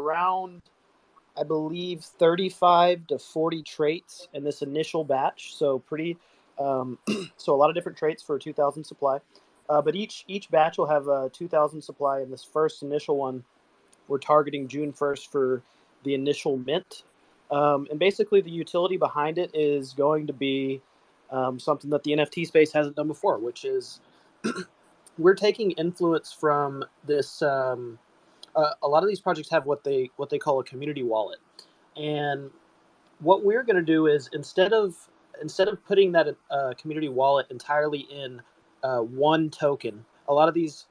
around, I believe, 35 to 40 traits in this initial batch. So pretty, so a lot of different traits for a 2,000 supply. But each batch will have a 2,000 supply. In this first initial one, we're targeting June 1st for the initial mint. And basically, the utility behind it is going to be something that the NFT space hasn't done before, which is we're taking influence from this. A lot of these projects have what they call a community wallet, and what we're going to do is instead of putting that community wallet entirely in one token, a lot of these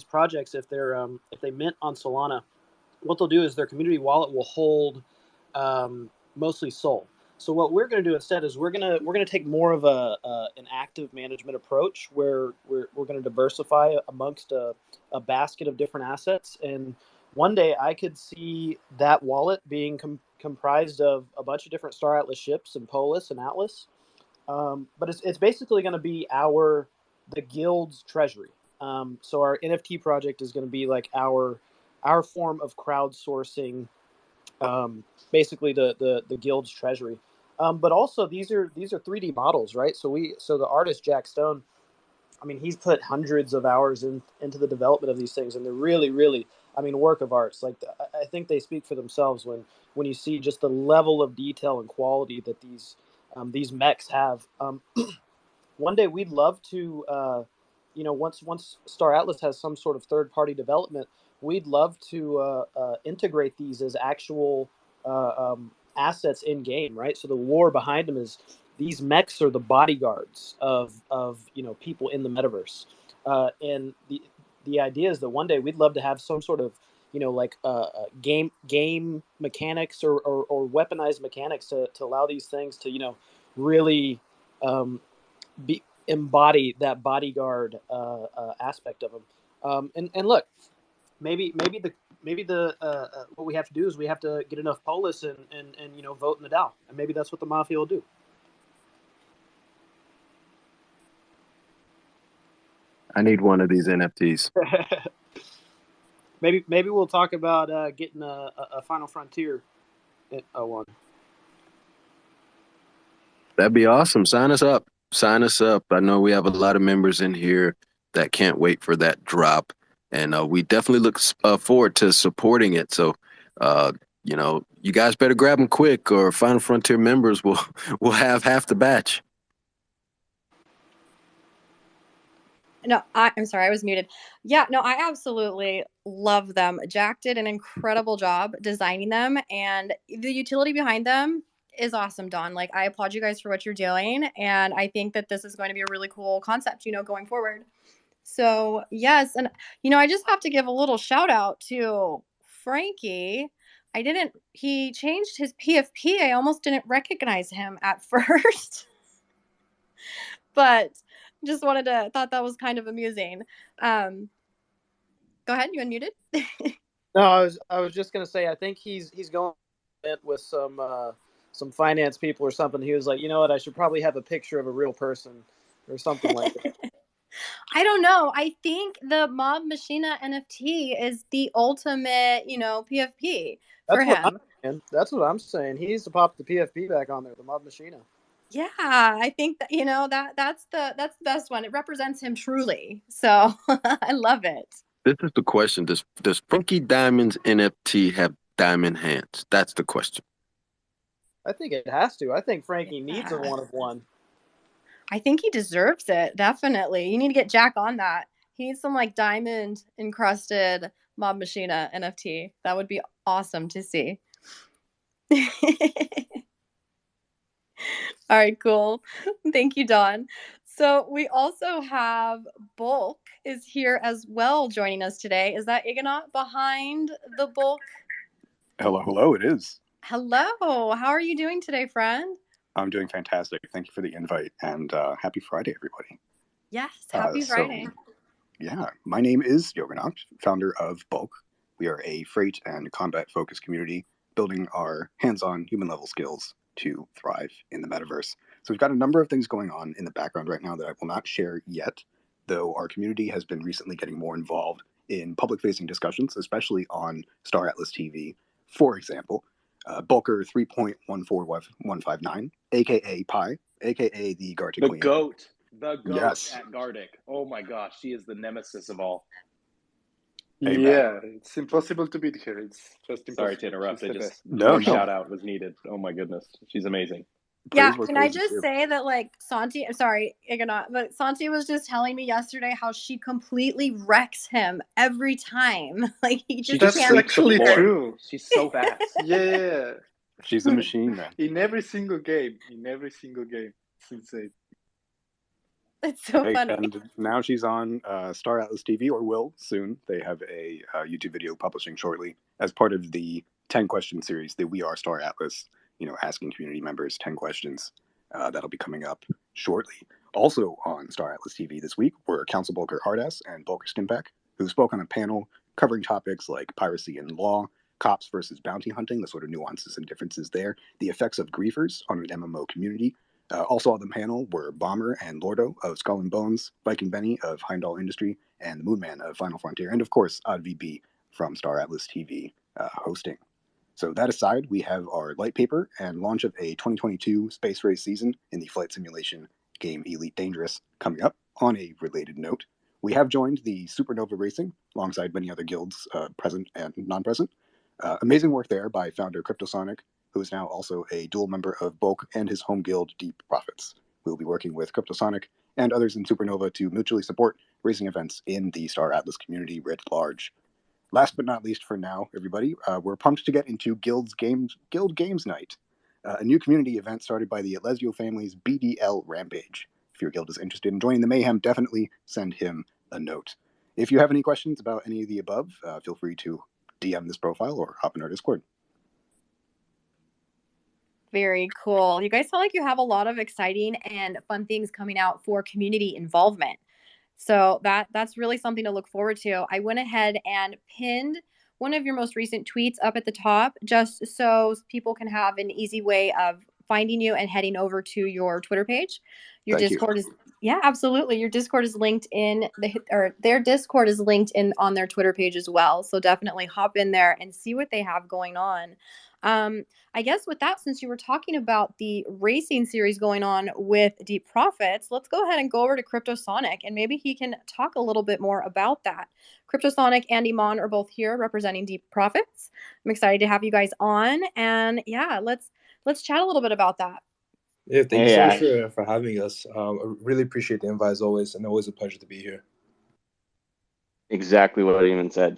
projects, if they mint on Solana, what they'll do is their community wallet will hold mostly Sol. So what we're going to do instead is we're gonna take more of an active management approach where we're going to diversify amongst a basket of different assets. And one day I could see that wallet being comprised of a bunch of different Star Atlas ships and Polis and Atlas. But it's basically going to be the guild's treasury. So our NFT project is going to be like our form of crowdsourcing, basically the guild's treasury. But also these are 3D models, right? So the artist Jack Stone, I mean, he's put hundreds of hours into the development of these things, and they're really, really, I mean, work of arts. Like I think they speak for themselves when you see just the level of detail and quality that these mechs have. One day we'd love to, once Star Atlas has some sort of third party development, we'd love to integrate these as actual assets in game, right? So the lore behind them is these mechs are the bodyguards of people in the metaverse, and the idea is that one day we'd love to have some sort of like game mechanics or weaponized mechanics to allow these things to really embody that bodyguard aspect of them. And look, maybe the what we have to do is we have to get enough polis and vote in the DAO, and maybe that's what the mafia will do. I need one of these NFTs. Maybe we'll talk about getting a Final Frontier one. That'd be awesome. Sign us up. Sign us up. I know we have a lot of members in here that can't wait for that drop, and we definitely look forward to supporting it. So, you guys better grab them quick, or Final Frontier members will have half the batch. No, I'm sorry, I was muted. Yeah, no, I absolutely love them. Jack did an incredible job designing them, and the utility behind them is awesome, Don. Like, I applaud you guys for what you're doing, and I think that this is going to be a really cool concept, going forward. So, yes, and I just have to give a little shout out to Frankie. He changed his PFP. I almost didn't recognize him at first. But just thought that was kind of amusing. Go ahead, you unmuted. No, I was just gonna say I think he's going with some finance people or something. He was like, you know what, I should probably have a picture of a real person or something like that. I don't know. I think the Mob Machina NFT is the ultimate, PFP for him. That's what I'm saying. He needs to pop the PFP back on there, the Mob Machina. Yeah, I think that that's the best one. It represents him truly. So I love it. This is the question. Does Funky Diamond's NFT have diamond hands? That's the question. I think it has to. I think Frankie needs a one of one. I think he deserves it. Definitely. You need to get Jack on that. He needs some like diamond encrusted Mob Machina NFT. That would be awesome to see. All right, cool. Thank you, Don. So we also have Bulk is here as well joining us today. Is that Igonaut behind the Bulk? Hello, it is. Hello. How are you doing today, friend? I'm doing fantastic. Thank you for the invite, and happy Friday, everybody. Yes, happy Friday. Yeah, my name is Yoganaut, founder of Bulk. We are a freight and combat-focused community building our hands-on human-level skills to thrive in the metaverse. So we've got a number of things going on in the background right now that I will not share yet, though our community has been recently getting more involved in public-facing discussions, especially on Star Atlas TV, For example, Bulker 3.14159, aka Pi, aka the Gartic The Queen. goat. The goat Yes. at Gardic. Oh my gosh, she is the nemesis of all. Amen. Yeah, it's impossible to beat her. It's just impossible. Sorry to interrupt. She's I the just best. No, more no. shout out was needed. Oh my goodness, she's amazing. Yeah, Praise where can I praise is just due. say that, like, Santi, I'm sorry, Ignat, but Santi was just telling me yesterday how she completely wrecks him every time. Like, he She just just That's can't sweeps the actually floor. true. She's so fast. Yeah, She's a machine, man. in every single game. In every single game. It's insane. It's so Hey, funny. and now she's on Star Atlas TV, or will soon. They have a YouTube video publishing shortly as part of the 10 question series, the We Are Star Atlas, asking community members 10 questions. That'll be coming up shortly. Also on Star Atlas TV this week were Council Bulker Hardass and Bulker Stimpack, who spoke on a panel covering topics like piracy and law, cops versus bounty hunting, the sort of nuances and differences there, the effects of griefers on an MMO community. Also on the panel were Bomber and Lordo of Skull and Bones, Viking Benny of Heimdall Industry, and the Moonman of Final Frontier, and of course, OddVB from Star Atlas TV hosting. So that aside, we have our light paper and launch of a 2022 space race season in the flight simulation game Elite Dangerous coming up. On a related note, we have joined the Supernova Racing alongside many other guilds present and non-present. Amazing work there by founder Cryptosonic, who is now also a dual member of Bulk and his home guild, Deep Profits. We will be working with Cryptosonic and others in Supernova to mutually support racing events in the Star Atlas community writ large. Last but not least for now, everybody, we're pumped to get into Guild Games Night, a new community event started by the Alessio family's BDL Rampage. If your guild is interested in joining the mayhem, definitely send him a note. If you have any questions about any of the above, feel free to DM this profile or hop in our Discord. Very cool. You guys sound like you have a lot of exciting and fun things coming out for community involvement. So that's really something to look forward to. I went ahead and pinned one of your most recent tweets up at the top just so people can have an easy way of finding you and heading over to your Twitter page. Your Thank you. Discord is absolutely. Your Discord is linked in their Discord is linked in on their Twitter page as well. So definitely hop in there and see what they have going on. I guess with that, since you were talking about the racing series going on with Deep Profits, let's go ahead and go over to Cryptosonic and maybe he can talk a little bit more about that. Cryptosonic and Iman are both here representing Deep Profits. I'm excited to have you guys on, and yeah, let's chat a little bit about that. Yeah, thank Hey, you so Ash. much for having us. I really appreciate the invite as always, and always a pleasure to be here. Exactly what Eamon said.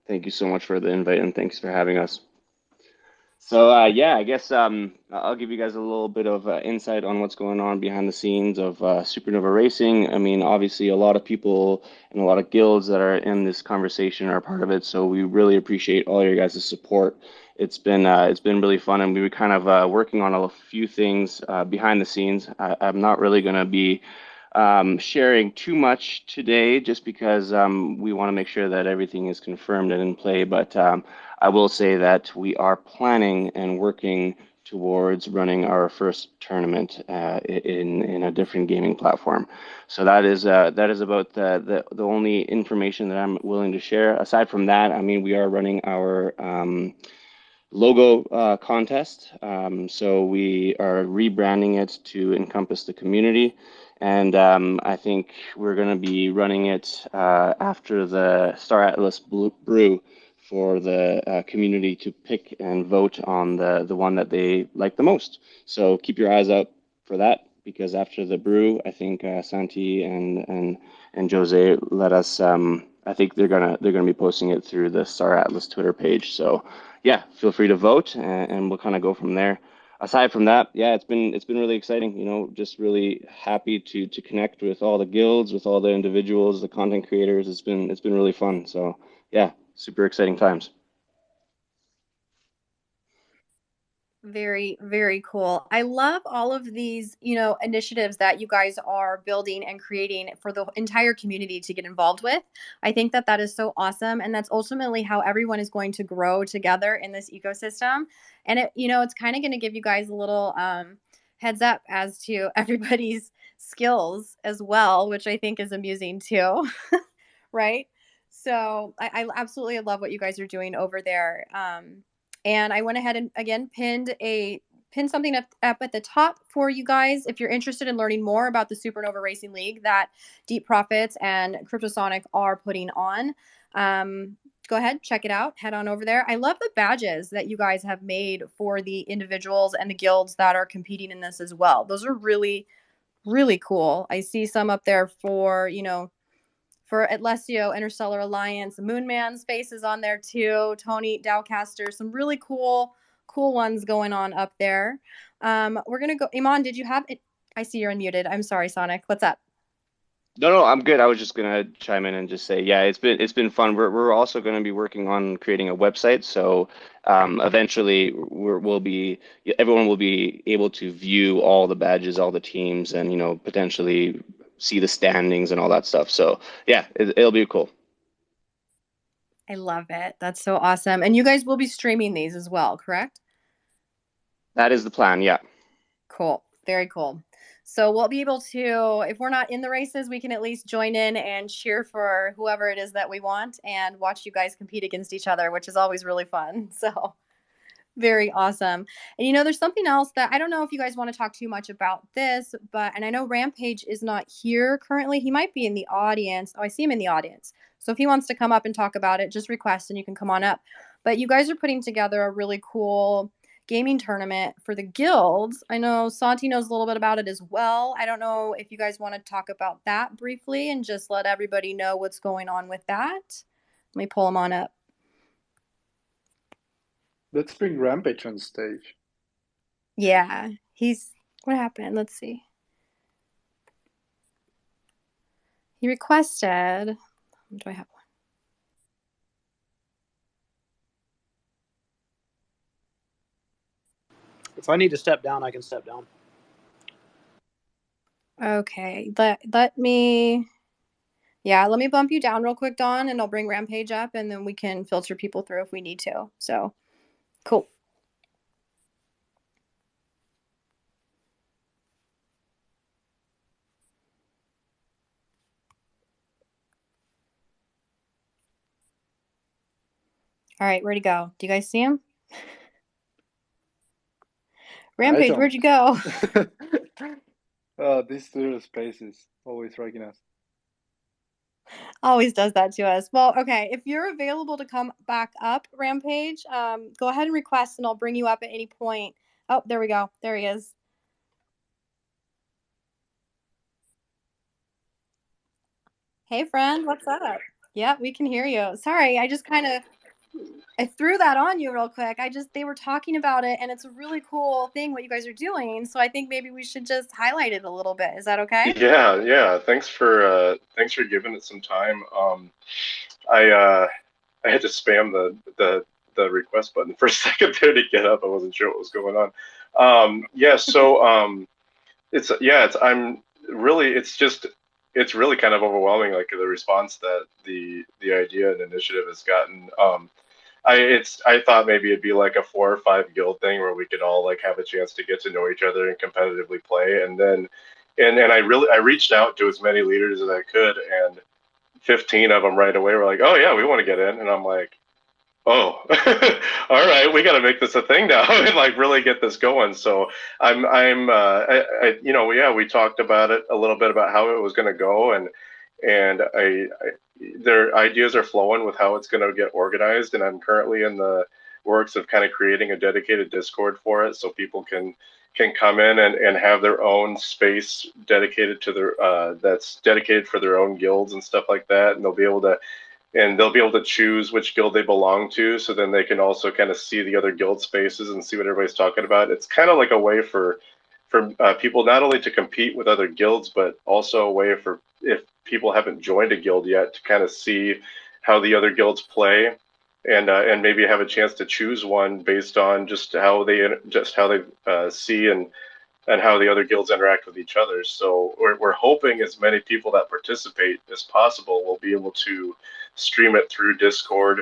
Thank you so much for the invite and thanks for having us. So yeah, I guess I'll give you guys a little bit of insight on what's going on behind the scenes of Supernova Racing. I mean, obviously, a lot of people and a lot of guilds that are in this conversation are part of it. So we really appreciate all your guys' support. It's been really fun, and we were kind of working on a few things behind the scenes. I'm not really going to be sharing too much today, just because we want to make sure that everything is confirmed and in play. But I will say that we are planning and working towards running our first tournament in a different gaming platform. So that is about the only information that I'm willing to share. Aside from that, I mean, we are running our logo contest. So we are rebranding it to encompass the community. And I think we're going to be running it after the Star Atlas Brew for the community to pick and vote on the one that they like the most. So keep your eyes out for that, because after the brew, I think Santi and Jose let us. I think they're gonna be posting it through the Star Atlas Twitter page. So yeah, feel free to vote, and we'll kind of go from there. Aside from that, yeah, it's been really exciting. You know, just really happy to connect with all the guilds, with all the individuals, the content creators. It's been really fun. So yeah, super exciting times. Very, very cool. I love all of these, initiatives that you guys are building and creating for the entire community to get involved with. I think that that is so awesome. And that's ultimately how everyone is going to grow together in this ecosystem. And it's kind of going to give you guys a little heads up as to everybody's skills as well, which I think is amusing too. Right? So I absolutely love what you guys are doing over there. And I went ahead and again pinned something up at the top for you guys if you're interested in learning more about the Supernova Racing League that Deep Profits and Cryptosonic are putting on. Go ahead, check it out. Head on over there. I love the badges that you guys have made for the individuals and the guilds that are competing in this as well. Those are really, really cool. I see some up there for, for Atlesio, Interstellar Alliance, Moonman's face is on there too. Tony Dowcaster, some really cool ones going on up there. We're gonna go. Iman, did you have it? I see you're unmuted. I'm sorry, Sonic. What's up? No, I'm good. I was just gonna chime in and just say, yeah, it's been fun. We're also going to be working on creating a website, so eventually everyone will be able to view all the badges, all the teams, and potentially see the standings and all that stuff. So yeah, it'll be cool. I love it. That's so awesome. And you guys will be streaming these as well, correct? That is the plan. Yeah. Cool. Very cool. So we'll be able to, if we're not in the races, we can at least join in and cheer for whoever it is that we want and watch you guys compete against each other, which is always really fun. So very awesome. And there's something else that I don't know if you guys want to talk too much about this, and I know Rampage is not here currently. He might be in the audience. Oh, I see him in the audience. So if he wants to come up and talk about it, just request and you can come on up. But you guys are putting together a really cool gaming tournament for the guilds. I know Santi knows a little bit about it as well. I don't know if you guys want to talk about that briefly and just let everybody know what's going on with that. Let me pull him on up. Let's bring Rampage on stage. Yeah, what happened? Let's see. He requested, do I have one? If I need to step down, I can step down. Okay, let me bump you down real quick, Dawn, and I'll bring Rampage up, and then we can filter people through if we need to. So, cool. All right, where'd he go? Do you guys see him? Rampage, where'd you go? These little spaces always wrecking us. Always does that to us. Well, okay, if you're available to come back up, Rampage, go ahead and request, and I'll bring you up at any point. Oh, there we go. There he is. Hey, friend, what's up? Yeah, we can hear you. Sorry, I just I threw that on you real quick. They were talking about it, and it's a really cool thing what you guys are doing. So I think maybe we should just highlight it a little bit. Is that okay? Yeah. Thanks for giving it some time. I had to spam the request button for a second there to get up. I wasn't sure what was going on. It's really kind of overwhelming, like the response that the idea and initiative has gotten. I thought maybe it'd be like a 4 or 5 guild thing where we could all like have a chance to get to know each other and competitively play, and then I reached out to as many leaders as I could, and 15 of them right away were like, oh yeah, we want to get in, and I'm like, oh, all right, we got to make this a thing now and like really get this going. So we talked about it a little bit about how it was going to go, and their ideas are flowing with how it's going to get organized, and I'm currently in the works of kind of creating a dedicated Discord for it so people can come in and have their own space dedicated to that's dedicated for their own guilds and stuff like that, and they'll be able to choose which guild they belong to, so then they can also kind of see the other guild spaces and see what everybody's talking about. It's kind of like a way for people not only to compete with other guilds, but also a way for, if people haven't joined a guild yet, to kind of see how the other guilds play, and maybe have a chance to choose one based on just how they see and how the other guilds interact with each other. So we're hoping as many people that participate as possible will be able to stream it through Discord,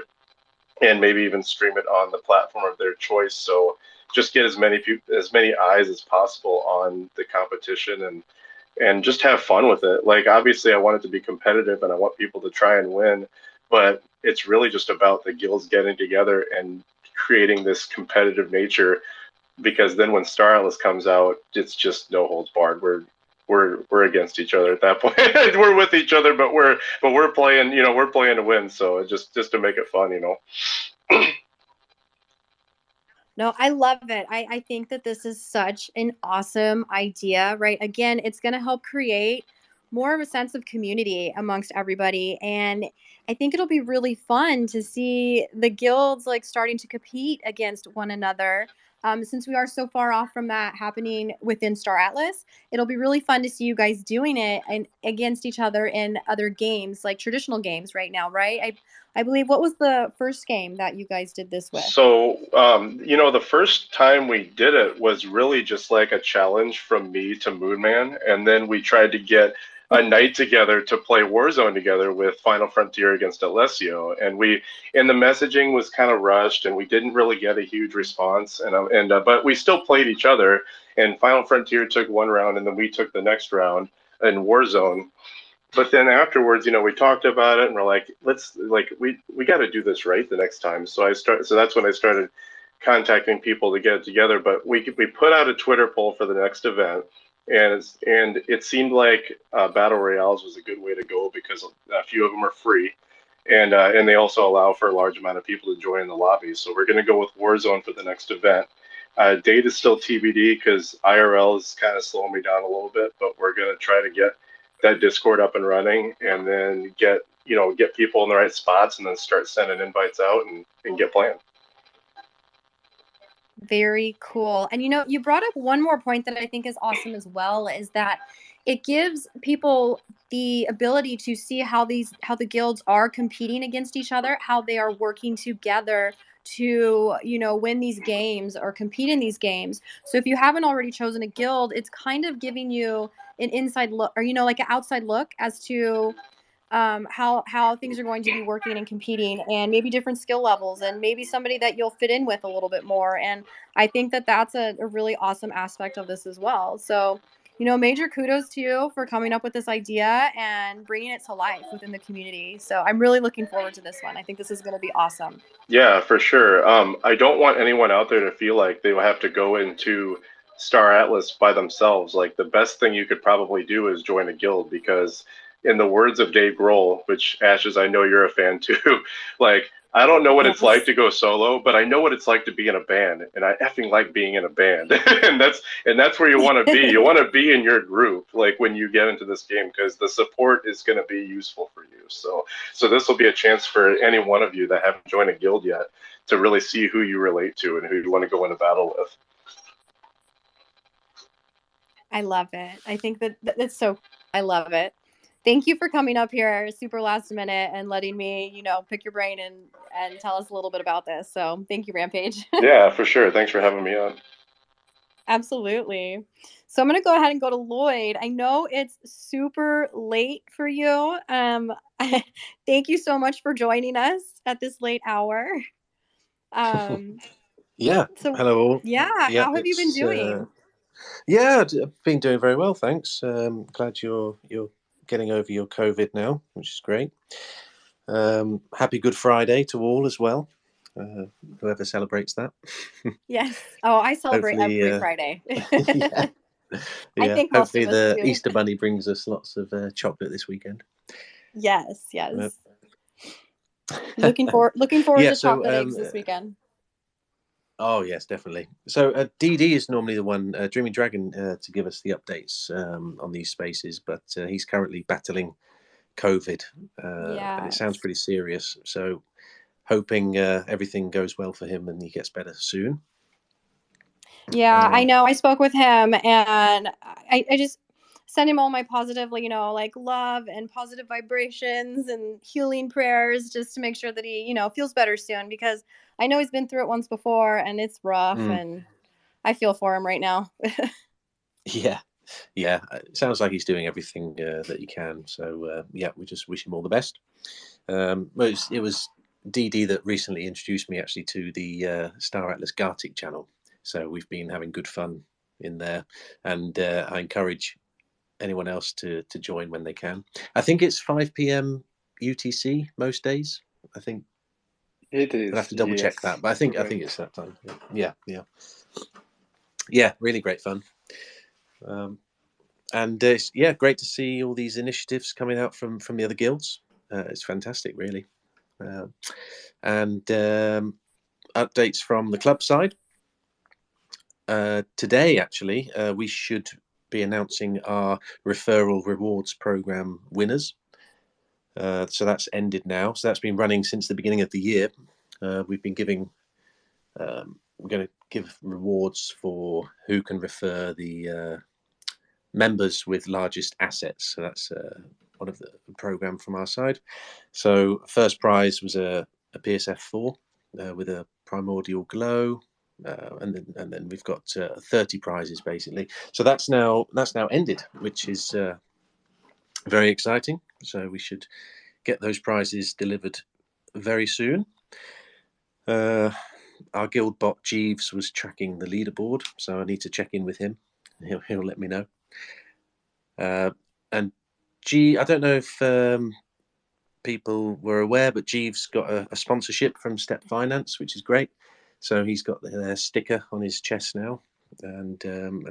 and maybe even stream it on the platform of their choice. So just get as many eyes as possible on the competition, and just have fun with it. Like, obviously I want it to be competitive and I want people to try and win, but it's really just about the guilds getting together and creating this competitive nature, because then when Star Atlas comes out, it's just no holds barred. We're against each other at that point. We're with each other, but we're playing, we're playing to win. So just to make it fun, No, I love it. I think that this is such an awesome idea, right? Again, it's going to help create more of a sense of community amongst everybody. And I think it'll be really fun to see the guilds like starting to compete against one another. Since we are so far off from that happening within Star Atlas, it'll be really fun to see you guys doing it and against each other in other games, like traditional games right now, right? I believe, what was the first game that you guys did this with? So, the first time we did it was really just like a challenge from me to Moonman, and then we tried to get a night together to play Warzone together with Final Frontier against Alessio, and the messaging was kind of rushed, and we didn't really get a huge response, but we still played each other, and Final Frontier took one round, and then we took the next round in Warzone. But then afterwards, we talked about it, and we're like, we got to do this right the next time. So that's when I started contacting people to get it together. But we put out a Twitter poll for the next event, and it seemed like battle royales was a good way to go, because a few of them are free, and they also allow for a large amount of people to join in the lobby. So we're going to go with Warzone for the next event. Date is still TBD, because IRL is kind of slowing me down a little bit, but we're going to try to get that Discord up and running, and then get people in the right spots, and then start sending invites out, and get playing. Very cool. And you brought up one more point that I think is awesome as well, is that it gives people the ability to see how the guilds are competing against each other, how they are working together to, win these games or compete in these games. So if you haven't already chosen a guild, it's kind of giving you an inside look, or like an outside look as to how things are going to be working and competing, and maybe different skill levels, and maybe somebody that you'll fit in with a little bit more. And I think that that's a really awesome aspect of this as well. So, major kudos to you for coming up with this idea and bringing it to life within the community. So I'm really looking forward to this one. I think this is going to be awesome. Yeah, for sure. I don't want anyone out there to feel like they will have to go into Star Atlas by themselves. Like, the best thing you could probably do is join a guild, because in the words of Dave Grohl, which, Ashes, I know you're a fan too, like, I don't know what it's like Yes. to go solo, but I know what it's like to be in a band, and I effing like being in a band. and that's where you want to be. You want to be in your group, like, when you get into this game, because the support is going to be useful for you. So this will be a chance for any one of you that haven't joined a guild yet to really see who you relate to and who you want to go into battle with. I love it. I think that's so cool. I love it. Thank you for coming up here super last minute and letting me, pick your brain and tell us a little bit about this. So thank you, Rampage. Yeah, for sure. Thanks for having me on. Absolutely. So I'm gonna go ahead and go to Lloyd. I know it's super late for you. Thank you so much for joining us at this late hour. Um, Yeah. so Hello all. yeah, Yeah, how have you been it's doing? I've been doing very well, thanks. Glad you're getting over your COVID now, which is great. Happy Good Friday to all as well. Whoever celebrates that. Yes. Oh, I celebrate Hopefully, every Friday. yeah, I yeah. think most Hopefully of us the do. Easter Bunny brings us lots of chocolate this weekend. Yes, Yep. yes. Looking forward Yeah. to So, chocolate eggs this weekend. oh yes, definitely. So DD is normally the one, Dreaming Dragon, to give us the updates on these spaces, but he's currently battling COVID, and it sounds Yes. pretty serious. So hoping everything goes well for him and he gets better soon. Yeah, I know. I spoke with him, and I just sent him all my positive, like love and positive vibrations and healing prayers, just to make sure that he, feels better soon, because I know he's been through it once before and it's rough, Mm, and I feel for him right now. yeah, yeah. It sounds like he's doing everything that he can. So yeah, we just wish him all the best. Well, it was DD that recently introduced me actually to the Star Atlas Gartic channel. So we've been having good fun in there, and I encourage anyone else to join when they can. I think it's 5 p.m. UTC most days. I think It is. I'll have to double check that, but I think correct. it's that time. Yeah, really great fun. And it's great to see all these initiatives coming out from the other guilds. It's fantastic, really. And updates from the club side. Today, actually, we should be announcing our referral rewards program winners. So that's ended now. So that's been running since the beginning of the year. We've been giving. We're going to give rewards for who can refer the members with largest assets. So that's one of the program from our side. So first prize was a PSF 4 with a primordial glow. And then we've got 30 prizes basically. So that's now ended, which is very exciting. So we should get those prizes delivered very soon. Our guild bot Jeeves was tracking the leaderboard, so I need to check in with him. He'll let me know. And I don't know if people were aware, but Jeeves got a sponsorship from Step Finance, which is great. So he's got their sticker on his chest now, and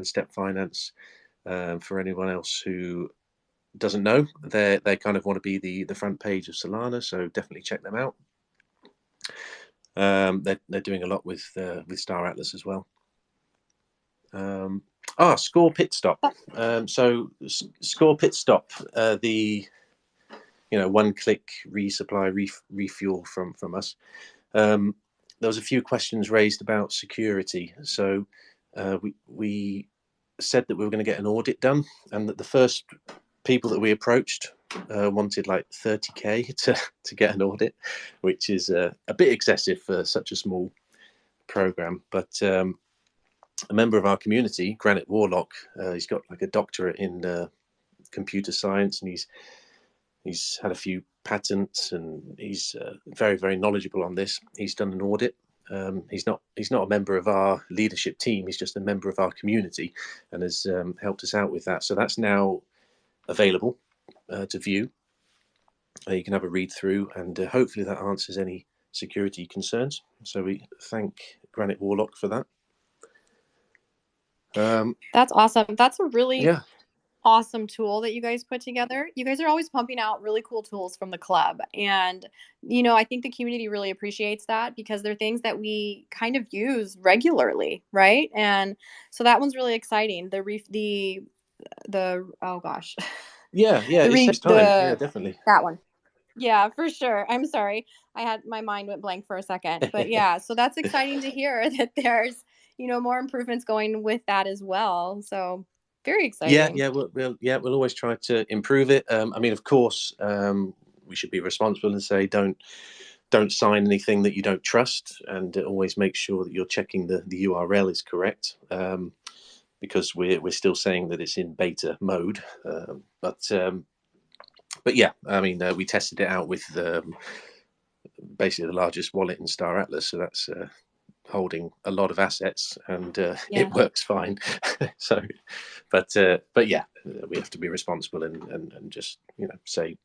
Step Finance. For anyone else who doesn't know, they kind of want to be the front page of Solana, so definitely check them out. They're doing a lot with Star Atlas as well. Score Pit Stop. So Score Pit Stop, the one-click resupply refuel from us. There was a few questions raised about security. So we said that we were going to get an audit done, and that the first people that we approached wanted like 30k to get an audit, which is a bit excessive for such a small program. But a member of our community, Granite Warlock, he's got like a doctorate in computer science, and he's had a few patents, and he's very, very knowledgeable on this. He's done an audit. He's not a member of our leadership team. He's just a member of our community, and has helped us out with that. So that's now available to view. You can have a read through, and hopefully that answers any security concerns. So we thank Granite Warlock for that. That's awesome. That's a really awesome tool that you guys put together. You guys are always pumping out really cool tools from the club, and I think the community really appreciates that, because they're things that we kind of use regularly, right? And so that one's really exciting. The oh gosh, it saves time. Yeah, definitely. That one. Yeah, for sure. I'm sorry. My mind went blank for a second. But yeah, so that's exciting to hear that there's, more improvements going with that as well. So very exciting. We'll always try to improve it. I mean, of course, we should be responsible and say don't sign anything that you don't trust, and always make sure that you're checking the URL is correct. Because we're still saying that it's in beta mode, but yeah, I mean, we tested it out with basically the largest wallet in Star Atlas, so that's holding a lot of assets, and it works fine. So, but yeah, we have to be responsible and just say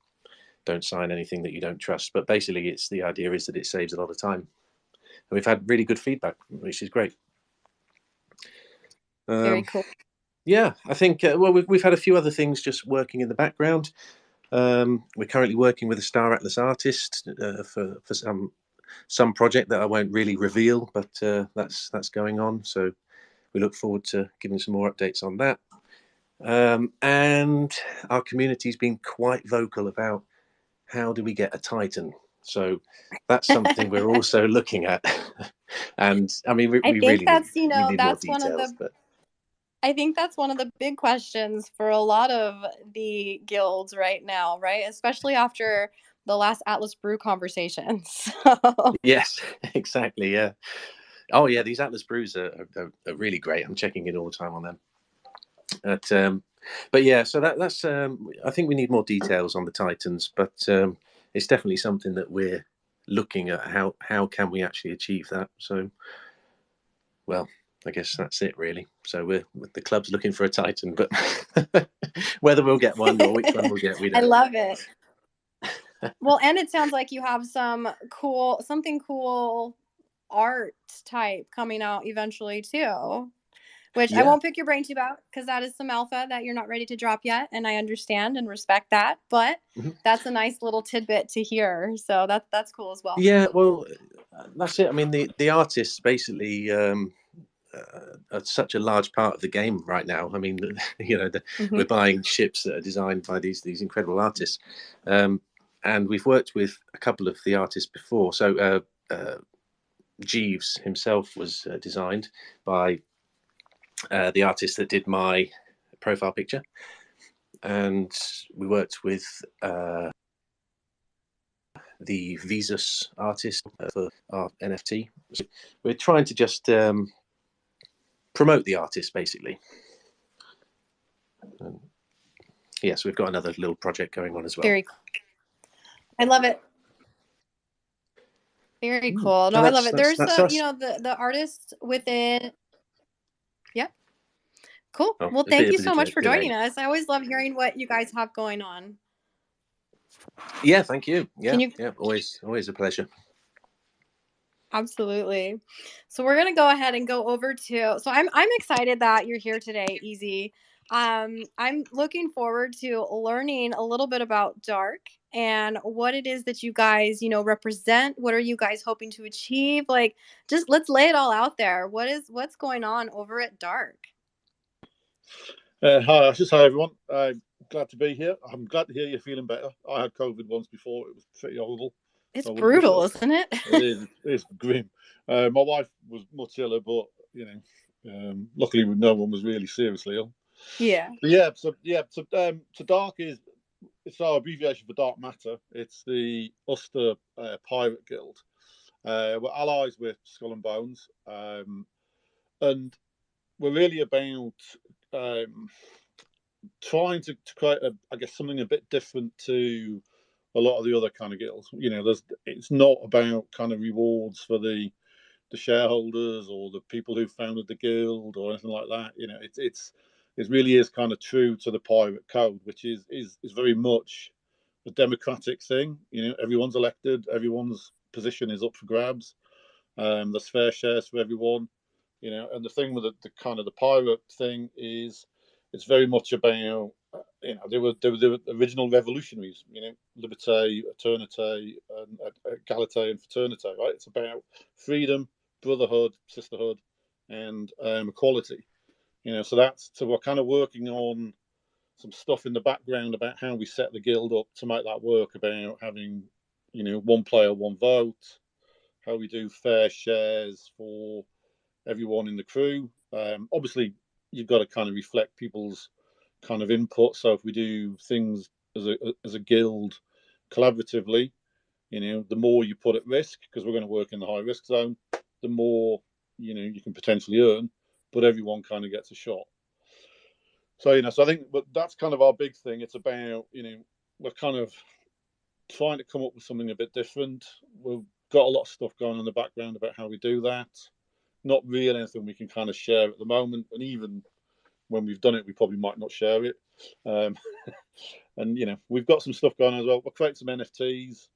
don't sign anything that you don't trust. But basically, the idea is that it saves a lot of time, and we've had really good feedback, which is great. Very cool. Yeah, I think we've had a few other things just working in the background. We're currently working with a Star Atlas artist for some project that I won't really reveal, but that's going on. So we look forward to giving some more updates on that. And our community's been quite vocal about how do we get a Titan. So that's something we're also looking at. And I mean, we really need more details. I think that's one of the big questions for a lot of the guilds right now, right? Especially after the last Atlas Brew conversations. So. Yes, exactly. Yeah. Oh, yeah. These Atlas Brews are really great. I'm checking in all the time on them. But yeah, so that's. I think we need more details on the Titans, but it's definitely something that we're looking at. How can we actually achieve that? So, well, I guess that's it really. So the club's looking for a Titan, but whether we'll get one or which one we'll get, we don't know. I love it. Well, and it sounds like you have something cool art type coming out eventually too. Which I Yeah. won't pick your brain too about because that is some alpha that you're not ready to drop yet, and I understand and respect that. But Mhm. that's a nice little tidbit to hear. So that's cool as well. Yeah, well, that's it. I mean, the artists basically are such a large part of the game right now. I mean, we're buying ships that are designed by these incredible artists, and we've worked with a couple of the artists before. So Jeeves himself was designed by the artist that did my profile picture, and we worked with the Visus artist for our NFT. So we're trying to just promote the artist, basically. And yes, we've got another little project going on as well. Very cool. I love it. Very cool. No, I love it. There's the artists within. Yep. Cool. Oh, Well, there's a thank bit you of so a much for delay. joining us. I always love hearing what you guys have going on. Yeah, thank you. Yeah, Can you? yeah, always a pleasure. Absolutely. So we're gonna go ahead and go over to. So I'm excited that you're here today, Easy. I'm looking forward to learning a little bit about Dark and what it is that you guys, represent. What are you guys hoping to achieve? Like, just let's lay it all out there. What's going on over at Dark? Hi, Ashes. Hi, everyone. I'm glad to be here. I'm glad to hear you're feeling better. I had COVID once before. It was pretty horrible. It's I wouldn't wish brutal, it. isn't it? It is. It's grim. My wife was much iller, but luckily no one was really seriously ill. Yeah. But so Dark it's our abbreviation for Dark Matter. It's the Ulster Pirate Guild. We're allies with Skull and Bones, and we're really about trying to create I guess something a bit different to a lot of the other kind of guilds. It's not about kind of rewards for the shareholders or the people who founded the guild or anything like that. It really is kind of true to the pirate code, which is very much a democratic thing. Everyone's elected, everyone's position is up for grabs. There's fair shares for everyone. And the thing with the kind of the pirate thing is it's very much about they were the original revolutionaries, liberté, eternité, and égalité and fraternité, right? It's about freedom, brotherhood, sisterhood, and equality. So we're kind of working on some stuff in the background about how we set the guild up to make that work, about having one player, one vote, how we do fair shares for everyone in the crew. Obviously, you've got to kind of reflect people's kind of input. So if we do things as a guild collaboratively, the more you put at risk, because we're going to work in the high risk zone, the more you can potentially earn, but everyone kind of gets a shot. So I think, but that's kind of our big thing. It's about we're kind of trying to come up with something a bit different. We've got a lot of stuff going on in the background about how we do that. Not really anything we can kind of share at the moment, and even when we've done it, we probably might not share it. And we've got some stuff going on as well. We'll create some NFTs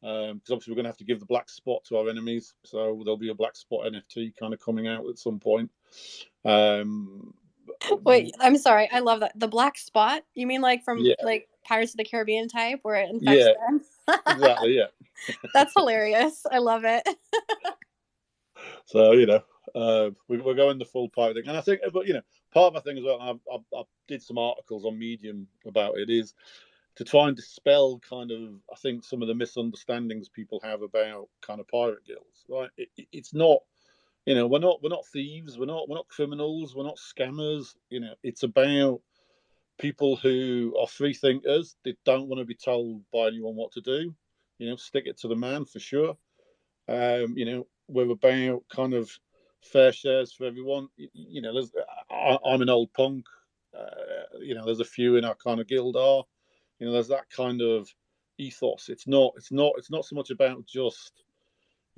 because obviously we're going to have to give the black spot to our enemies, so there'll be a black spot NFT kind of coming out at some point. Wait, I'm sorry. I love that. The black spot? You mean like from Yeah. like Pirates of the Caribbean type where it infects them? Exactly. Yeah. That's hilarious. I love it. So we're going the full pirate thing, and I think, but part of my thing as well. I did some articles on Medium about it. Is to try and dispel kind of I think some of the misunderstandings people have about kind of pirate guilds. Right? It's not. We're not thieves. We're not criminals. We're not scammers. It's about people who are free thinkers. They don't want to be told by anyone what to do. Stick it to the man for sure. We're about kind of fair shares for everyone. I'm an old punk. There's a few in our kind of guild are. There's that kind of ethos. It's not so much about just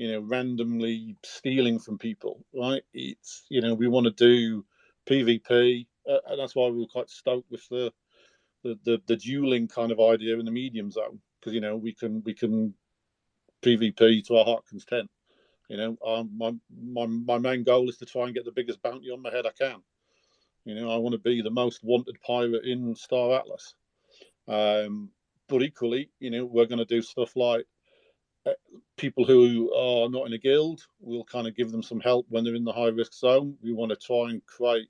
randomly stealing from people, right? It's we want to do PvP, and that's why we were quite stoked with the dueling kind of idea in the medium zone, because we can PvP to our heart content. My main goal is to try and get the biggest bounty on my head I can. I want to be the most wanted pirate in Star Atlas. But equally, we're going to do stuff like people who are not in a guild, we'll kind of give them some help when they're in the high risk zone. We want to try and create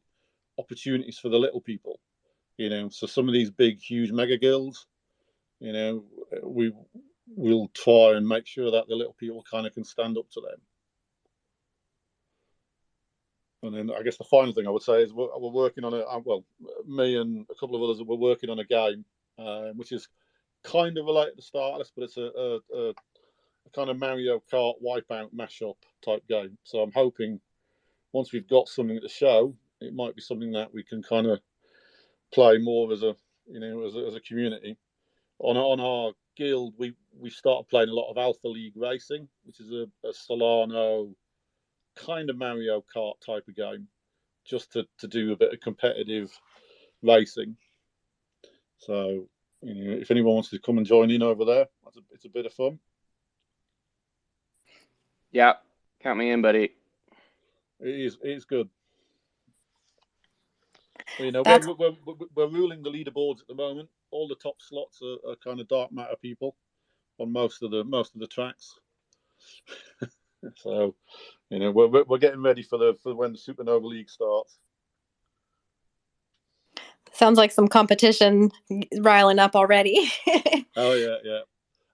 opportunities for the little people. So some of these big, huge mega guilds, we'll try and make sure that the little people kind of can stand up to them. And then I guess the final thing I would say is we're working on me and a couple of others, we're working on a game, which is kind of related to Star Atlas, but it's a kind of Mario Kart Wipeout mashup type game. So I'm hoping once we've got something to show, it might be something that we can kind of play more as a as a community. On our guild, we started playing a lot of Alpha League Racing, which is a Solano kind of Mario Kart type of game, just to do a bit of competitive racing. So if anyone wants to come and join in over there, it's a bit of fun. Yeah, count me in, buddy. It is good. We're ruling the leaderboards at the moment. All the top slots are kind of dark matter people on most of the tracks. So we're getting ready for when the Supernova League starts. Sounds like some competition riling up already. Oh yeah.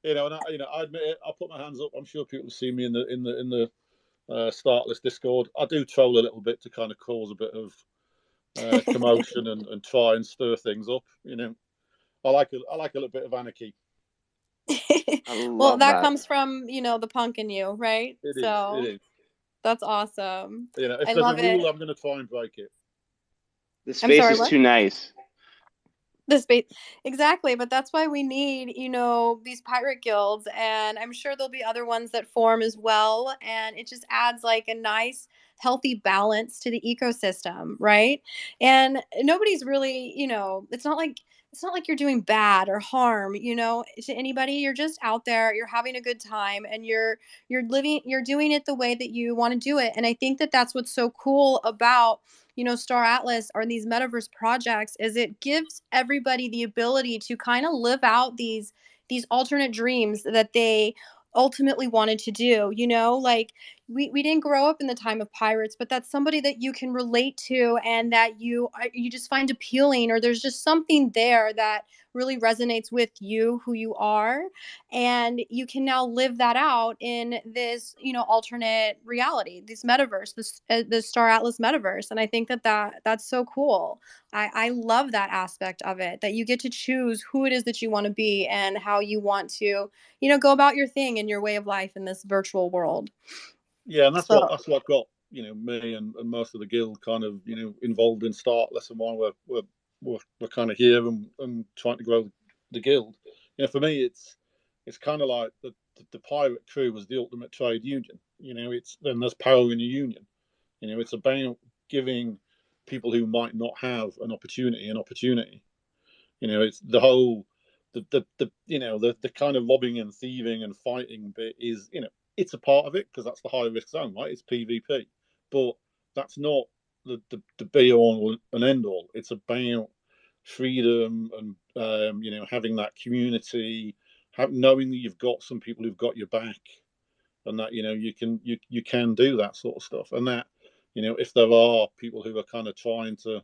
And I admit it. I'll put my hands up. I'm sure people have seen me in the Startless Discord. I do troll a little bit to kind of cause a bit of commotion and try and stir things up. I like a little bit of anarchy. Well, that comes from the punk in you, right? It is. That's awesome. If I there's love a rule, it. I'm going to try and break it. The space is too nice. The space, exactly, but that's why we need these pirate guilds, and I'm sure there'll be other ones that form as well, and it just adds like a nice healthy balance to the ecosystem, right? And nobody's really, it's not like you're doing bad or harm, to anybody. You're just out there, you're having a good time, and you're doing it the way that you want to do it. And I think that that's what's so cool about Star Atlas or these metaverse projects is it gives everybody the ability to kind of live out these alternate dreams that they ultimately wanted to do. Like we didn't grow up in the time of pirates, but that's somebody that you can relate to and that you just find appealing, or there's just something there that really resonates with you, who you are, and you can now live that out in this alternate reality, this metaverse, the Star Atlas metaverse. And I think that's so cool. I love that aspect of it, that you get to choose who it is that you want to be and how you want to go about your thing and your way of life in this virtual world. Yeah, and that's what got me and most of the guild kind of involved in Startless, and why we're kind of here and trying to grow the guild. For me, it's kind of like the pirate crew was the ultimate trade union. Then there's power in a union. It's about giving people who might not have an opportunity. It's the whole the kind of robbing and thieving and fighting bit is it's a part of it because that's the high risk zone, right? It's PvP, but that's not the be all and end all. It's about freedom and having that community, knowing that you've got some people who've got your back, and that you can do that sort of stuff, and that if there are people who are kind of trying to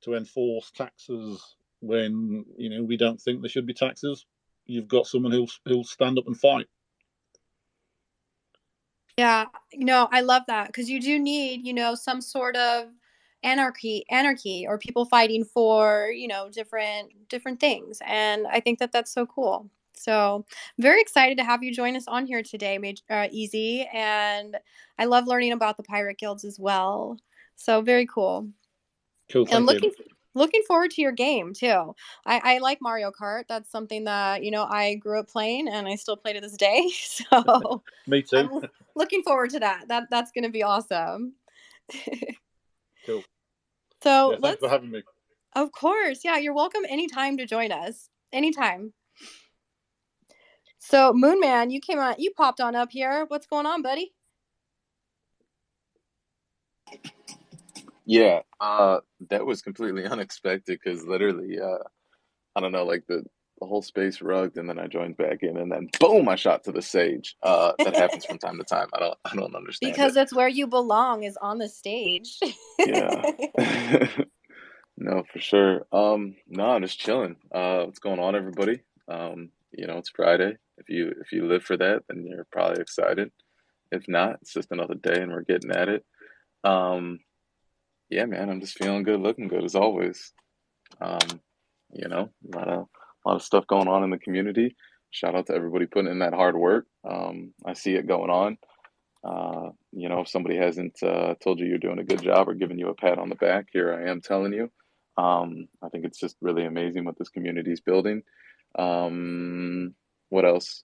enforce taxes when we don't think there should be taxes, you've got someone who'll stand up and fight. Yeah, I love that, because you do need, some sort of anarchy, or people fighting for, different things. And I think that that's so cool. So very excited to have you join us on here today, Easy. And I love learning about the pirate guilds as well. So very cool. Cool, thank And you. looking forward to your game too. I like Mario Kart. That's something that I grew up playing, and I still play to this day. So Me too. I'm looking forward to that. That's going to be awesome. Cool. So yeah, thanks for having me. Of course, yeah, you're welcome anytime to join us. Anytime. So Moonman, you came on, you popped on up here. What's going on, buddy? Yeah, that was completely unexpected because literally, I don't know, like the whole space rugged, and then I joined back in, and then boom, I shot to the stage. That happens from time to time. I don't understand Because it. that's where you belong, is on the stage. Yeah. No, for sure. No, I'm just chilling. What's going on, everybody? It's Friday. If you live for that, then you're probably excited. If not, it's just another day, and we're getting at it. Um, yeah, man, I'm just feeling good, looking good as always. Um, a lot of stuff going on in the community. Shout out to everybody putting in that hard work. I see it going on. If somebody hasn't told you you're doing a good job or given you a pat on the back, here I am telling you. I think it's just really amazing what this community is building. What else?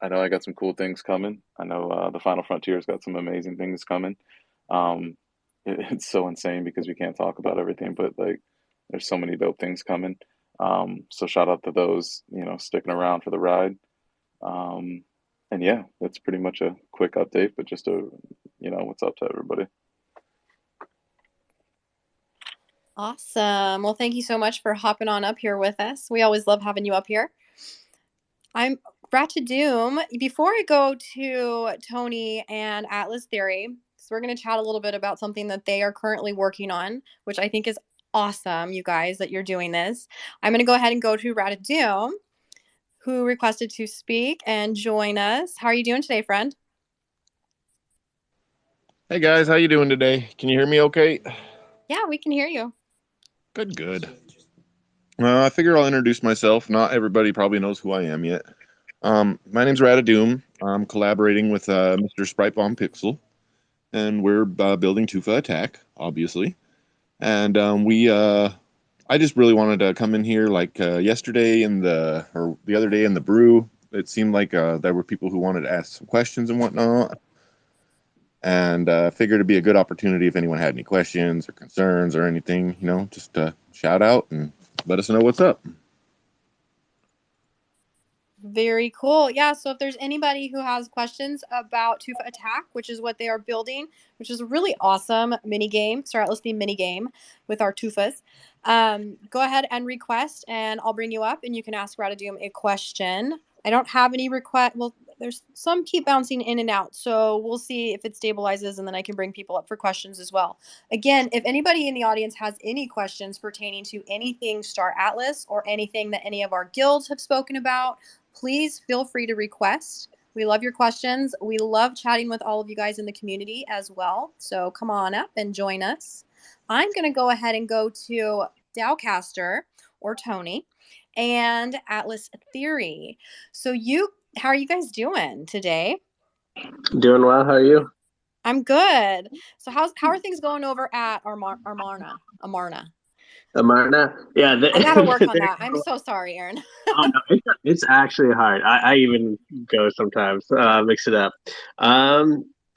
I know I got some cool things coming. I know the Final Frontier's got some amazing things coming. Um, it's so insane because we can't talk about everything, but like, there's so many dope things coming. So shout out to those, sticking around for the ride. Um, and yeah, that's pretty much a quick update, but just what's up to everybody. Awesome. Well, thank you so much for hopping on up here with us. We always love having you up here. I'm Rat to Doom. Before I go to Tony and Atlas Theory, so we're going to chat a little bit about something that they are currently working on, which I think is awesome, you guys, that you're doing this. I'm going to go ahead and go to Rat to Doom, who requested to speak and join us. How are you doing today, friend? Hey guys, how you doing today? Can you hear me okay? Yeah, we can hear you. Good. I figure I'll introduce myself. Not everybody probably knows who I am yet. My name's Ratadoom. I'm collaborating with Mr. Sprite Pixel, and we're building Tufa Attack, obviously. And I just really wanted to come in here like yesterday or the other day in the brew. It seemed like there were people who wanted to ask some questions and whatnot. And figured it'd be a good opportunity if anyone had any questions or concerns or anything, just shout out and let us know what's up. Very cool. Yeah, so if there's anybody who has questions about Tufa Attack, which is what they are building, which is a really awesome mini game, Star Atlas theme mini game with our Tufas, go ahead and request, and I'll bring you up, and you can ask Ratadoom a question. I don't have any request. Well, there's some keep bouncing in and out, so we'll see if it stabilizes, and then I can bring people up for questions as well. Again, if anybody in the audience has any questions pertaining to anything Star Atlas or anything that any of our guilds have spoken about, please feel free to request. We love your questions. We love chatting with all of you guys in the community as well. So come on up and join us. I'm going to go ahead and go to Dowcaster or Tony and Atlas Theory. So how are you guys doing today? Doing well. How are you? I'm good. So how are things going over at Amarna? Amarna? Yeah. I got to work on that. I'm so sorry, Aaron. Oh, no, it's actually hard. I even go sometimes, mix it up.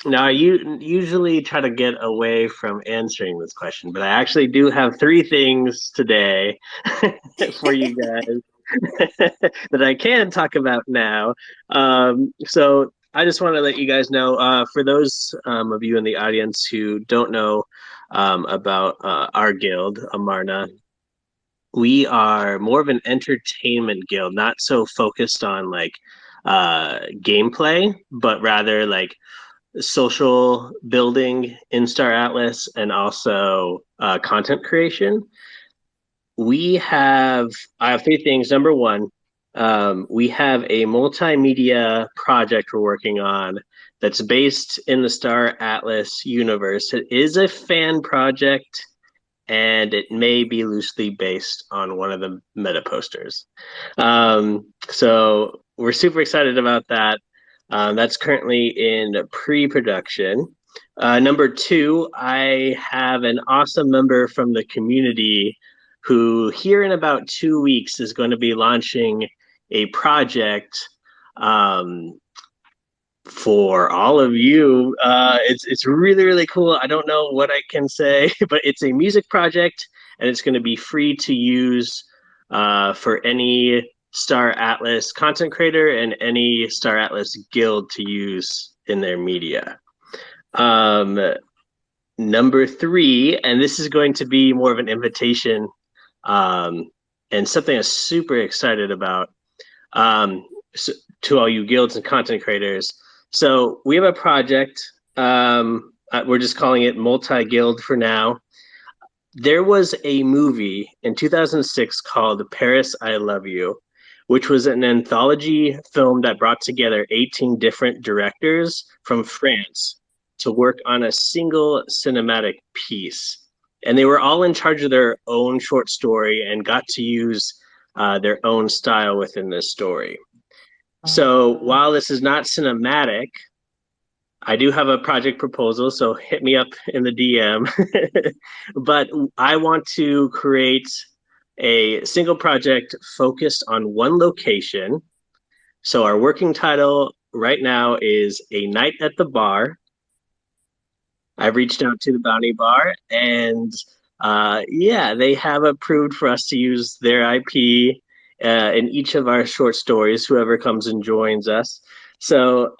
Now, I usually try to get away from answering this question, but I actually do have three things today for you guys that I can talk about now. So I just want to let you guys know, for those of you in the audience who don't know about our guild, Amarna, we are more of an entertainment guild, not so focused on like gameplay, but rather like social building in Star Atlas and also content creation. I have three things. Number one, we have a multimedia project we're working on that's based in the Star Atlas universe. It is a fan project, and it may be loosely based on one of the meta posters. So we're super excited about that. That's currently in pre-production. Number two, I have an awesome member from the community who here in about 2 weeks is going to be launching a project for all of you. It's really, really cool. I don't know what I can say, but it's a music project, and it's going to be free to use for any Star Atlas content creator and any Star Atlas guild to use in their media. Number 3, and this is going to be more of an invitation and something I'm super excited about so, to all you guilds and content creators. So we have a project. We're just calling it Multi-Guild for now. There was a movie in 2006 called Paris, I Love You, which was an anthology film that brought together 18 different directors from France to work on a single cinematic piece. And they were all in charge of their own short story and got to use their own style within this story. So while this is not cinematic, I do have a project proposal, so hit me up in the DM. But I want to create a single project focused on one location. So our working title right now is A Night at the Bar. I've reached out to the Bounty Bar, and yeah, they have approved for us to use their IP in each of our short stories, whoever comes and joins us. So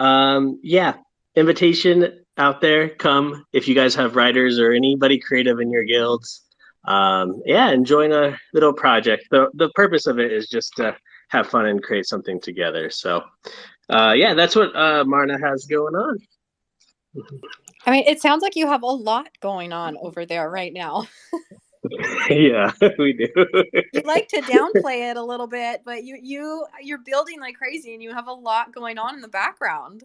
yeah, invitation out there, come if you guys have writers or anybody creative in your guilds. Yeah, and join a little project. The purpose of it is just to have fun and create something together. So yeah, that's what Marna has going on. I mean, it sounds like you have a lot going on over there right now. Yeah, we do. You like to downplay it a little bit, but you're building like crazy and you have a lot going on in the background.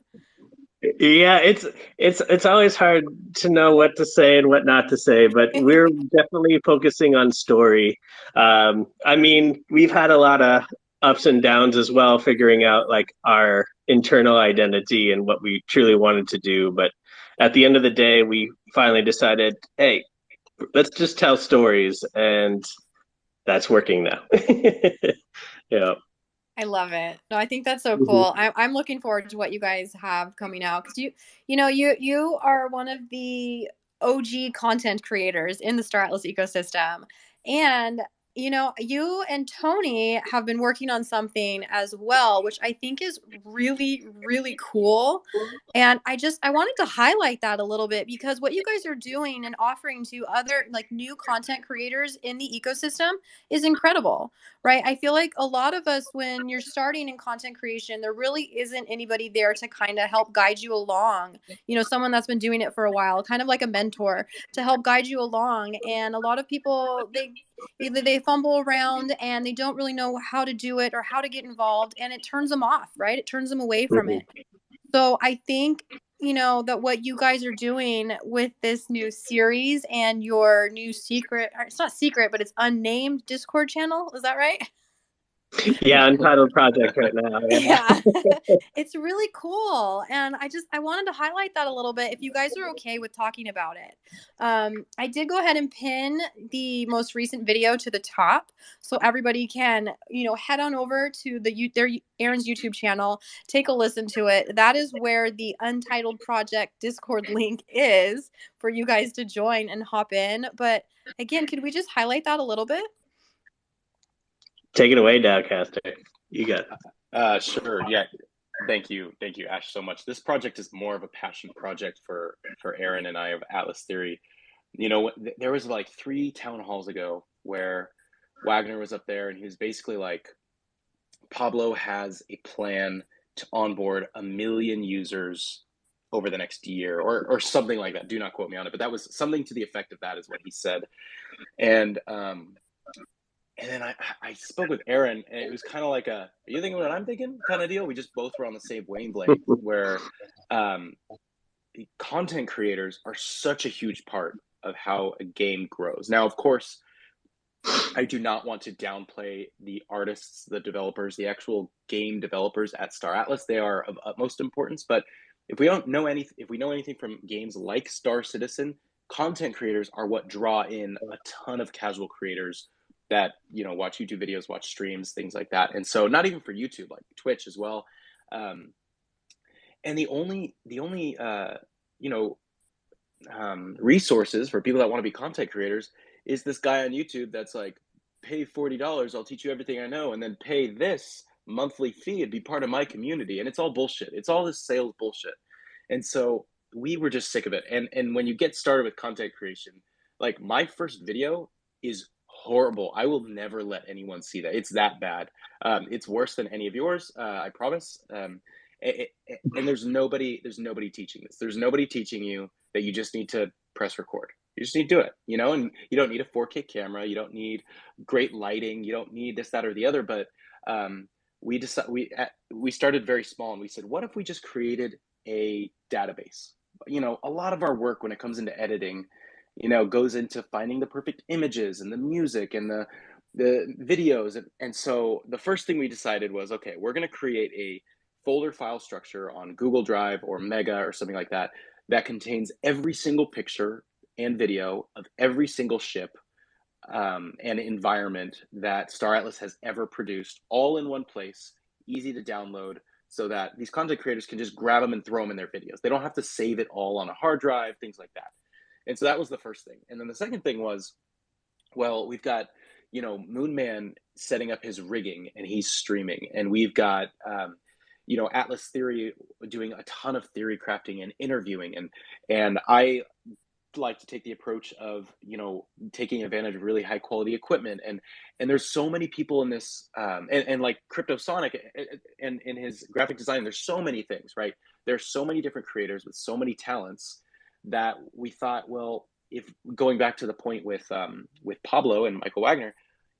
Yeah, it's always hard to know what to say and what not to say, but we're definitely focusing on story. I mean, we've had a lot of ups and downs as well, figuring out like our internal identity and what we truly wanted to do. But at the end of the day, we finally decided, hey, let's just tell stories, and that's working now. Yeah. I love it. No, I think that's so Mhm. cool. I'm looking forward to what you guys have coming out because you are one of the OG content creators in the Star Atlas ecosystem, and you and Tony have been working on something as well, which I think is really really cool. And I wanted to highlight that a little bit because what you guys are doing and offering to other like new content creators in the ecosystem is incredible, right? I feel like a lot of us, when you're starting in content creation, there really isn't anybody there to kind of help guide you along. Someone that's been doing it for a while, kind of like a mentor to help guide you along. And a lot of people, either they fumble around and they don't really know how to do it or how to get involved, and it turns them off, right? It turns them away from it. So I think, that what you guys are doing with this new series and your new secret, or it's not secret, but it's unnamed Discord channel. Is that right? Yeah, untitled project right now. Yeah. It's really cool. And I wanted to highlight that a little bit if you guys are okay with talking about it. I did go ahead and pin the most recent video to the top so everybody can, head on over to their Aaron's YouTube channel, take a listen to it. That is where the Untitled Project Discord link is for you guys to join and hop in. But again, could we just highlight that a little bit? Take it away, Dowcaster. You got it. Sure. Yeah. Thank you, Ash, so much. This project is more of a passion project for Aaron and I of Atlas Theory. There was like 3 town halls ago where Wagner was up there, and he was basically like, Pablo has a plan to onboard 1 million users over the next year, or something like that. Do not quote me on it, but that was something to the effect of that is what he said. And then I spoke with Aaron, and it was kind of like are you thinking what I'm thinking kind of deal? We just both were on the same wavelength where content creators are such a huge part of how a game grows. Now, of course, I do not want to downplay the artists, the developers, the actual game developers at Star Atlas. They are of utmost importance. But if we know anything from games like Star Citizen, content creators are what draw in a ton of casual creators that watch YouTube videos, watch streams, things like that. And so, not even for YouTube, like Twitch as well. And the only resources for people that want to be content creators is this guy on YouTube that's like pay $40, I'll teach you everything I know, and then pay this monthly fee and be part of my community. And it's all bullshit. It's all this sales bullshit. And so we were just sick of it. And when you get started with content creation, like my first video is horrible. I will never let anyone see that. It's that bad. It's worse than any of yours. I promise. And there's nobody teaching this. There's nobody teaching you that you just need to press record. You just need to do it, you know, and you don't need a 4K camera. You don't need great lighting. You don't need this, that, or the other. But we decided we started very small, and we said, what if we just created a database? You know, a lot of our work when it comes into editing, you know, goes into finding the perfect images and the music and the videos. And so the first thing we decided was, okay, we're going to create a folder file structure on Google Drive or Mega or something like that that contains every single picture and video of every single ship and environment that Star Atlas has ever produced, all in one place, easy to download, so that these content creators can just grab them and throw them in their videos. They don't have to save it all on a hard drive, things like that. And so that was the first thing. And then the second thing was, well, we've got, you know, Moonman setting up his rigging and he's streaming, and we've got you know, Atlas Theory doing a ton of theory crafting and interviewing, and I like to take the approach of, you know, taking advantage of really high quality equipment, and there's so many people in this and like Cryptosonic and in his graphic design, there's so many things, right? There's so many different creators with so many talents that we thought, well, if going back to the point with Pablo and Michael Wagner,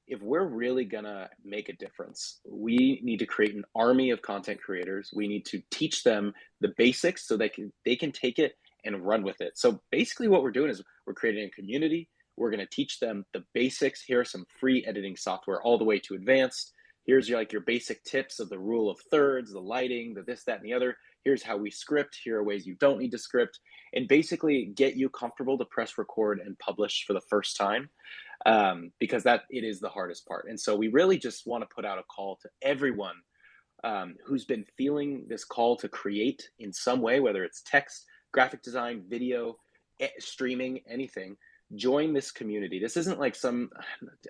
if we're really gonna make a difference, we need to create an army of content creators. We need to teach them the basics so they can take it and run with it. So basically what we're doing is we're creating a community. We're going to teach them the basics. Here are some free editing software all the way to advanced. Here's your basic tips of the rule of thirds, the lighting, the this, that, and the other. Here's how we script. Here are ways you don't need to script, and basically get you comfortable to press record and publish for the first time, because that it is the hardest part. And so we really just want to put out a call to everyone who's been feeling this call to create in some way, whether it's text, graphic design, video, streaming, anything. Join this community. This isn't like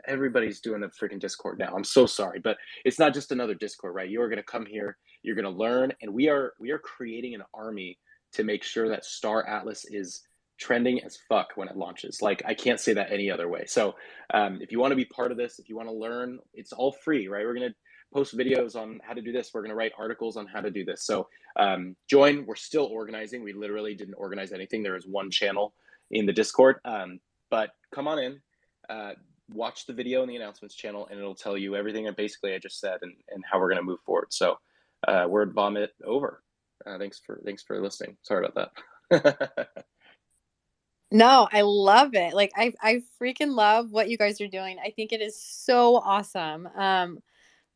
everybody's doing a freaking Discord now. I'm so sorry, but it's not just another Discord, right? You're going to come here, you're going to learn, and we are creating an army to make sure that Star Atlas is trending as fuck when it launches. Like, I can't say that any other way. So if you want to be part of this, if you want to learn, it's all free, right? We're going to post videos on how to do this. We're going to write articles on how to do this. So join. We're still organizing. We literally didn't organize anything. There is one channel in the Discord, but come on in, watch the video in the announcements channel, and it'll tell you everything basically I just said and how we're going to move forward. So word vomit over. Thanks for listening. Sorry about that. No, I love it. Like I freaking love what you guys are doing. I think it is so awesome.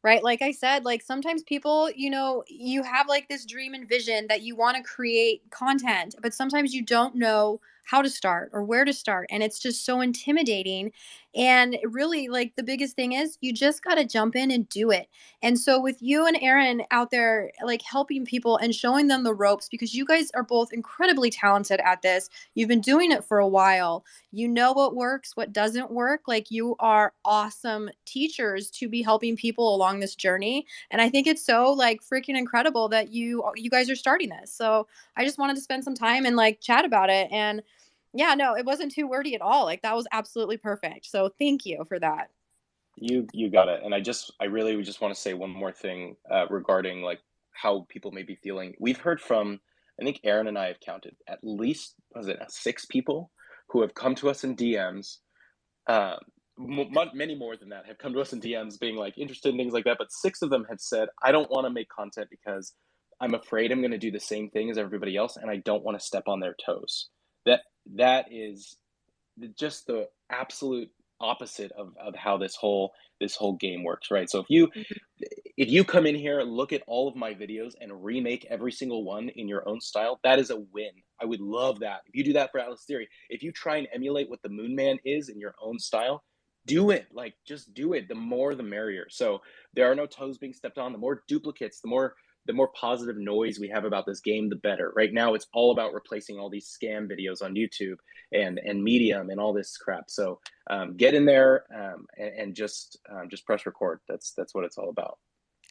Right? Like I said, like sometimes people, you know, you have like this dream and vision that you want to create content, but sometimes you don't know how to start or where to start. And it's just so intimidating. And really, like the biggest thing is you just got to jump in and do it. And so, with you and Aaron out there, like helping people and showing them the ropes, because you guys are both incredibly talented at this, you've been doing it for a while. You know what works, what doesn't work. Like you are awesome teachers to be helping people along this journey. And I think it's so like freaking incredible that you guys are starting this. So I just wanted to spend some time and like chat about it. And yeah, no, it wasn't too wordy at all. Like that was absolutely perfect. So thank you for that. You got it. And I really just want to say one more thing regarding like how people may be feeling. We've heard from, I think Aaron and I have counted at least, was it 6 people who have come to us in DMs. Many more than that have come to us in DMs being like interested in things like that. But 6 of them have said, I don't want to make content because I'm afraid I'm going to do the same thing as everybody else, and I don't want to step on their toes. That is just the absolute opposite of how this whole game works, right? So if you come in here, look at all of my videos and remake every single one in your own style, that is a win. I would love that. If you do that for Atlas Theory, if you try and emulate what the Moonman is in your own style, do it. Like, just do it. The more, the merrier. So there are no toes being stepped on. The more duplicates, the more the more positive noise we have about this game, the better. Right now, it's all about replacing all these scam videos on YouTube and Medium and all this crap. So get in there and just press record. That's what it's all about.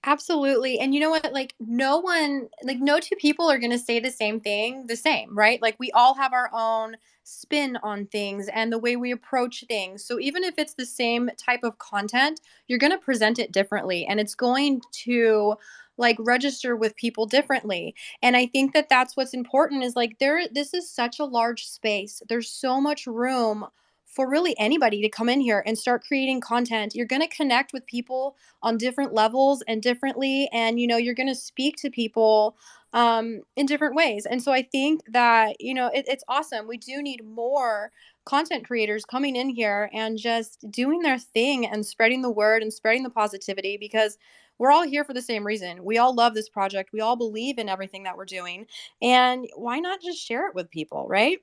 Absolutely. And you know what? Like, no one, like, no two people are going to say the same thing the same, right? Like, we all have our own spin on things and the way we approach things. So, even if it's the same type of content, you're going to present it differently and it's going to like register with people differently. And I think that that's what's important is like, this is such a large space. There's so much room for really anybody to come in here and start creating content. You're going to connect with people on different levels and differently, and you're going to speak to people in different ways. And so I think that it's awesome. We do need more content creators coming in here and just doing their thing and spreading the word and spreading the positivity, because we're all here for the same reason. We all love this project. We all believe in everything that we're doing, and why not just share it with people, right?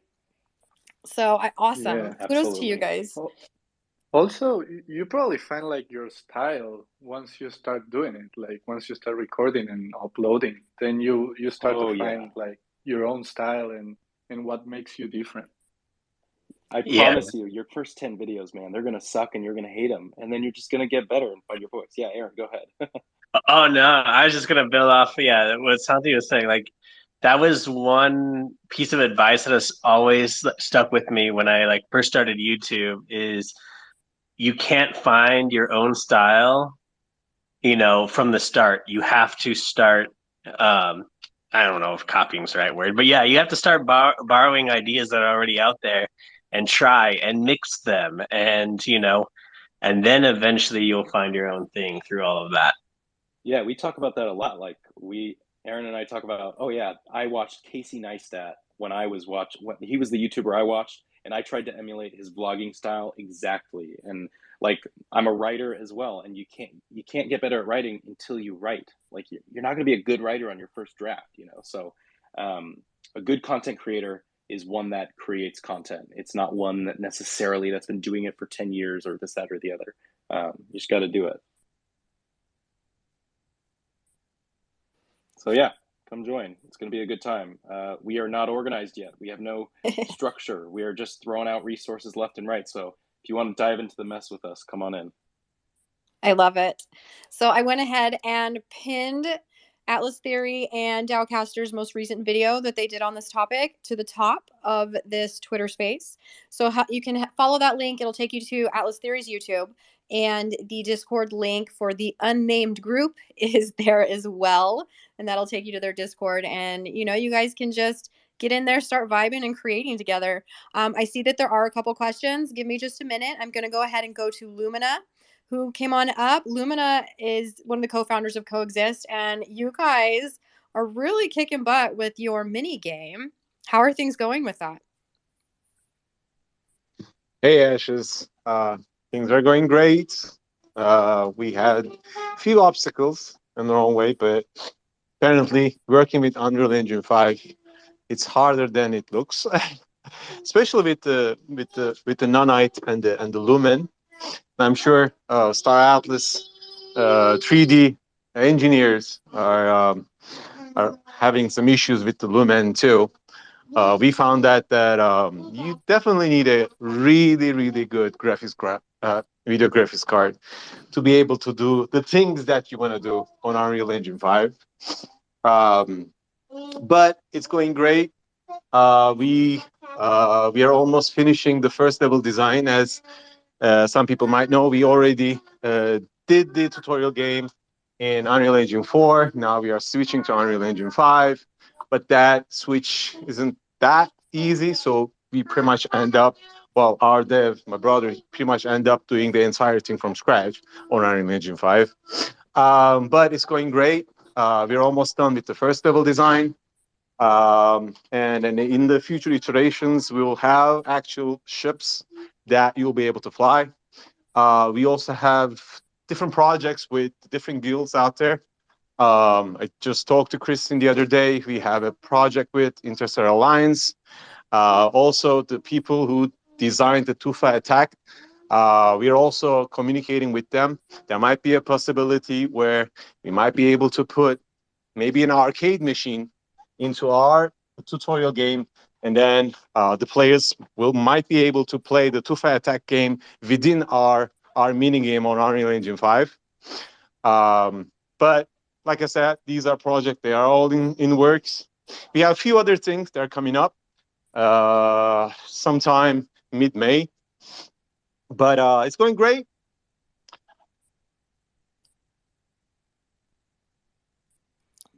So Yeah. awesome. Kudos to you Absolutely. guys. Also, you probably find like your style once you start doing it. Like once you start recording and uploading, then you start to Oh yeah. find like your own style and what makes you different. I Yeah. promise you, your first 10 videos, man, they're gonna suck and you're gonna hate them, and then you're just gonna get better and find your voice. Yeah, Aaron, go ahead. Oh no, I was just gonna build off. Yeah, what Santi was saying. Like that was one piece of advice that has always stuck with me when I like first started YouTube. Is you can't find your own style, from the start. You have to start. I don't know if copying is the right word, but yeah, you have to start borrowing ideas that are already out there and try and mix them, and then eventually you'll find your own thing through all of that. Yeah, we talk about that a lot. Aaron and I talk about, oh yeah, I watched Casey Neistat when he was the YouTuber I watched, and I tried to emulate his vlogging style exactly. And like, I'm a writer as well, and you can't get better at writing until you write. Like, you're not going to be a good writer on your first draft. So, a good content creator is one that creates content. It's not one that necessarily that's been doing it for 10 years or this, that, or the other. You just got to do it. So yeah, come join. It's going to be a good time. We are not organized yet. We have no structure. We are just throwing out resources left and right. So if you want to dive into the mess with us, come on in. I love it. So I went ahead and pinned Atlas Theory and Dowcaster's most recent video that they did on this topic to the top of this Twitter space. So you can follow that link. It'll take you to Atlas Theory's YouTube, and the Discord link for the unnamed group is there as well. And that'll take you to their Discord. And, you guys can just get in there, start vibing and creating together. I see that there are a couple questions. Give me just a minute. I'm going to go ahead and go to Lumina, who came on up. Lumina is one of the co-founders of Coexist, and you guys are really kicking butt with your mini game. How are things going with that? Hey, Ashes. Things are going great. We had a few obstacles in the wrong way, but apparently working with Unreal Engine 5, it's harder than it looks, especially with the nanite and the lumen. I'm sure Star Atlas 3D engineers are having some issues with the lumen too. We found that you definitely need a really, really good video graphics card to be able to do the things that you want to do on Unreal Engine 5. But it's going great. We are almost finishing the first level design. As some people might know, we already did the tutorial game in Unreal Engine 4. Now we are switching to Unreal Engine 5, but that switch isn't that easy. So we pretty much end up, well, our dev, my brother, pretty much end up doing the entire thing from scratch on Unreal Engine 5. But it's going great. We're almost done with the first level design. And then in the future iterations, we will have actual ships that you'll be able to fly. We also have different projects with different guilds out there. I just talked to Kristen the other day. We have a project with Interstellar Alliance. Also, the people who designed the Tufa attack, we are also communicating with them. There might be a possibility where we might be able to put maybe an arcade machine into our tutorial game, and then the players might be able to play the Tufa attack game within our mini game on Unreal Engine 5. But like I said, these are projects, they are all in works. We have a few other things that are coming up sometime mid-May, but it's going great.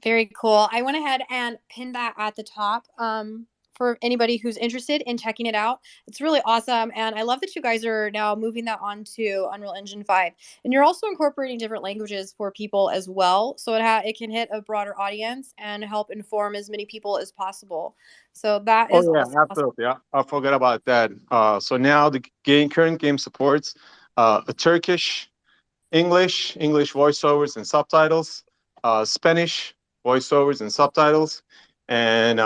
Very cool. I went ahead and pinned that at the top for anybody who's interested in checking it out. It's really awesome. And I love that you guys are now moving that onto Unreal Engine 5. And you're also incorporating different languages for people as well. So it can hit a broader audience and help inform as many people as possible. So that is Oh yeah, also awesome. absolutely. Yeah, I forgot about that. So now the current game supports a Turkish, English voiceovers and subtitles, Spanish voiceovers and subtitles, and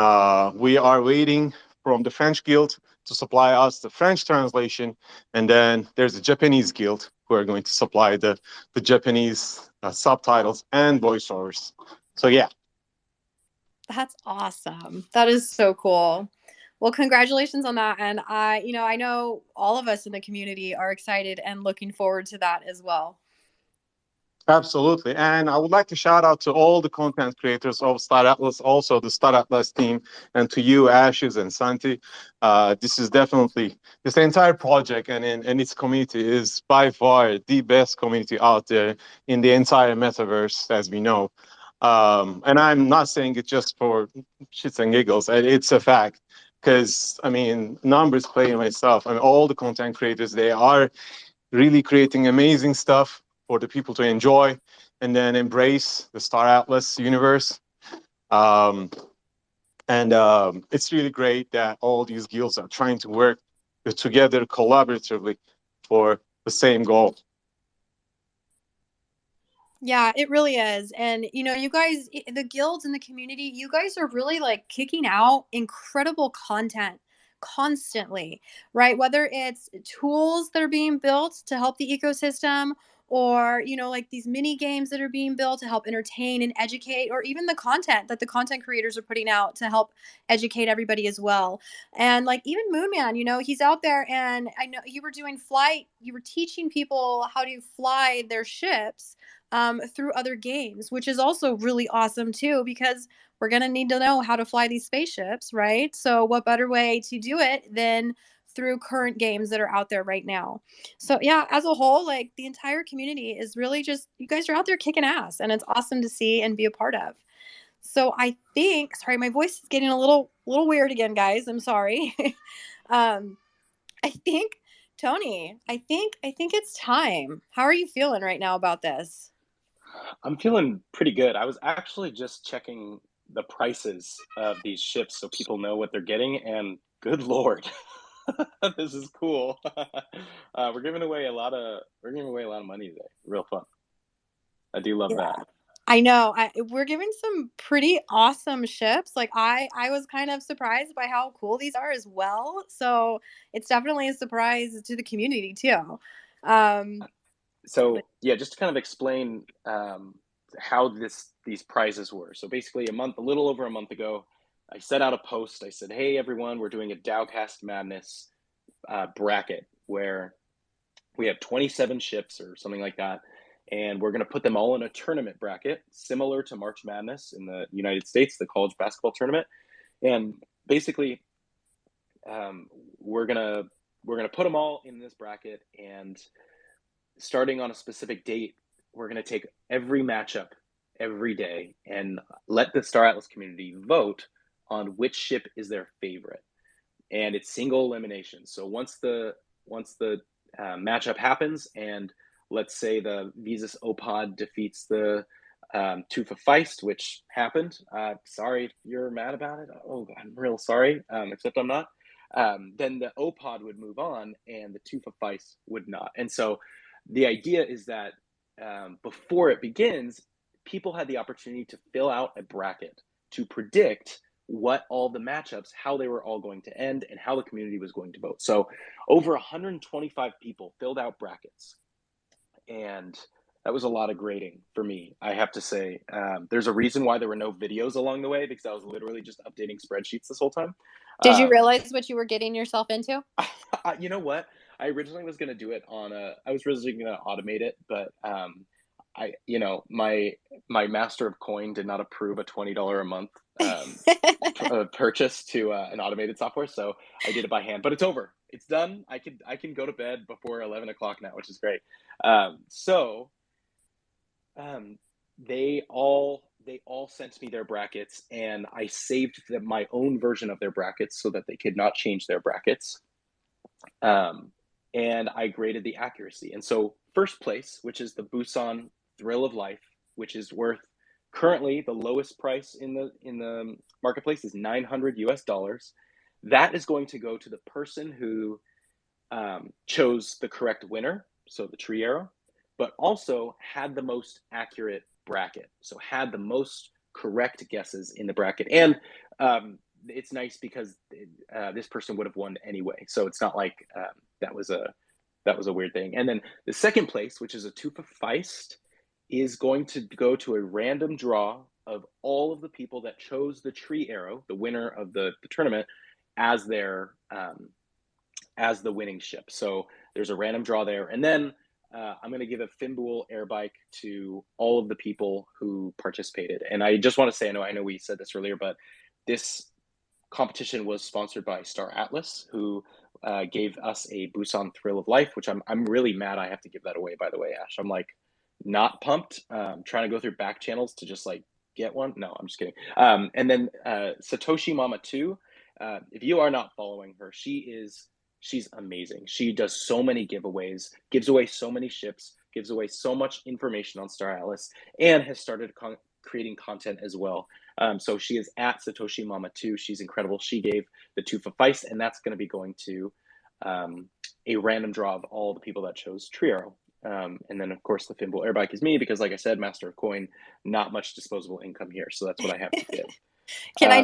we are waiting from the French Guild to supply us the French translation, and then there's the Japanese Guild who are going to supply the Japanese subtitles and voiceovers. So yeah. That's awesome. That is so cool. Well, congratulations on that. And I know all of us in the community are excited and looking forward to that as well. Absolutely. And I would like to shout out to all the content creators of Star Atlas, also the Star Atlas team, and to you, Ashes and Santi. This is definitely, this entire project and its community is by far the best community out there in the entire metaverse, as we know. And I'm not saying it just for shits and giggles. It's a fact. Because, I mean, numbers play myself. I mean, all the content creators, they are really creating amazing stuff for the people to enjoy and then embrace the Star Atlas universe. It's really great that all these guilds are trying to work together collaboratively for the same goal. Yeah, it really is. And you guys, the guilds and the community, you guys are really like kicking out incredible content constantly, right? Whether it's tools that are being built to help the ecosystem or, like these mini games that are being built to help entertain and educate, or even the content that the content creators are putting out to help educate everybody as well. And like even Moonman, he's out there, and I know you were doing flight, you were teaching people how to fly their ships through other games, which is also really awesome too, because we're going to need to know how to fly these spaceships, right? So, what better way to do it than through current games that are out there right now? So, yeah, as a whole, like the entire community is really just, you guys are out there kicking ass, and it's awesome to see and be a part of. So, I think, sorry, my voice is getting a little weird again, guys. I'm sorry. um, I think, Tony, I think it's time. How are you feeling right now about this? I'm feeling pretty good. I was actually just checking the prices of these ships so people know what they're getting, and good lord, this is cool. We're giving away a lot of money today. Real fun. I do love that. I know. We're giving some pretty awesome ships. Like I was kind of surprised by how cool these are as well. So it's definitely a surprise to the community too. So yeah, just to kind of explain how these prizes were. So basically, a little over a month ago, I set out a post. I said, "Hey everyone, we're doing a Dowcast Madness bracket where we have 27 ships or something like that, and we're going to put them all in a tournament bracket similar to March Madness in the United States, the college basketball tournament. And basically, we're gonna put them all in this bracket, and starting on a specific date, we're going to take every matchup every day and let the Star Atlas community vote on which ship is their favorite. And it's single elimination. So once the matchup happens, and let's say the Visas Opod defeats the Tufa Feist, which happened. Sorry if you're mad about it. Oh, I'm real sorry, except I'm not. Then the Opod would move on, and the Tufa Feist would not. And so the idea is that before it begins, people had the opportunity to fill out a bracket to predict what all the matchups, how they were all going to end, and how the community was going to vote. So over 125 people filled out brackets. And that was a lot of grading for me, I have to say. There's a reason why there were no videos along the way, because I was literally just updating spreadsheets this whole time. Did you realize what you were getting yourself into? You know what? I originally was going to do it I was originally going to automate it, but my master of coin did not approve a $20 a month purchase to an automated software, so I did it by hand. But it's over. It's done. I can go to bed before 11 o'clock now, which is great. They all sent me their brackets, and I saved my own version of their brackets so that they could not change their brackets. And I graded the accuracy. And so first place, which is the Busan Thrill of Life, which is worth currently the lowest price in the marketplace is $900. That is going to go to the person who chose the correct winner, so the tree arrow, but also had the most accurate bracket, so had the most correct guesses in the bracket. And it's nice because this person would have won anyway, so it's not like that was a weird thing. And then the second place, which is a Tufa Feist, is going to go to a random draw of all of the people that chose the tree arrow, the winner of the tournament, as their as the winning ship. So there's a random draw there. And then I'm going to give a Fimbul air bike to all of the people who participated. And I just want to say, I know we said this earlier, but this competition was sponsored by Star Atlas, who gave us a Busan Thrill of Life, which I'm really mad I have to give that away, by the way, Ash. I'm like not pumped. Trying to go through back channels to just like get one. No, I'm just kidding. And then Satoshi Mama 2, if you are not following her, she's amazing. She does so many giveaways, gives away so many ships, gives away so much information on Star Atlas, and has started creating content as well. So she is at Satoshi Mama 2. She's incredible. She gave the Tufa Feist, and that's going to be going to a random draw of all the people that chose Trio. And then, of course, the Fimbul Airbike is me because, like I said, Master of Coin, not much disposable income here. So that's what I have to give. Can I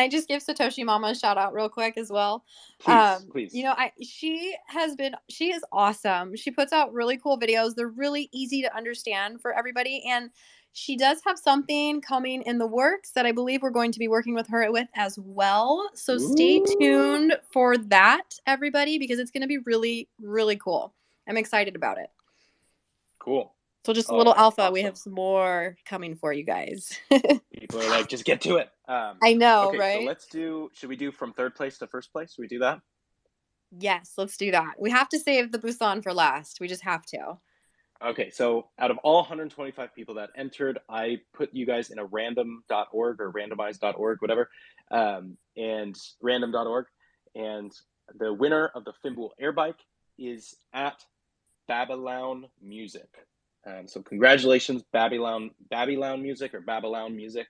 just give Satoshi Mama a shout out real quick as well? Please. You know, she is awesome. She puts out really cool videos. They're really easy to understand for everybody. And she does have something coming in the works that I believe we're going to be working with her with as well. So stay tuned for that, everybody, because it's going to be really, really cool. I'm excited about it. Cool. So just a little alpha. Awesome. We have some more coming for you guys. People are like, just get to it. I know, okay, right? So should we do from third place to first place? Should we do that? Yes, let's do that. We have to save the Busan for last. We just have to. Okay, so out of all 125 people that entered, I put you guys in a random.org or randomize.org, whatever, and random.org. And the winner of the Fimbul Airbike is at Babylon Music. So congratulations, Babylon Music or Babylon Music.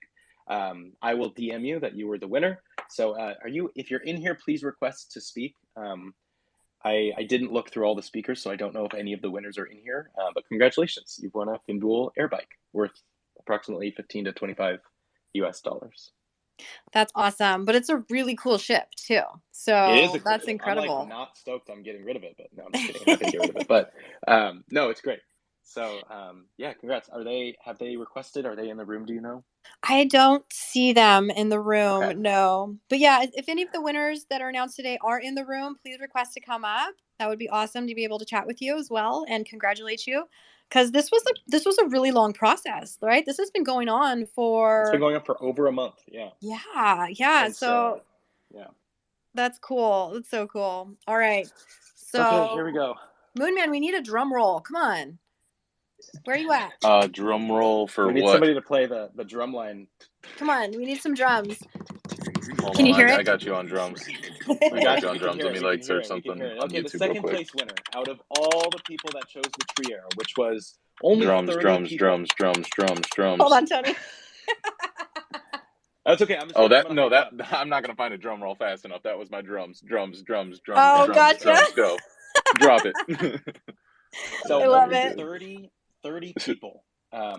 I will DM you that you were the winner. So if you're in here, please request to speak. I didn't look through all the speakers, so I don't know if any of the winners are in here, but congratulations. You've won a Fimbul Airbike worth approximately $15 to $25 US. That's awesome, but it's a really cool ship too. So that's incredible. I'm like not stoked on getting rid of it, but no, I'm just kidding. I'm happy to get rid of it, but no, it's great. So yeah, congrats. Have they requested? Are they in the room? Do you know? I don't see them in the room. Okay. No, but yeah, if any of the winners that are announced today are in the room, please request to come up. That would be awesome to be able to chat with you as well and congratulate you, because this was a really long process, right? This has been going on for. It's been going on for over a month. Yeah. Yeah. And so yeah, that's cool. That's so cool. All right. So okay, here we go. Moonman, we need a drum roll. Come on. Where are you at? Drum roll for what? We need somebody to play the drum line. Come on, we need some drums. Can you hear it? I got you on drums. I got you on drums. Let me like search something on okay, YouTube the second real quick. place winner out of all the people that chose the tree arrow, which was only drums, 30 drums, people. drums. Hold on, Tony. That's okay. I'm not gonna find a drum roll fast enough. That was my drums. Oh, gotcha. Drums, go. Drop it. So I love it. 30 people.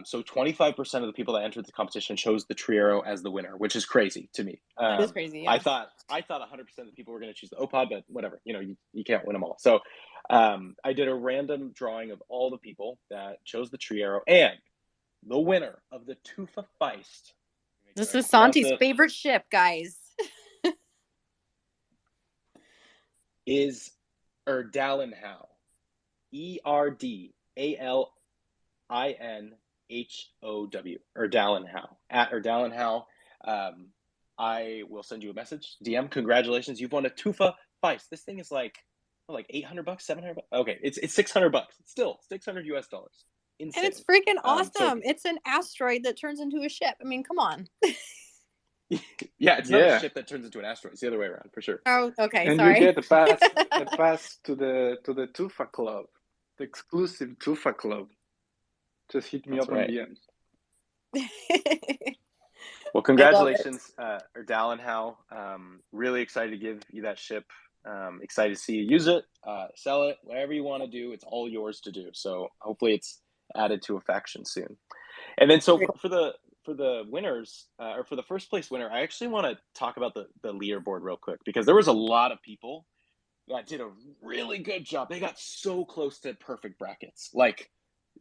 So 25% of the people that entered the competition chose the tree arrow as the winner, which is crazy to me. That is crazy. Yeah. I thought 100% of the people were going to choose the OPOD, but whatever. You can't win them all. So I did a random drawing of all the people that chose the tree arrow, and the winner of the Tufa Feist. This is Santi's favorite ship, guys. Is Erdalinhow. ERDALINHOW. Erdalinhow. At Erdalinhow. I will send you a message. DM, congratulations. You've won a Tufa Feist. This thing is like $800, $700. Okay, it's $600. It's still $600 US. Insane. And it's freaking awesome. It's an asteroid that turns into a ship. I mean, come on. Yeah, it's not a ship that turns into an asteroid. It's the other way around, for sure. Oh, okay, and sorry. you get a pass to the Tufa Club, the exclusive Tufa Club. Just hit me up on DMs. Well, congratulations, Erdalinhow. Really excited to give you that ship. Excited to see you use it, sell it, whatever you want to do. It's all yours to do. So hopefully it's added to a faction soon. And then so for the winners, or for the first place winner, I actually want to talk about the leaderboard real quick, because there was a lot of people that did a really good job. They got so close to perfect brackets. Like,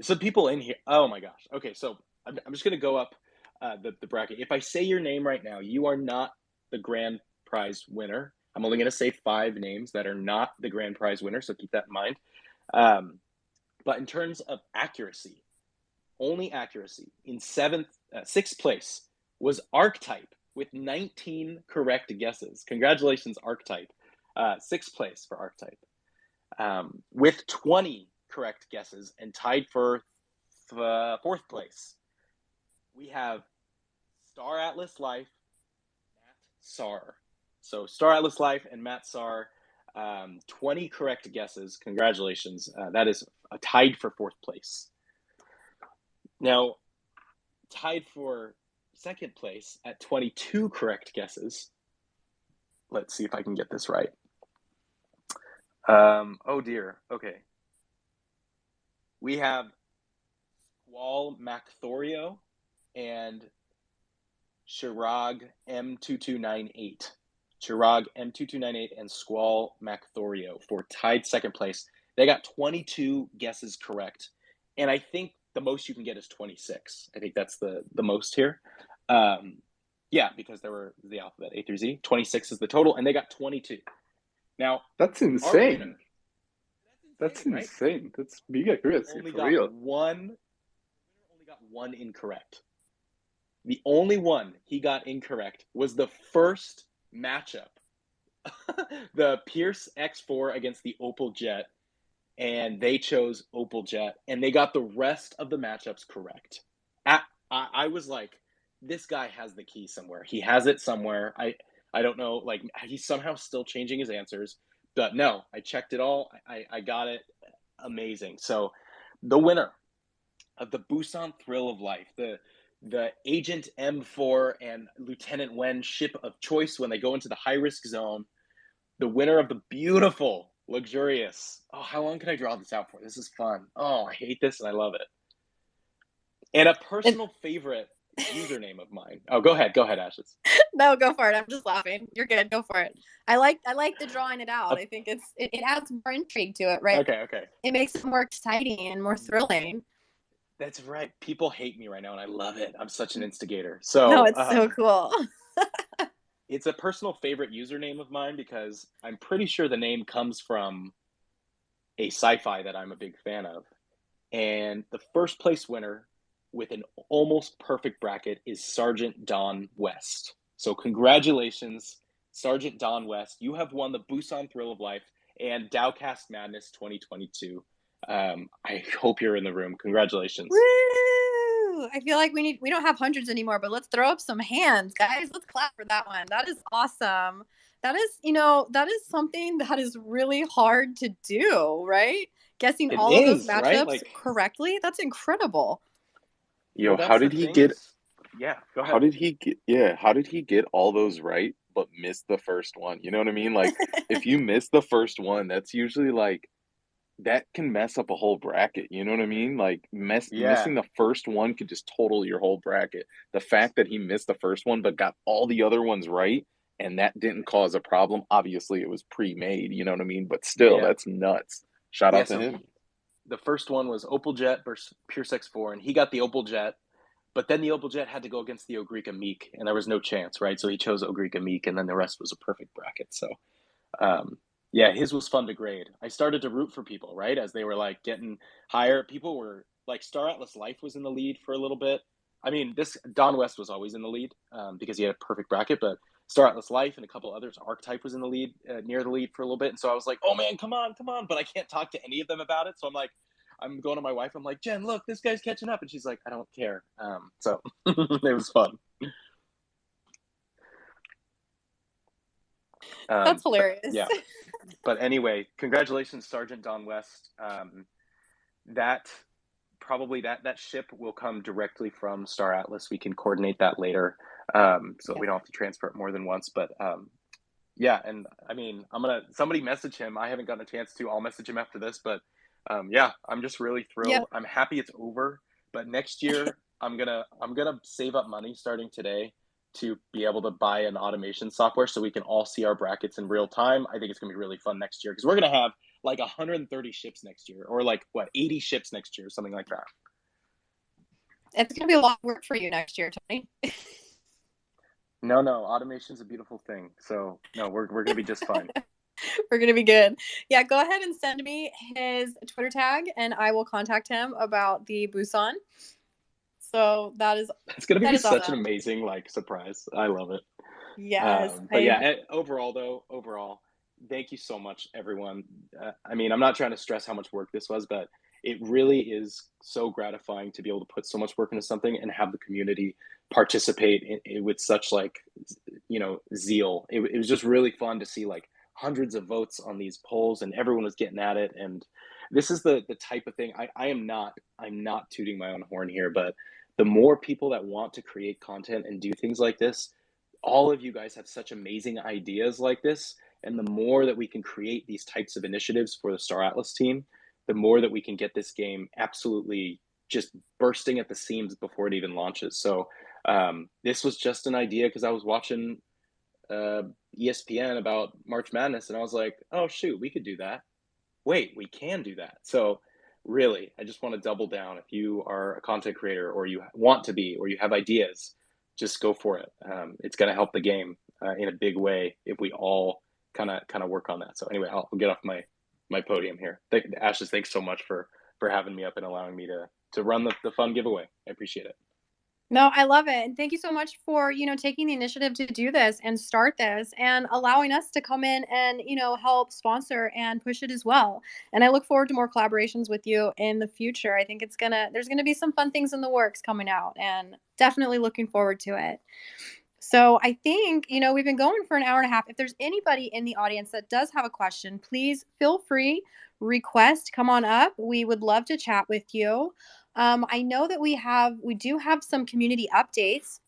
some people in here. Oh my gosh. Okay, so I'm just gonna go up the bracket. If I say your name right now, you are not the grand prize winner. I'm only gonna say 5 names that are not the grand prize winner, so keep that in mind. But in terms of accuracy, only accuracy in 6th place was Archetype with 19 correct guesses. Congratulations, Archetype. 6th place for Archetype. With 20 correct guesses and tied for 4th place, we have Star Atlas Life, Matt Sar. So Star Atlas Life and Matt Sar, 20 correct guesses. Congratulations. That is tied for 4th place. Now, tied for 2nd place at 22 correct guesses. Let's see if I can get this right. Oh dear. Okay. We have Squall Macthorio and Chirag M2298. Chirag M2298 and Squall Macthorio for tied 2nd place. They got 22 guesses correct. And I think the most you can get is 26. I think that's the most here. Yeah, because there were the alphabet A through Z. 26 is the total, and they got 22. Now, that's insane. Winner, that's insane. Right? That's big accuracy. Only for got real. Only got one incorrect. The only one he got incorrect was the first matchup. The Pierce X4 against the Opal Jet, and they chose Opal Jet, and they got the rest of the matchups correct. I was like, this guy has the key somewhere. He has it somewhere. I don't know, like, he's somehow still changing his answers. But no, I checked it all. I got it. Amazing. So the winner of the Busan Thrill of Life, the Agent M4 and Lieutenant Wen ship of choice when they go into the high-risk zone, the winner of the beautiful, luxurious, oh, how long can I draw this out for? This is fun. Oh, I hate this and I love it. And a personal favorite username of mine. Oh, go ahead, Ashes. No, go for it. I'm just laughing. You're good. Go for it. I like the drawing it out. I think it adds more intrigue to it, right? Okay. It makes it more exciting and more thrilling. That's right. People hate me right now, and I love it. I'm such an instigator. So no, it's so cool. It's a personal favorite username of mine because I'm pretty sure the name comes from a sci-fi that I'm a big fan of. And the first place winner with an almost perfect bracket is Sergeant Don West. So congratulations, Sergeant Don West. You have won the Busan Thrill of Life and Dowcast Madness 2022. I hope you're in the room. Congratulations. Woo! I feel like we don't have hundreds anymore, but let's throw up some hands, guys. Let's clap for that one. That is awesome. That is something that is really hard to do, right? Guessing all of those matchups correctly. That's incredible. Yo, how did he get? Yeah, go ahead. How did he get all those right but miss the first one? You know what I mean? Like, if you miss the first one, that's usually like that can mess up a whole bracket. You know what I mean? Like missing the first one could just total your whole bracket. The fact that he missed the first one but got all the other ones right and that didn't cause a problem. Obviously, it was pre-made. You know what I mean? But still, that's nuts. Shout Yeah, out to so him. the first one was Opal Jet versus Pure Sex 4, and he got the Opal Jet, but then the Opal Jet had to go against the Ogrika Meek, and there was no chance, right? So he chose Ogrika Meek, and then the rest was a perfect bracket. So, yeah, his was fun to grade. I started to root for people, right? As they were like getting higher. People were like, Star Atlas Life was in the lead for a little bit. I mean, this Don West was always in the lead because he had a perfect bracket, but Star Atlas Life and a couple others, Archetype was in the lead, near the lead for a little bit. And so I was like, oh man, come on, come on. But I can't talk to any of them about it. So I'm like, I'm going to my wife. I'm like, Jen, look, this guy's catching up. And she's like, I don't care. So it was fun. That's hilarious. Yeah. But anyway, congratulations, Sergeant Don West. That probably that ship will come directly from Star Atlas. We can coordinate that later, so we don't have to transfer it more than once. But yeah, and I mean, somebody message him. I haven't gotten a chance to. I'll message him after this. But yeah, I'm just really thrilled. Yep. I'm happy it's over. But next year, I'm gonna save up money starting today to be able to buy an automation software so we can all see our brackets in real time. I think it's gonna be really fun next year because we're gonna have like 130 ships next year, or like what 80 ships next year, something like that. It's going to be a lot of work for you next year, Tony. No, automation's a beautiful thing. So no, we're gonna be just fine. We're going to be good. Yeah, go ahead and send me his Twitter tag and I will contact him about the Busan. So it's going to be such awesome. an amazing like surprise. I love it. Yes. But yeah, overall, thank you so much, everyone. I mean, I'm not trying to stress how much work this was, but it really is so gratifying to be able to put so much work into something and have the community participate in with such like, zeal. It was just really fun to see like hundreds of votes on these polls and everyone was getting at it. And this is the type of thing I'm not tooting my own horn here, but the more people that want to create content and do things like this, all of you guys have such amazing ideas like this. And the more that we can create these types of initiatives for the Star Atlas team, the more that we can get this game absolutely just bursting at the seams before it even launches. So this was just an idea because I was watching ESPN about March Madness and I was like, oh, shoot, we could do that. Wait, we can do that. So really, I just want to double down. If you are a content creator or you want to be or you have ideas, just go for it. It's going to help the game in a big way if we all kind of work on that. So anyway, I'll get off my podium here. Ashes, thanks so much for having me up and allowing me to run the fun giveaway. I appreciate it. No, I love it. And thank you so much for, taking the initiative to do this and start this and allowing us to come in and, help sponsor and push it as well. And I look forward to more collaborations with you in the future. I think there's going to be some fun things in the works coming out and definitely looking forward to it. So I think, we've been going for an hour and a half. If there's anybody in the audience that does have a question, please feel free, request, come on up. We would love to chat with you. I know that we do have some community updates,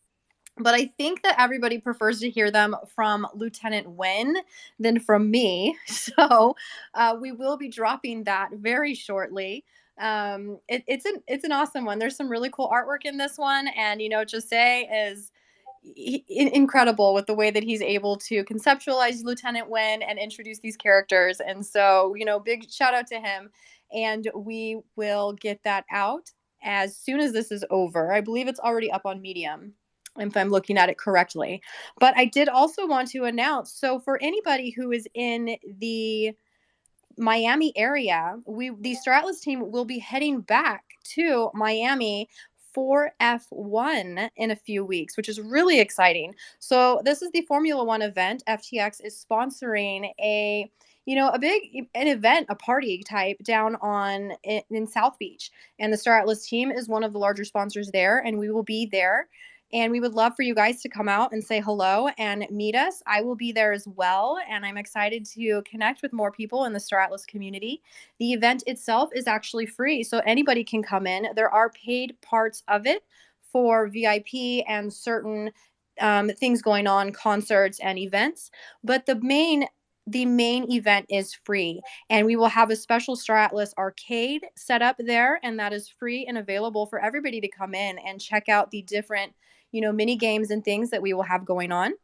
but I think that everybody prefers to hear them from Lieutenant Wen than from me. So we will be dropping that very shortly. It's an awesome one. There's some really cool artwork in this one, and Jose is incredible with the way that he's able to conceptualize Lieutenant Wen and introduce these characters. And so, big shout out to him. And we will get that out as soon as this is over. I believe it's already up on Medium, if I'm looking at it correctly. But I did also want to announce, so for anybody who is in the Miami area, the Star Atlas team will be heading back to Miami for F1 in a few weeks, which is really exciting. So this is the Formula One event. FTX is sponsoring an event, a party type down in South Beach. And the Star Atlas team is one of the larger sponsors there, and we will be there. And we would love for you guys to come out and say hello and meet us. I will be there as well. And I'm excited to connect with more people in the Star Atlas community. The event itself is actually free, so anybody can come in. There are paid parts of it for VIP and certain things going on, concerts and events. But the main event is free, and we will have a special Star Atlas arcade set up there, and that is free and available for everybody to come in and check out the different mini games and things that we will have going on.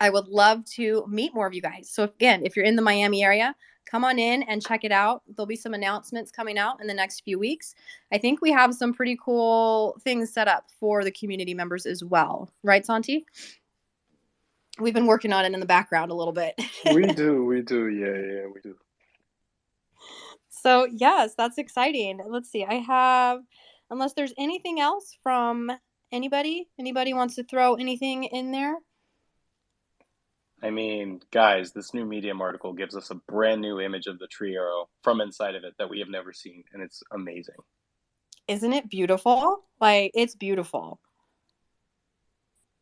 I would love to meet more of you guys. So again, if you're in the Miami area, come on in and check it out. There'll be some announcements coming out in the next few weeks. I think we have some pretty cool things set up for the community members as well. Right, Santi? We've been working on it in the background a little bit. We do. Yeah, we do. So, yes, that's exciting. Let's see. Unless there's anything else from anybody wants to throw anything in there? I mean, guys, this new Medium article gives us a brand new image of the tree arrow from inside of it that we have never seen, and it's amazing. Isn't it beautiful? Like, it's beautiful.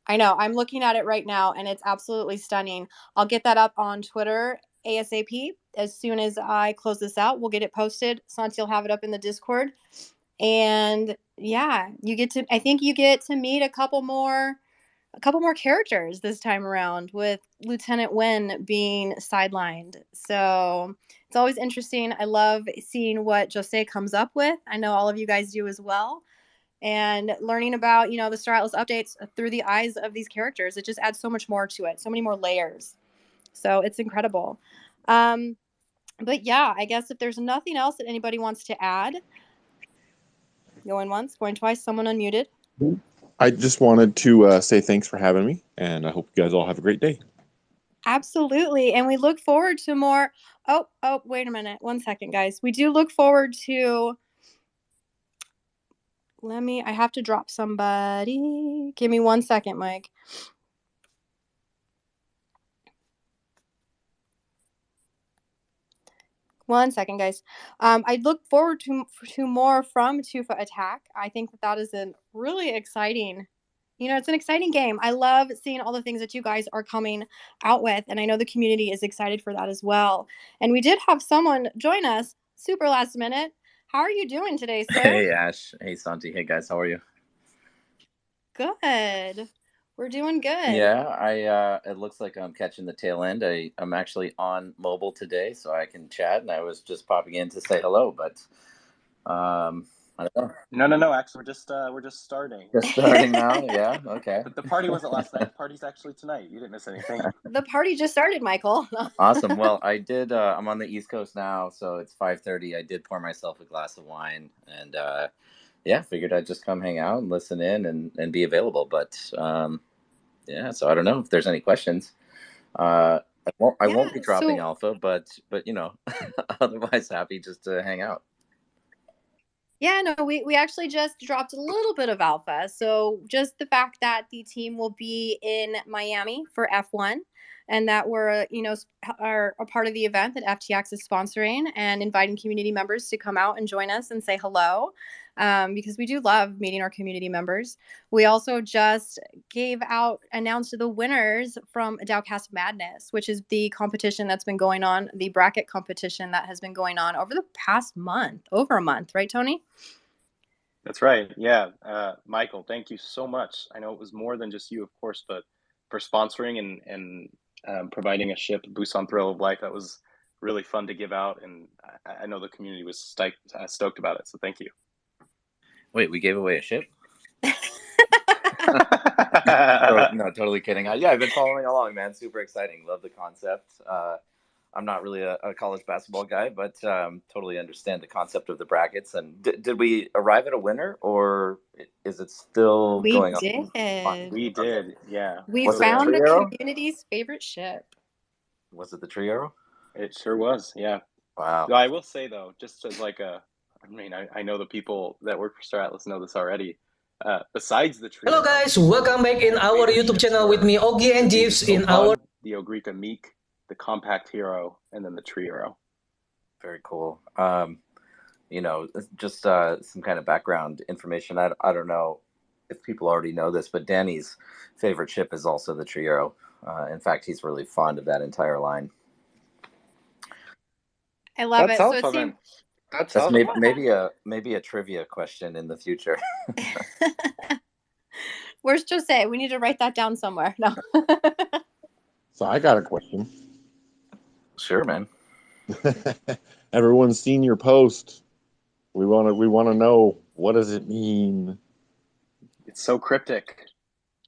I know. I'm looking at it right now, and it's absolutely stunning. I'll get that up on Twitter ASAP. As soon as I close this out, we'll get it posted. Santi will have it up in the Discord. And yeah, I think you get to meet a couple more characters this time around, with Lieutenant Wen being sidelined. So it's always interesting. I love seeing what Jose comes up with. I know all of you guys do as well. And learning about, the Star Atlas updates through the eyes of these characters, it just adds so much more to it, so many more layers. So it's incredible. But yeah, I guess if there's nothing else that anybody wants to add, going once, going twice, someone unmuted. I just wanted to say thanks for having me, and I hope you guys all have a great day. Absolutely. And we look forward to more. Oh, wait a minute. 1 second, guys. We do look forward to. I have to drop somebody. Give me 1 second, Mike. One second, guys. I look forward to more from Tufa Attack. I think that is a really exciting, it's an exciting game. I love seeing all the things that you guys are coming out with, and I know the community is excited for that as well. And we did have someone join us super last minute. How are you doing today, sir? Hey, Ash. Hey, Santi. Hey, guys. How are you? Good. We're doing good. Yeah, it looks like I'm catching the tail end. I'm actually on mobile today, so I can chat, and I was just popping in to say hello, but I don't know. No. Actually, we're just starting. Just starting now? Yeah. Okay. But the party wasn't last night. The party's actually tonight. You didn't miss anything. The party just started, Michael. Awesome. Well, I did. I'm on the East Coast now, so it's 5:30. I did pour myself a glass of wine, and yeah, figured I'd just come hang out and listen in and be available. But yeah, so I don't know if there's any questions. I won't be dropping alpha, but otherwise happy just to hang out. Yeah, no, we actually just dropped a little bit of alpha. So just the fact that the team will be in Miami for F1, and that we're, are a part of the event that FTX is sponsoring, and inviting community members to come out and join us and say hello, because we do love meeting our community members. We also just announced the winners from Dowcast Madness, which is the competition that's been going on, the bracket competition that has been going on over the past month, over a month, right, Tony? That's right. Yeah. Michael, thank you so much. I know it was more than just you, of course, but for sponsoring and providing a ship, Busan Thrill of Life, that was really fun to give out. And I know the community was stoked about it. So thank you. Wait, we gave away a ship? No, totally kidding. Yeah, I've been following along, man. Super exciting. Love the concept. I'm not really a college basketball guy, but totally understand the concept of the brackets. And did we arrive at a winner, or is it still going on? We did, yeah. We found the community's favorite ship. Was it the tree arrow? It sure was, yeah. Wow. I will say, though, just as I know the people that work for Star Atlas know this already. Besides the tree. Hello guys, welcome back in our YouTube channel with me, Ogi and Jeeves, in our the Ogrika Meek, the Compact Hero, and then the Tree Arrow. Very cool. Just some kind of background information. I don't know if people already know this, but Danny's favorite ship is also the Tree Arrow. In fact, he's really fond of that entire line. I love it. So it seems that's maybe a trivia question in the future. Where's Jose? We need to write that down somewhere. No. So I got a question. Sure, man. Everyone's seen your post. We want to know, what does it mean? It's so cryptic.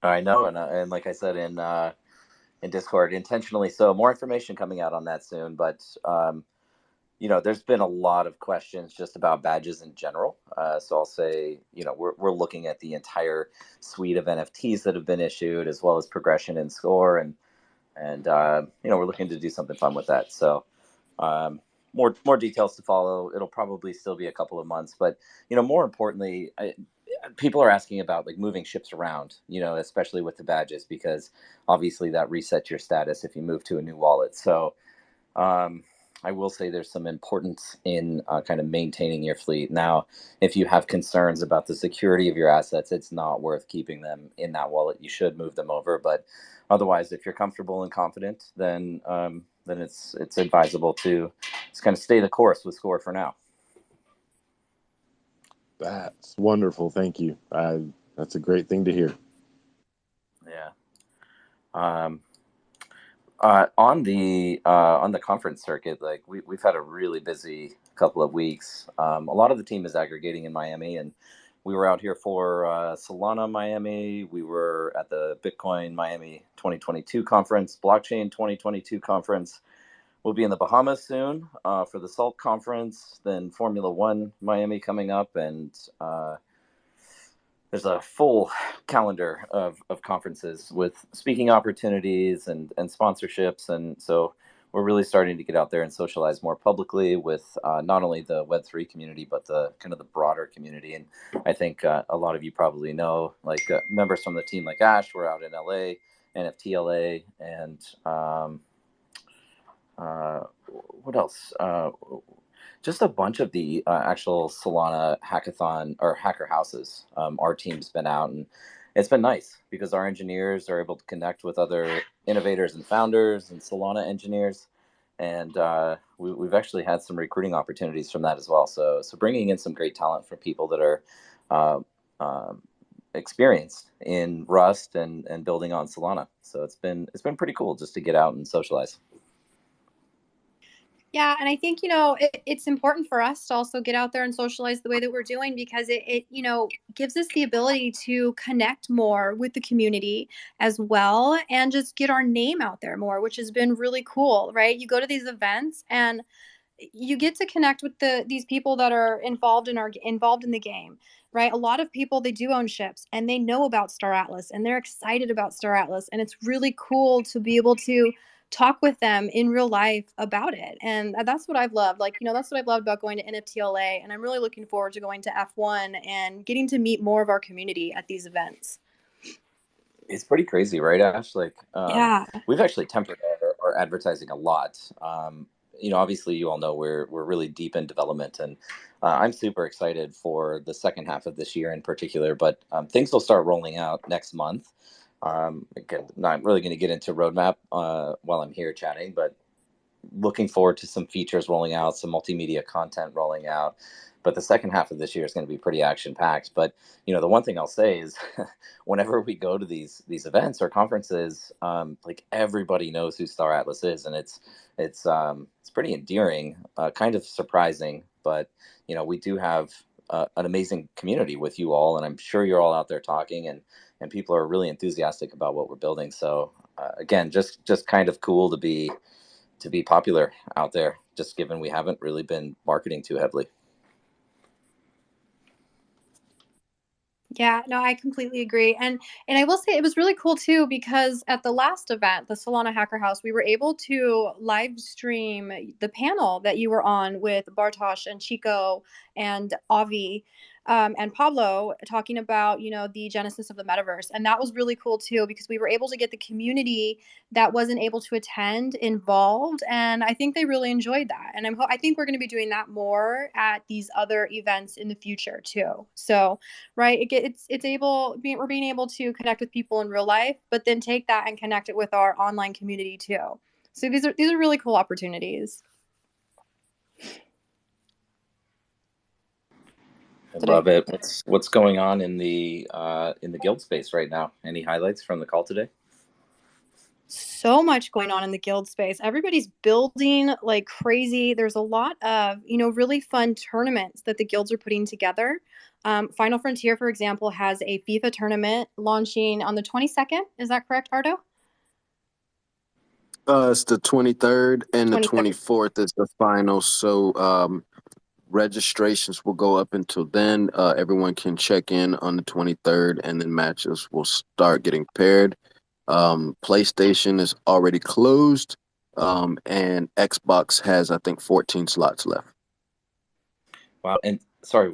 I know, and like I said in Discord, intentionally so. More information coming out on that soon, but there's been a lot of questions just about badges in general. So I'll say, we're looking at the entire suite of NFTs that have been issued, as well as progression and score, and we're looking to do something fun with that. So more details to follow. It'll probably still be a couple of months, but more importantly, people are asking about like moving ships around, especially with the badges, because obviously that resets your status if you move to a new wallet. So I will say there's some importance in kind of maintaining your fleet. Now, if you have concerns about the security of your assets, it's not worth keeping them in that wallet. You should move them over. But otherwise, if you're comfortable and confident, then it's advisable to just kind of stay the course with Score for now. That's wonderful. Thank you. That's a great thing to hear. Yeah. On the conference circuit, like we've had a really busy couple of weeks. A lot of the team is aggregating in Miami, and we were out here for Solana Miami. We were at the Bitcoin Miami 2022 conference, Blockchain 2022 conference. We'll be in the Bahamas soon for the SALT conference. Then Formula One Miami coming up, and there's a full calendar of conferences with speaking opportunities and sponsorships. And so we're really starting to get out there and socialize more publicly with not only the Web3 community, but the kind of the broader community. And I think a lot of you probably know, like members from the team like Ash were out in LA, NFT LA, and what else? Just a bunch of the actual Solana hackathon or hacker houses. Our team's been out, and it's been nice because our engineers are able to connect with other innovators and founders and Solana engineers, and we've actually had some recruiting opportunities from that as well. So bringing in some great talent from people that are experienced in Rust and building on Solana. So it's been pretty cool just to get out and socialize. Yeah, and I think, it's important for us to also get out there and socialize the way that we're doing, because it gives us the ability to connect more with the community as well, and just get our name out there more, which has been really cool, right? You go to these events and you get to connect with these people that are involved in the game, right? A lot of people, they do own ships and they know about Star Atlas and they're excited about Star Atlas, and it's really cool to be able to talk with them in real life about it. And that's what I've loved. Like, that's what I've loved about going to NFTLA, and I'm really looking forward to going to F1 and getting to meet more of our community at these events. It's pretty crazy, right, Ash? Like, Yeah. we've actually tempered our advertising a lot. Obviously, you all know we're really deep in development, and I'm super excited for the second half of this year in particular. But things will start rolling out next month. Again, not really going to get into roadmap while I'm here chatting, but looking forward to some features rolling out, some multimedia content rolling out. But the second half of this year is going to be pretty action packed. But the one thing I'll say is, whenever we go to these events or conferences, like everybody knows who Star Atlas is, and it's pretty endearing, kind of surprising. But we do have an amazing community with you all, and I'm sure you're all out there talking, and people are really enthusiastic about what we're building. So again, just kind of cool to be popular out there, just given we haven't really been marketing too heavily. Yeah, no, I completely agree. And I will say it was really cool too, because at the last event, the Solana Hacker House, we were able to live stream the panel that you were on with Bartosz and Chico and Avi, and Pablo, talking about, the genesis of the metaverse. And that was really cool too, because we were able to get the community that wasn't able to attend involved. And I think they really enjoyed that. And I think we're going to be doing that more at these other events in the future too. So, right, we're being able to connect with people in real life, but then take that and connect it with our online community too. So these are really cool opportunities. I love it. What's going on in the guild space right now? Any highlights from the call today? So much going on in the guild space. Everybody's building like crazy. There's a lot of, really fun tournaments that the guilds are putting together. Final Frontier, for example, has a FIFA tournament launching on the 22nd. Is that correct, Ardo? It's the 23rd and the 23rd. 24th is the final. So registrations will go up until then. Everyone can check in on the 23rd, and then matches will start getting paired. PlayStation is already closed, and Xbox has, I think, 14 slots left. Wow. And sorry,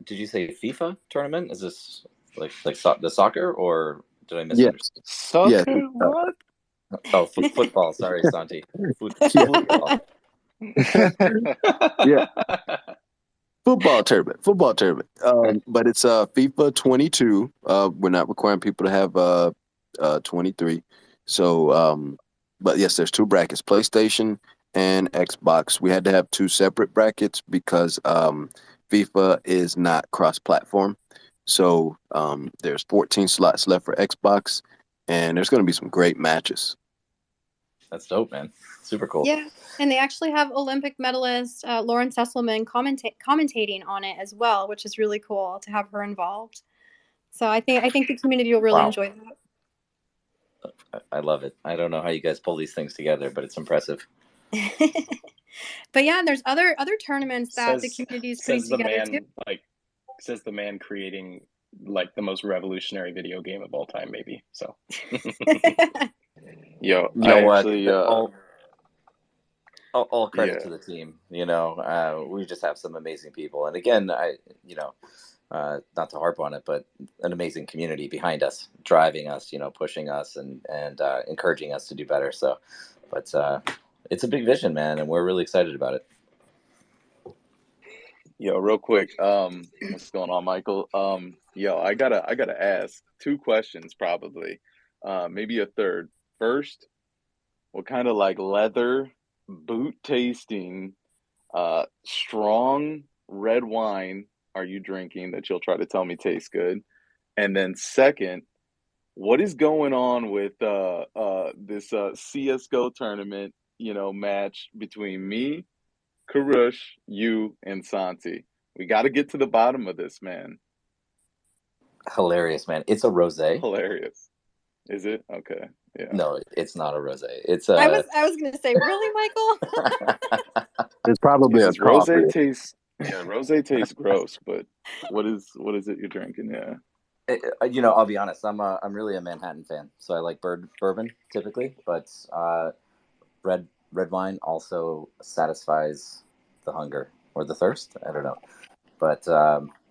did you say FIFA tournament? Is this like the soccer, or did I Yes, misunderstand? yes, Soccer? What? Oh, football. Sorry, Santi. yeah, Football. yeah. Football tournament, football tournament. But it's FIFA 22. We're not requiring people to have 23. So, but yes, there's two brackets: PlayStation and Xbox. We had to have two separate brackets because FIFA is not cross-platform. So there's 14 slots left for Xbox, and there's going to be some great matches. That's dope, man. Super cool. Yeah, and they actually have Olympic medalist Lauren Sesselman commentating on it as well, which is really cool to have her involved. So I think the community will really Wow. enjoy I love it. I don't know how you guys pull these things together, but it's impressive. that. But yeah, and there's other tournaments that the says community is putting says the together too. man says the man creating like the most revolutionary video game of all time, maybe. So Yo, You know I what? actually, All credit yeah, to the team. We just have some amazing people, and again, not to harp on it, but an amazing community behind us, driving us, pushing us, and encouraging us to do better. So, but it's a big vision, man, and we're really excited about it. yo, real quick, what's going on, Michael? Yo, I gotta ask two questions, probably, maybe a third. First, what kind of like leather boot tasting, strong red wine are you drinking that you'll try to tell me tastes good? And then second, what is going on with this CS:GO tournament, match between me, Karush, you, and Santi? We got to get to the bottom of this, man. Hilarious, man. It's a rosé. Hilarious. Is it? Okay. Yeah. No, it's not a rosé. It's I a. was gonna say, really, Michael? It's probably a Because coffee. rosé tastes gross, but what is it you're drinking? Yeah. I'll be honest. I'm really a Manhattan fan, so I like bourbon typically, but red wine also satisfies the hunger or the thirst. I don't know, but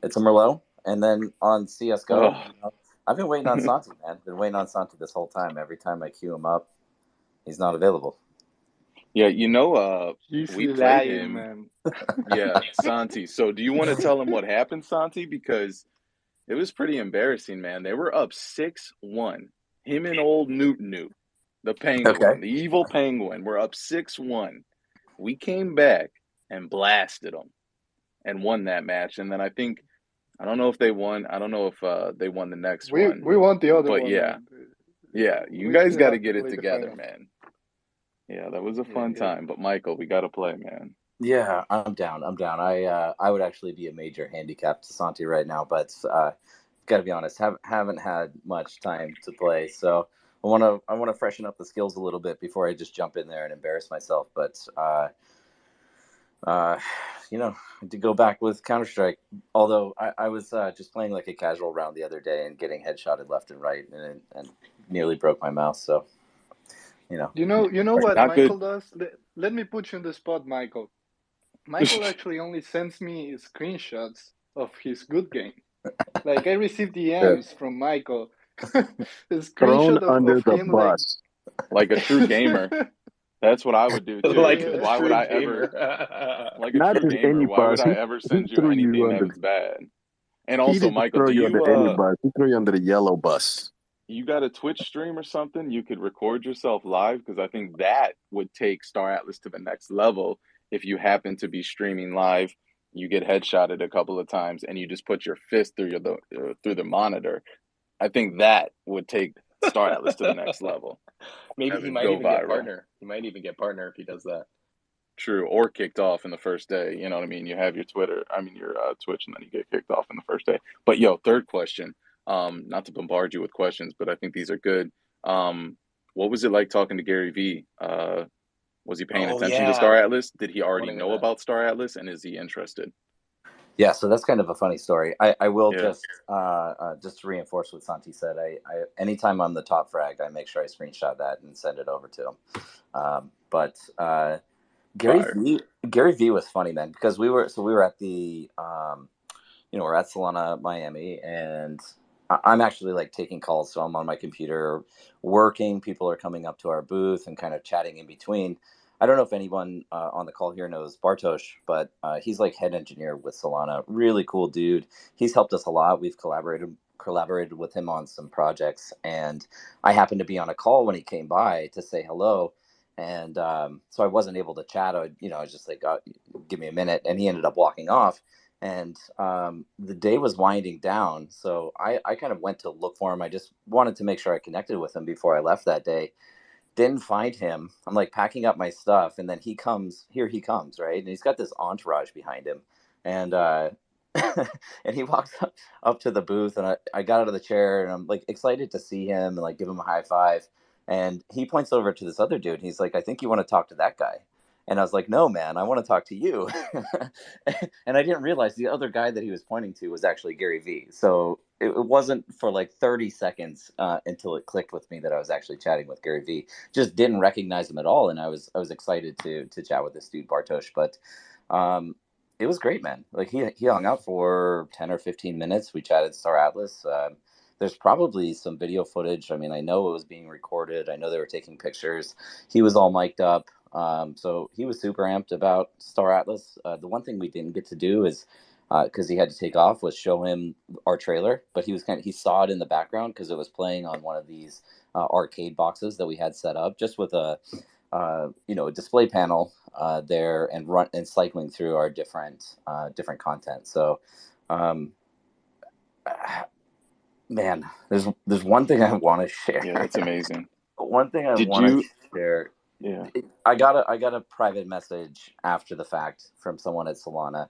it's a Merlot. And then on CS:GO, Oh, I've been waiting on Santi, man. Been waiting on Santi this whole time. Every time I queue him up, he's not available. yeah. He's We played lying, him. man. Yeah, Santi. So do you want to tell him what happened, Santi? Because it was pretty embarrassing, man. They were up 6-1. Him and old Newt, the penguin, Okay. the evil penguin, were up 6-1. We came back and blasted them and won that match. And then I don't know if they won. I don't know if they won the next We one. we want the other But one, yeah, man. yeah, you We guys still got to have to get it play the together, final. man. Yeah, that was a Yeah, fun yeah. time. But Michael, we got to play, man. Yeah, I'm down. I'm down. I would actually be a major handicap to Santi right now, but got to be honest, haven't had much time to play, so I want to freshen up the skills a little bit before I just jump in there and embarrass myself. But uh, to go back with Counter Strike, although I was just playing like a casual round the other day and getting headshotted left and right, and nearly broke my mouse. So You know what Not good. Michael does? Let me put you in the spot, Michael. Michael actually only sends me screenshots of his good game. Like I received Sure. DMs from Michael, a Thrown screenshot under of the him like. bus. Like a true gamer. That's what I would do too. like Because a Yeah. why would true I ever, gamer. like a Not true just gamer, any why would bus. I ever He send you threw anything you that under. was bad? And He also, didn't Michael, throw you under any bus. He threw you under the yellow bus. you got a Twitch stream or something? You could record yourself live because I think that would take Star Atlas to the next level. If you happen to be streaming live, you get headshotted a couple of times, and you just put your fist through the monitor. I think that would take Star Atlas to the next level. Maybe That he would might go even get viral. partner. He might even get partner if he does that. True, or kicked off in the first day. You know what I mean? You have your Twitch, and then you get kicked off in the first day. But yo, third question. Not to bombard you with questions, but I think these are good. what was it like talking to Gary Vee? Was he paying Oh attention to yeah, Star Atlas? Did he I want already to hear know that. about Star Atlas, and is he interested? Yeah, so that's kind of a funny story. I will Yeah, just to reinforce what Santi said. I anytime I'm the top frag, I make sure I screenshot that and send it over to him. But Gary fire. V Gary V was funny, man, because we were at the we're at Solana, Miami, and I'm actually like taking calls. So I'm on my computer working. People are coming up to our booth and kind of chatting in between. I don't know if anyone on the call here knows Bartosz, but he's like head engineer with Solana. Really cool dude. He's helped us a lot. We've collaborated with him on some projects, and I happened to be on a call when he came by to say hello. And so I wasn't able to chat. I was just like, give me a minute. And he ended up walking off. And the day was winding down. So I kind of went to look for him. I just wanted to make sure I connected with him before I left that day. Didn't find him. I'm like packing up my stuff. And then he comes, right? And he's got this entourage behind him. And, and he walks up to the booth, and I got out of the chair, and I'm like excited to see him and like give him a high five. And he points over to this other dude. And he's like, I think you want to talk to that guy. And I was like, no, man, I want to talk to you. And I didn't realize the other guy that he was pointing to was actually Gary Vee. So it wasn't for like 30 seconds until it clicked with me that I was actually chatting with Gary Vee. Just didn't recognize him at all. And I was excited to chat with this dude, Bartosz. But um, it was great, man. Like he hung out for 10 or 15 minutes. We chatted Star Atlas. There's probably some video footage. I mean, I know it was being recorded. I know they were taking pictures. He was all mic'd up. So he was super amped about Star Atlas. The one thing we didn't get to do is because he had to take off was show him our trailer, but he saw it in the background because it was playing on one of these arcade boxes that we had set up just with a display panel there and run and cycling through our different content. So um, man, there's one thing I want to Yeah, share. that's amazing. One thing I Did want to you? share. Yeah. I got a private message after the fact from someone at Solana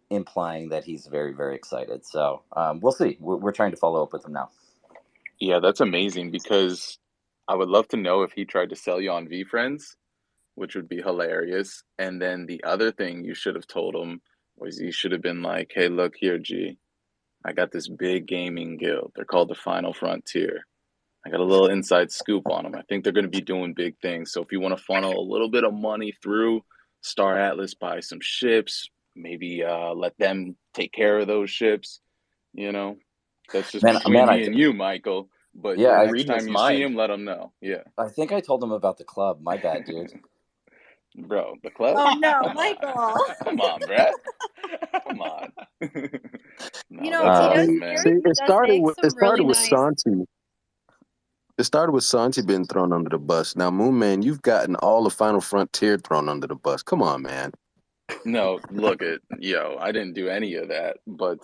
implying that he's very, very excited. So we'll see. We're trying to follow up with him now. Yeah, that's amazing because I would love to know if he tried to sell you on VFriends, which would be hilarious. And then the other thing you should have told him was you should have been like, hey, look here, G. I got this big gaming guild. They're called the Final Frontier. I got a little inside scoop on them. I think they're going to be doing big things. So if you want to funnel a little bit of money through Star Atlas, buy some ships, maybe let them take care of those ships, you know, that's just between Man, me and you, Michael. But yeah, the You're next reading his time you see mind. him, let him know. Yeah. I think I told him about the club. My bad, dude. Bro, the club? Oh no, Come on. Michael. Come on, Brett. Come on. You No, know, that's he does. awesome, See, man. Gary Vee does make it some started really with nice. Santi. It started with Santi being thrown under the bus. Now, Moon Man, you've gotten all the Final Frontier thrown under the bus. Come on, man. No, look at yo, I didn't do any of that. But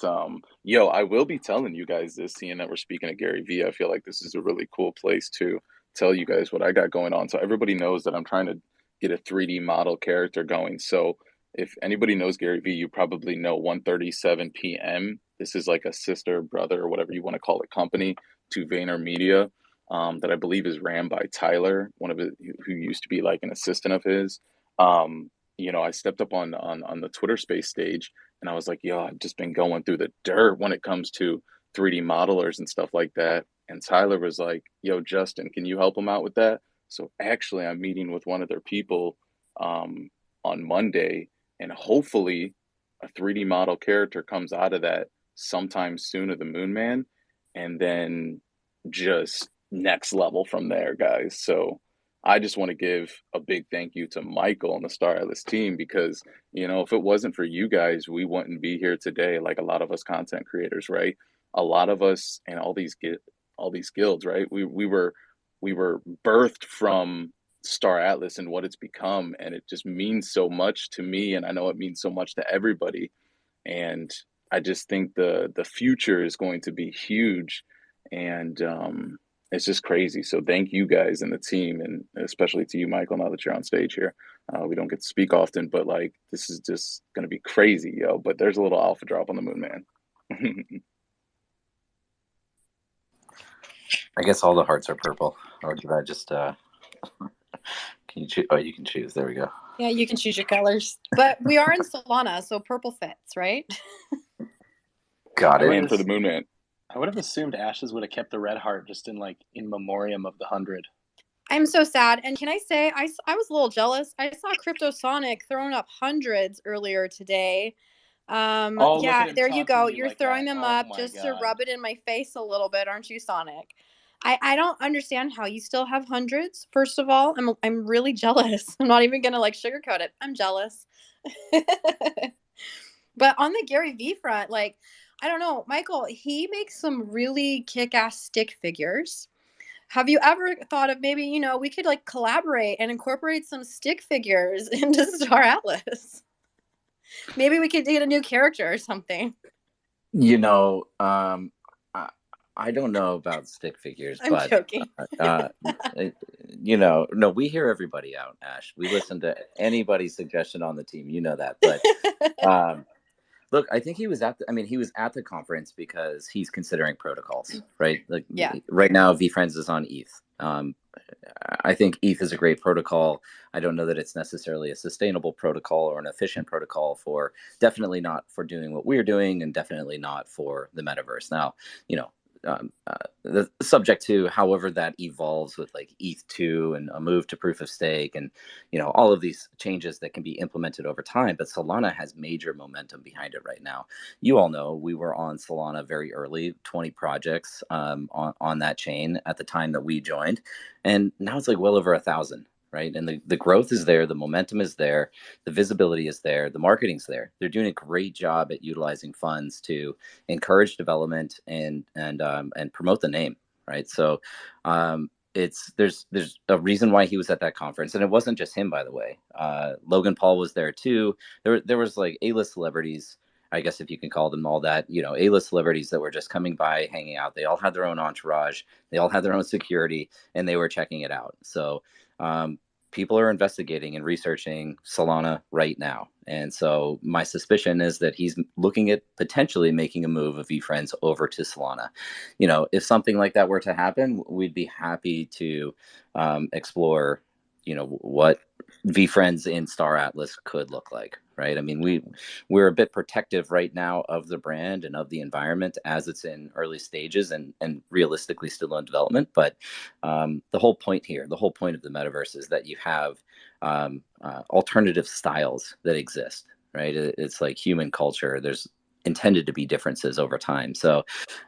yo, I will be telling you guys this, seeing that we're speaking of Gary Vee. I feel like this is a really cool place to tell you guys what I got going on. So everybody knows that I'm trying to get a 3D model character going. So if anybody knows Gary Vee, you probably know 1:37 p.m. This is like a sister, brother, or whatever you want to call it, company to VaynerMedia, that I believe is ran by Tyler, one of it who used to be like an assistant of his. I stepped up on the Twitter Space stage, and I was like, yo, I've just been going through the dirt when it comes to 3D modelers and stuff like that. And Tyler was like, yo, Justin, can you help him out with that? So actually, I'm meeting with one of their people um, on Monday, and hopefully, a 3D model character comes out of that sometime soon of the Moon Man, and then just next level from there, guys. So I just want to give a big thank you to Michael and the Star Atlas team because, if it wasn't for you guys, we wouldn't be here today. Like a lot of us content creators, right? A lot of us and all these guilds, right? We were birthed from Star Atlas and what it's become, and it just means so much to me, and I know it means so much to everybody. And I just think the future is going to be huge, and it's just crazy. So thank you guys and the team, and especially to you, Michael. Now that you're on stage here, we don't get to speak often, but like this is just gonna be crazy, yo. But there's a little alpha drop on the Moon Man. I guess all the hearts are purple. or did I just? Can you choose? Oh, you can choose. There we go. Yeah, you can choose your colors. But we are in Solana, so purple fits, right? Got it. Playing for the Moon Man. I would have assumed Ashes would have kept the red heart just in memoriam of the 100. I'm so sad. And can I say, I was a little jealous. I saw Crypto Sonic throwing up hundreds earlier today. Oh, look at Yeah, him there you taunting go. you You're like throwing that. them Oh up my just to god. rub it in my face a little bit, aren't you, Sonic? I don't understand how you still have hundreds. First of all, I'm really jealous. I'm not even gonna like sugarcoat it. I'm jealous. But on the Gary V front, like, I don't know, Michael, he makes some really kick-ass stick figures. Have you ever thought of maybe, we could like collaborate and incorporate some stick figures into Star Atlas? Maybe we could get a new character or something. You know, I don't know about stick figures, I'm but joking. no, we hear everybody out, Ash. We listen to anybody's suggestion on the team. You know that, but look, I think he was he was at the conference because he's considering protocols, right? Like Yeah. right now, VFriends is on ETH. I think ETH is a great protocol. I don't know that it's necessarily a sustainable protocol or an efficient protocol for, definitely not for doing what we're doing, and definitely not for the metaverse. Now, the subject to however that evolves with like ETH2 and a move to proof of stake, and all of these changes that can be implemented over time. But Solana has major momentum behind it right now. You all know we were on Solana very early, 20 projects on that chain at the time that we joined, and now it's like well over 1,000. Right. And the growth is there, the momentum is there, the visibility is there, the marketing's there. They're doing a great job at utilizing funds to encourage development and promote the name. Right. So there's a reason why he was at that conference, and it wasn't just him, by the way. Logan Paul was there too. There was like A-list celebrities, I guess if you can call them all that, A-list celebrities that were just coming by, hanging out. They all had their own entourage, they all had their own security, and they were checking it out. So people are investigating and researching Solana right now. And so my suspicion is that he's looking at potentially making a move of VFriends over to Solana. If something like that were to happen, we'd be happy to explore, what VFriends in Star Atlas could look like, right? I mean, we're a bit protective right now of the brand and of the environment as it's in early stages and realistically still in development. But the whole point here, the whole point of the metaverse is that you have alternative styles that exist, right? It's like human culture. There's intended to be differences over time. So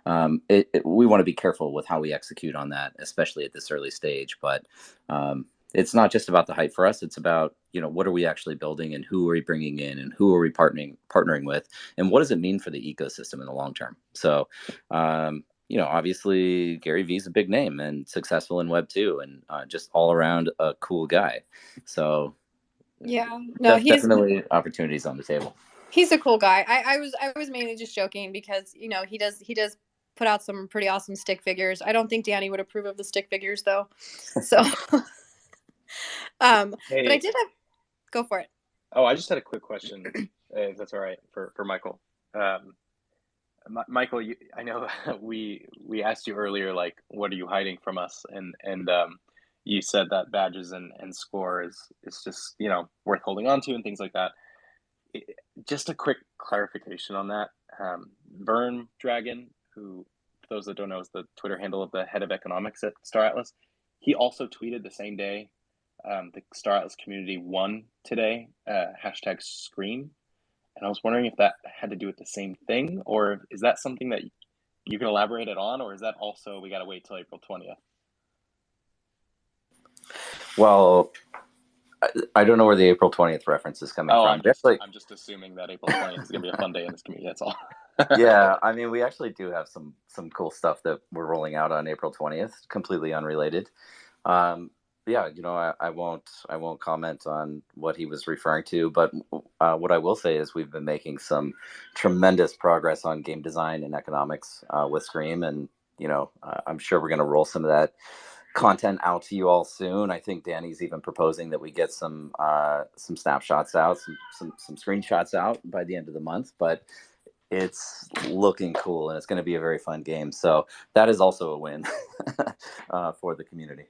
we want to be careful with how we execute on that, especially at this early stage. But it's not just about the hype for us. It's about, what are we actually building, and who are we bringing in, and who are we partnering with, and what does it mean for the ecosystem in the long term? So, obviously Gary Vee is a big name and successful in Web 2, and just all around a cool guy. So yeah, no, definitely opportunities on the table. He's a cool guy. I was mainly just joking because he does put out some pretty awesome stick figures. I don't think Danny would approve of the stick figures though. So but I did have, go for it. Oh, I just had a quick question, if that's all right, for Michael. Michael, I know we asked you earlier, like, what are you hiding from us? And you said that badges and score is just, worth holding on to and things like that. Just a quick clarification on that. Vern Dragon, who, for those that don't know, is the Twitter handle of the head of economics at Star Atlas, he also tweeted the same day the Star Atlas community won today, hashtag Scream. And I was wondering if that had to do with the same thing, or is that something that you can elaborate it on, or is that also we got to wait till April 20th? Well, I don't know where the April 20th reference is coming from. I'm just assuming that April 20th is going to be a fun day in this community. That's all. Yeah, I mean, we actually do have some cool stuff that we're rolling out on April 20th, completely unrelated. Yeah, I won't comment on what he was referring to, but what I will say is we've been making some tremendous progress on game design and economics with Scream, and I'm sure we're going to roll some of that content out to you all soon. I think Danny's even proposing that we get some snapshots out, some screenshots out by the end of the month, but it's looking cool and it's going to be a very fun game. So that is also a win for the community.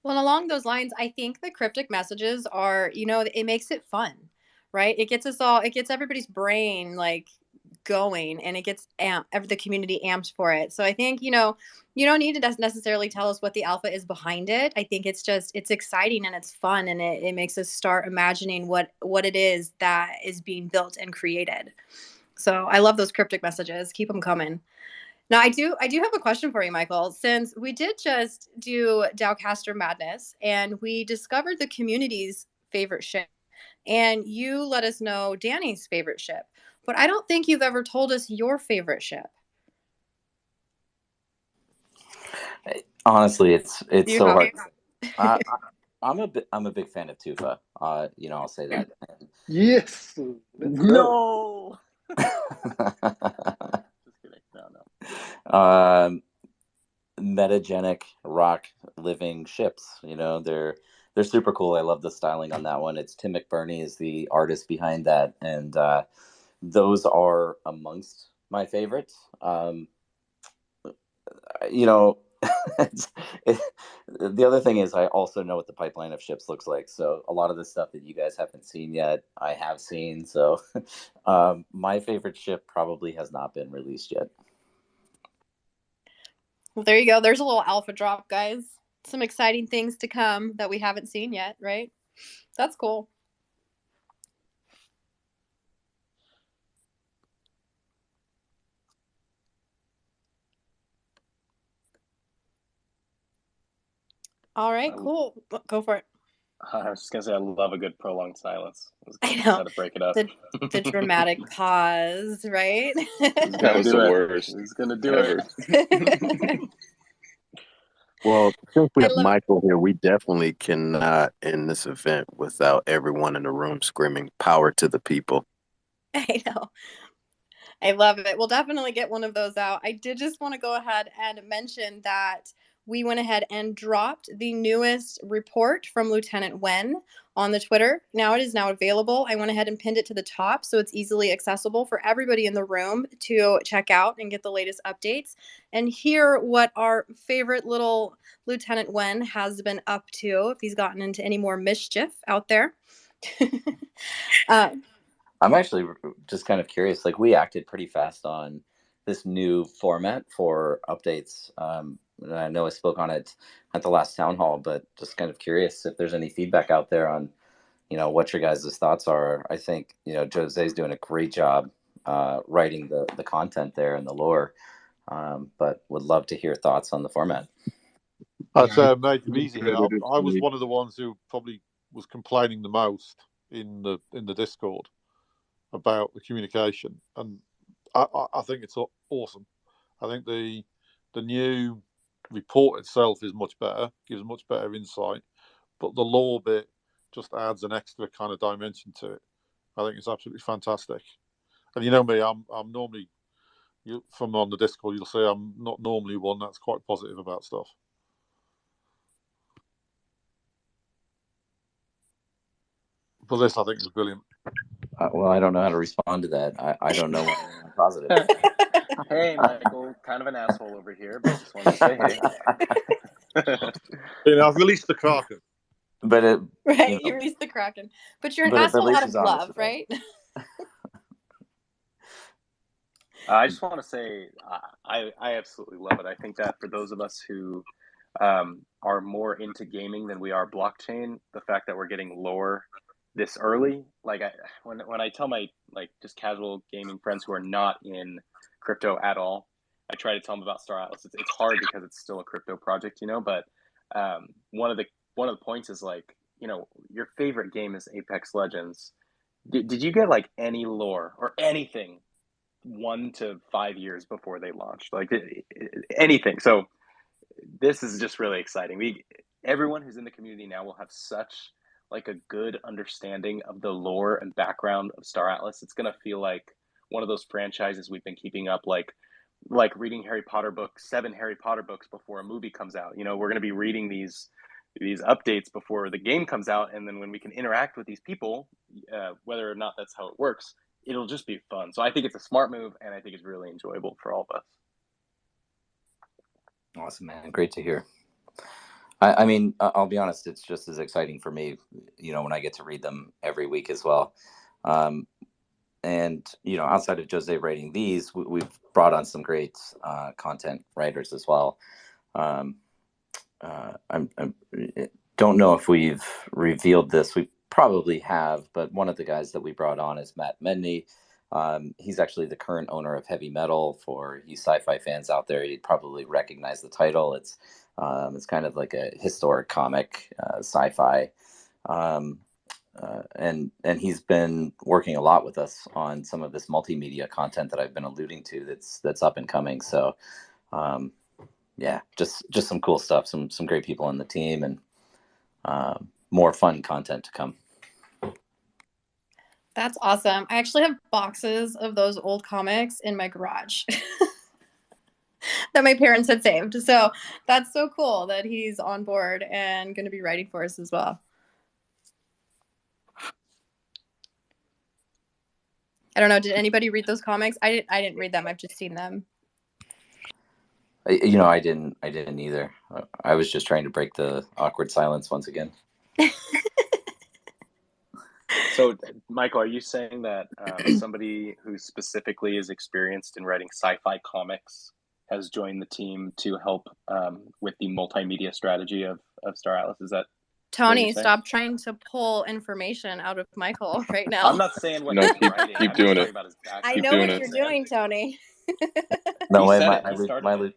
Well, and along those lines, I think the cryptic messages are, it makes it fun, right? It gets everybody's brain like going, and it gets the community amped for it. So I think, you don't need to necessarily tell us what the alpha is behind it. I think it's exciting and it's fun, and it makes us start imagining what it is that is being built and created. So I love those cryptic messages. Keep them coming. Now, I do have a question for you, Michael. Since we did just do Dowcaster Madness and we discovered the community's favorite ship, and you let us know Danny's favorite ship, but I don't think you've ever told us your favorite ship. Honestly, it's You so have. hard. I, I'm a big fan of Tufa. I'll say that. Yes, let's go. No. Just kidding. No. Metagenic rock living ships. They're super cool. I love the styling on that one. It's Tim McBurney is the artist behind that, and those are amongst my favorites. You know, it's, it, the other thing is I also know what the pipeline of ships looks like. So a lot of the stuff that you guys haven't seen yet, I have seen. So my favorite ship probably has not been released yet. Well, there you go. There's a little alpha drop, guys. Some exciting things to come that we haven't seen yet, right? That's cool. All right, cool. Go for it. I was just gonna say I love a good prolonged silence. I was I gonna know try to break it up. the dramatic pause, right? That was the worst He's gonna do ever. it. Well, since we I have love it. Michael here, we definitely cannot end this event without everyone in the room screaming "Power to the people." I know. I love it. We'll definitely get one of those out. I did just want to go ahead and mention that we went ahead and dropped the newest report from Lieutenant Wen on the Twitter. Now it is now available. I went ahead and pinned it to the top so it's easily accessible for everybody in the room to check out and get the latest updates and hear what our favorite little Lieutenant Wen has been up to, if he's gotten into any more mischief out there. I'm actually just kind of curious. Like, we acted pretty fast on this new format for updates. And I know I spoke on it at the last town hall, but just kind of curious if there's any feedback out there on, what your guys' thoughts are. I think, Jose's doing a great job writing the content there and the lore, but would love to hear thoughts on the format. I'd say I made it easy here. I was one of the ones who probably was complaining the most in the Discord about the communication, and I think it's awesome. I think the new report itself is much better, gives much better insight, but the lore bit just adds an extra kind of dimension to it. I think it's absolutely fantastic. And you know me, I'm normally, from on the Discord, you'll see I'm not normally one that's quite positive about stuff. But this, I think, is brilliant. Well, I don't know how to respond to that. I don't know when I'm positive. Hey, Michael, kind of an asshole over here, but just wanted to say hey. I've released the Kraken. But it, right, you released the Kraken. But you're an but asshole at least out of he's honest love, about right? I just want to say I absolutely love it. I think that for those of us who are more into gaming than we are blockchain, the fact that we're getting lore this early, like when I tell my just casual gaming friends who are not in crypto at all, I try to tell them about Star Atlas. It's hard because it's still a crypto project, but one of the points is your favorite game is Apex Legends. Did you get any lore or anything 1 to 5 years before they launched, anything? So this is just really exciting. Everyone who's in the community now will have such a good understanding of the lore and background of Star Atlas. It's gonna feel like one of those franchises we've been keeping up, like reading 7 Harry Potter books before a movie comes out. We're gonna be reading these updates before the game comes out, and then when we can interact with these people, whether or not that's how it works, it'll just be fun. So I think it's a smart move, and I think it's really enjoyable for all of us. Awesome, man. Great to hear. I mean, I'll be honest, it's just as exciting for me, when I get to read them every week as well. Um, and outside of Jose writing these, we've brought on some great content writers as well. Um, I'm don't know if we've revealed this. We probably have, but one of the guys that we brought on is Matt Medney. He's actually the current owner of Heavy Metal. For you sci-fi fans out there, you'd probably recognize the title. It's kind of like a historic comic, sci-fi. Um, and he's been working a lot with us on some of this multimedia content that I've been alluding to that's up and coming. So um, yeah, just some cool stuff, some great people on the team, and more fun content to come. That's awesome. I actually have boxes of those old comics in my garage that my parents had saved. So that's so cool that he's on board and going to be writing for us as well. I don't know. Did anybody read those comics? I didn't read them. I've just seen them. I didn't either. I was just trying to break the awkward silence once again. So, Michael, are you saying that somebody who specifically is experienced in writing sci-fi comics has joined the team to help with the multimedia strategy of Star Atlas? Is that Tony, stop trying to pull information out of Michael right now. I'm not saying what he's writing. Keep I'm doing just it. talking about his background. I know what you're doing, Tony. No He way, said it. He started it.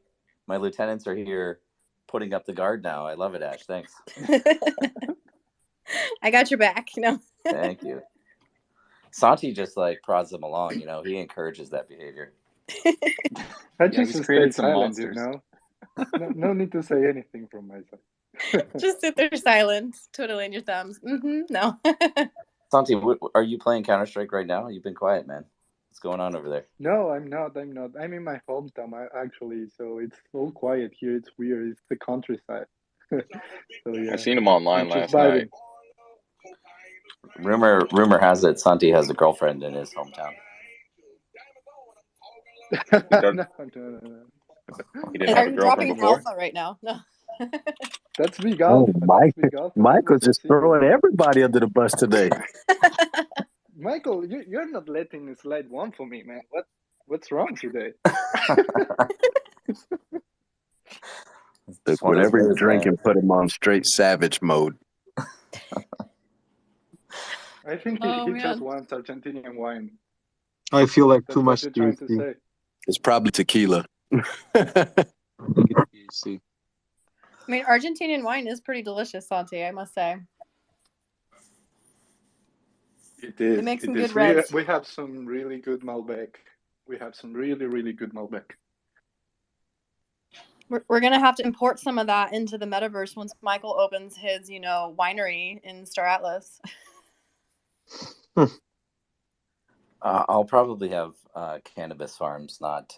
my lieutenants are here putting up the guard now. I love it, Ash. Thanks. I got your back. No. Thank you. Santi just prods them along. He encourages that behavior. I just he's stay created some silent, monsters. No need to say anything from my side. Just sit there silent, twiddling your thumbs. No. Santi, are you playing Counter-Strike right now? You've been quiet, man. What's going on over there? No, I'm not. I'm in my hometown, actually, so it's so quiet here. It's weird. It's the countryside. So yeah. I seen him online last night. Rumor has it Santi has a girlfriend in his hometown. No. He didn't have a girlfriend before? Alpha right now. No. That's big alpha. Michael's just throwing everybody under the bus today. Michael, you're not letting me slide one for me, man. What's wrong today? Look, whatever you're drinking, put him on straight savage mode. I think he just wants Argentinian wine. I feel like That's too much what you're trying to THC. say. It's probably tequila. I mean, Argentinian wine is pretty delicious, Santi, I must say. It is. It makes some is. good reds. We have some really good Malbec. We have some really, really good Malbec. We're going to have to import some of that into the metaverse once Michael opens his, winery in Star Atlas. I'll probably have cannabis farms, not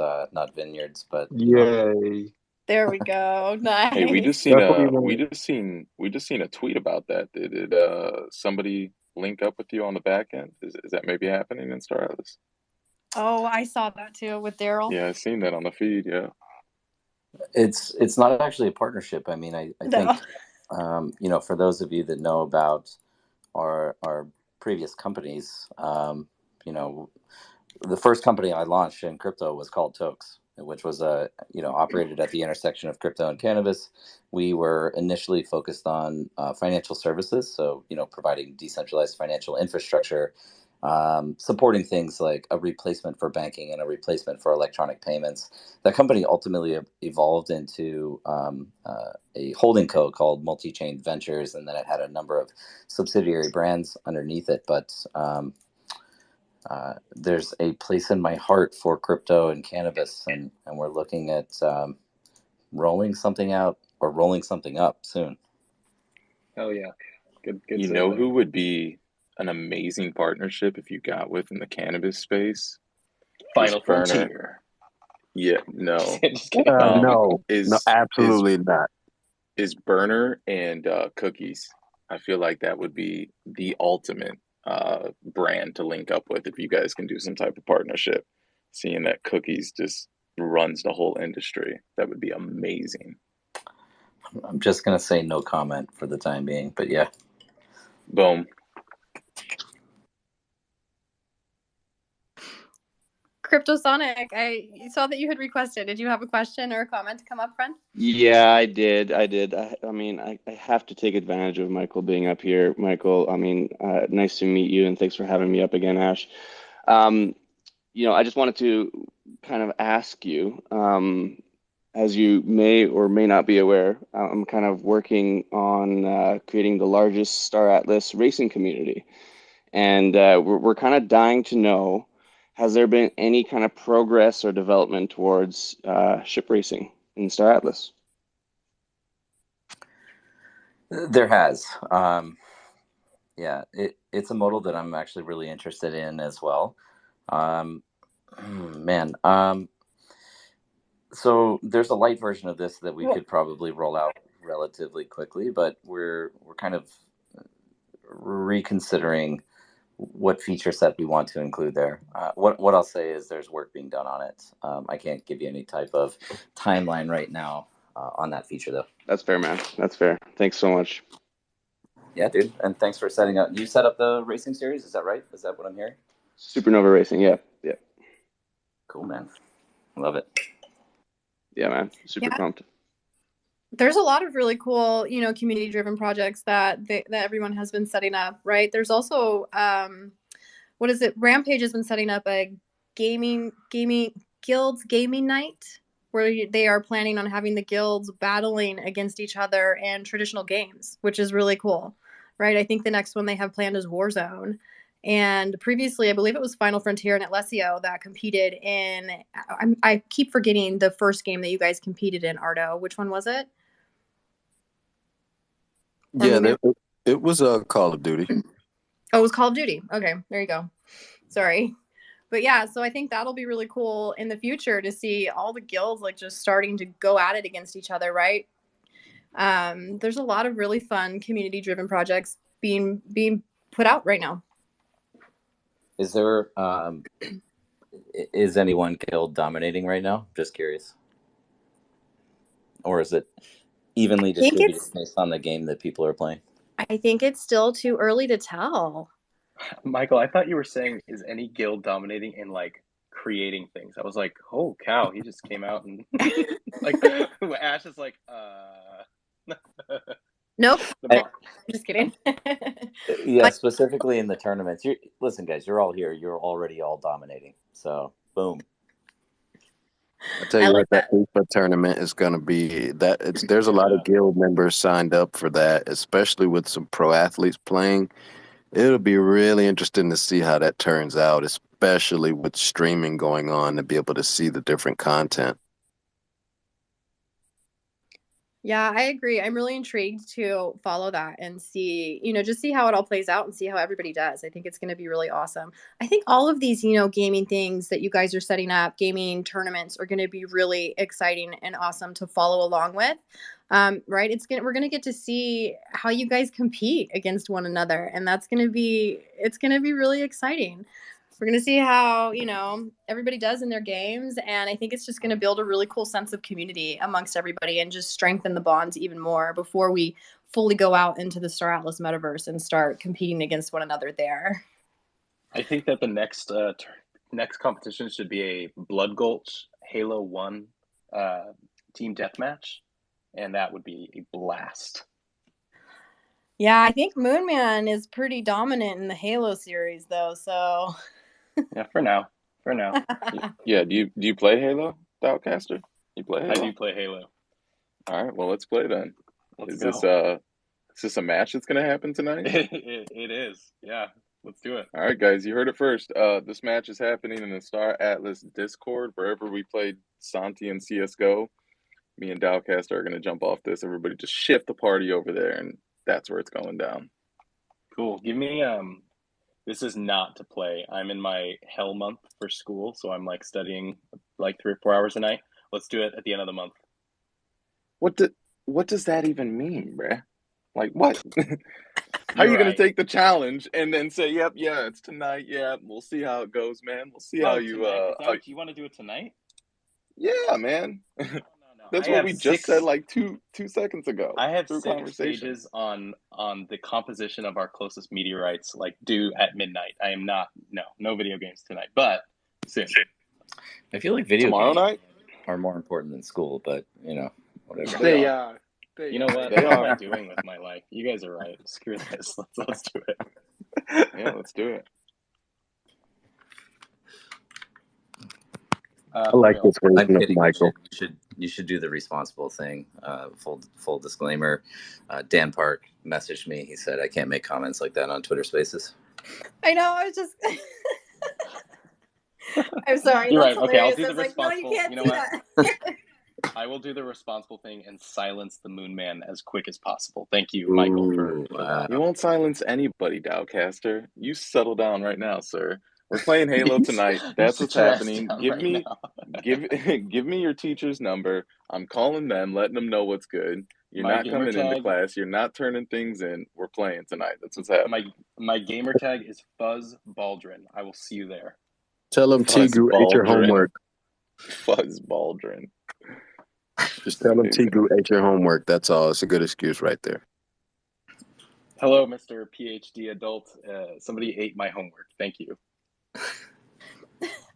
vineyards, but Yay! There we go. Nice. Hey, we just seen a tweet about that. Did somebody link up with you on the back end? Is that maybe happening in Star Atlas? Oh, I saw that too with Daryl. Yeah, I seen that on the feed. Yeah, it's not actually a partnership. I mean, I think for those of you that know about our previous companies, the first company I launched in crypto was called Tokes, which was operated at the intersection of crypto and cannabis. We were initially focused on financial services, so providing decentralized financial infrastructure, supporting things like a replacement for banking and a replacement for electronic payments. That company ultimately evolved into a holding co called Multi-Chain Ventures, and then it had a number of subsidiary brands underneath it. But there's a place in my heart for crypto and cannabis, and we're looking at rolling something out or rolling something up soon. Hell yeah. Good you know who would be an amazing partnership if you got with in the cannabis space? Final Frontier. Yeah, no. Just kidding. No, absolutely not. Is Burner and Cookies. I feel like that would be the ultimate brand to link up with if you guys can do some type of partnership. Seeing that Cookies just runs the whole industry, that would be amazing. I'm just gonna say no comment for the time being, but yeah. Boom. Cryptosonic, I saw that you had requested. Did you have a question or a comment to come up, friend? Yeah, I did. I mean, I have to take advantage of Michael being up here. Michael, I mean, nice to meet you, and thanks for having me up again, Ash. Um, I just wanted to kind of ask you, as you may or may not be aware, I'm kind of working on creating the largest Star Atlas racing community. And we're kind of dying to know, has there been any kind of progress or development towards ship racing in Star Atlas? There has. Yeah, it's a modal that I'm actually really interested in as well. Um, man, so there's a light version of this that we could probably roll out relatively quickly, but we're kind of reconsidering what feature set we want to include there. What I'll say is there's work being done on it. I can't give you any type of timeline right now on that feature, though. That's fair, man. That's fair. Thanks so much. Yeah, dude. And thanks for setting up. You set up the racing series, is that right? Is that what I'm hearing? Supernova Racing, yeah. Yeah. Cool, man. Love it. Yeah, man. Super pumped. There's a lot of really cool, community-driven projects that everyone has been setting up, right? There's also, what is it? Rampage has been setting up a gaming guilds gaming night where they are planning on having the guilds battling against each other in traditional games, which is really cool, right? I think the next one they have planned is Warzone. And previously, I believe it was Final Frontier and Atlesio that competed in. I keep forgetting the first game that you guys competed in, Ardo. Which one was it? Yeah, it was Call of Duty. Oh, it was Call of Duty. Okay, there you go. Sorry. But yeah, so I think that'll be really cool in the future to see all the guilds like just starting to go at it against each other, right? There's a lot of really fun community-driven projects being put out right now. Is there is any one guild dominating right now? Just curious. Or is it evenly distributed based on the game that people are playing? I think it's still too early to tell. Michael, I thought you were saying, is any guild dominating in like creating things? I was like, oh cow, he just came out and like Ash is like, Nope. Just kidding. Yeah, specifically in the tournaments. Listen, guys, you're all here. You're already all dominating. So, boom. I tell you what, that FIFA tournament is going to be there's a lot of guild members signed up for that, especially with some pro athletes playing. It'll be really interesting to see how that turns out, especially with streaming going on, to be able to see the different content. Yeah, I agree. I'm really intrigued to follow that and see, just see how it all plays out and see how everybody does. I think it's going to be really awesome. I think all of these, gaming things that you guys are setting up, gaming tournaments are going to be really exciting and awesome to follow along with. Right? We're going to get to see how you guys compete against one another, and it's going to be really exciting. We're going to see how, everybody does in their games. And I think it's just going to build a really cool sense of community amongst everybody and just strengthen the bonds even more before we fully go out into the Star Atlas metaverse and start competing against one another there. I think that the next competition should be a Blood Gulch Halo 1 team deathmatch. And that would be a blast. Yeah, I think Moonman is pretty dominant in the Halo series, though. So yeah, for now. Yeah, do you play Halo, Doubtcaster? You play Halo? I do play Halo. All right, well, let's play then. Let's is go. This a match that's going to happen tonight? It is. Yeah, let's do it. All right, guys, you heard it first. This match is happening in the Star Atlas Discord, wherever we played Santi and CSGO. Me and Doubtcaster are going to jump off this. Everybody just shift the party over there, and that's where it's going down. Cool. Give me this is not to play. I'm in my hell month for school, so I'm like studying like 3 or 4 hours a night. Let's do it at the end of the month. What does that even mean, bruh? Like what? How are you going to take the challenge and then say, "Yep, yeah, it's tonight. Yeah, we'll see how it goes, man. We'll see how you." You want to do it tonight? Yeah, man. That's I what have we just said six. like two seconds ago I have through 6 conversation. pages on the composition of our closest meteorites, like due at midnight. I am not no video games tonight, but soon. I feel like video Tomorrow games night? are more important than school, but whatever. They are. You know what? They What am I are. doing with my life? You guys are right. Screw this. Let's do it. Yeah, let's do it. I like this I'm version of kidding. Michael. You should do the responsible thing. Full disclaimer. Dan Park messaged me. He said I can't make comments like that on Twitter Spaces. I know. I was just. I'm sorry. You're That's right. Okay, I'll hilarious. do the It's like, no, you responsible. can't You know do what? that. I will do the responsible thing and silence the Moon Man as quick as possible. Thank you, Michael, for that. You won't silence anybody, Dowcaster. You settle down right now, sir. We're playing Halo tonight. That's what's happening. Give me give me your teacher's number. I'm calling them, letting them know what's good. You're My not gamer coming into tag- class. You're not turning things in. We're playing tonight. That's what's happening. My gamer tag is Fuzz Baldrin. I will see you there. Tell them Fuzz Tigru ate your Baldrin. homework. Fuzz Baldrin. Just tell them Tigru ate your homework. That's all. It's a good excuse right there. Hello, Mr. PhD adult. Somebody ate my homework. Thank you.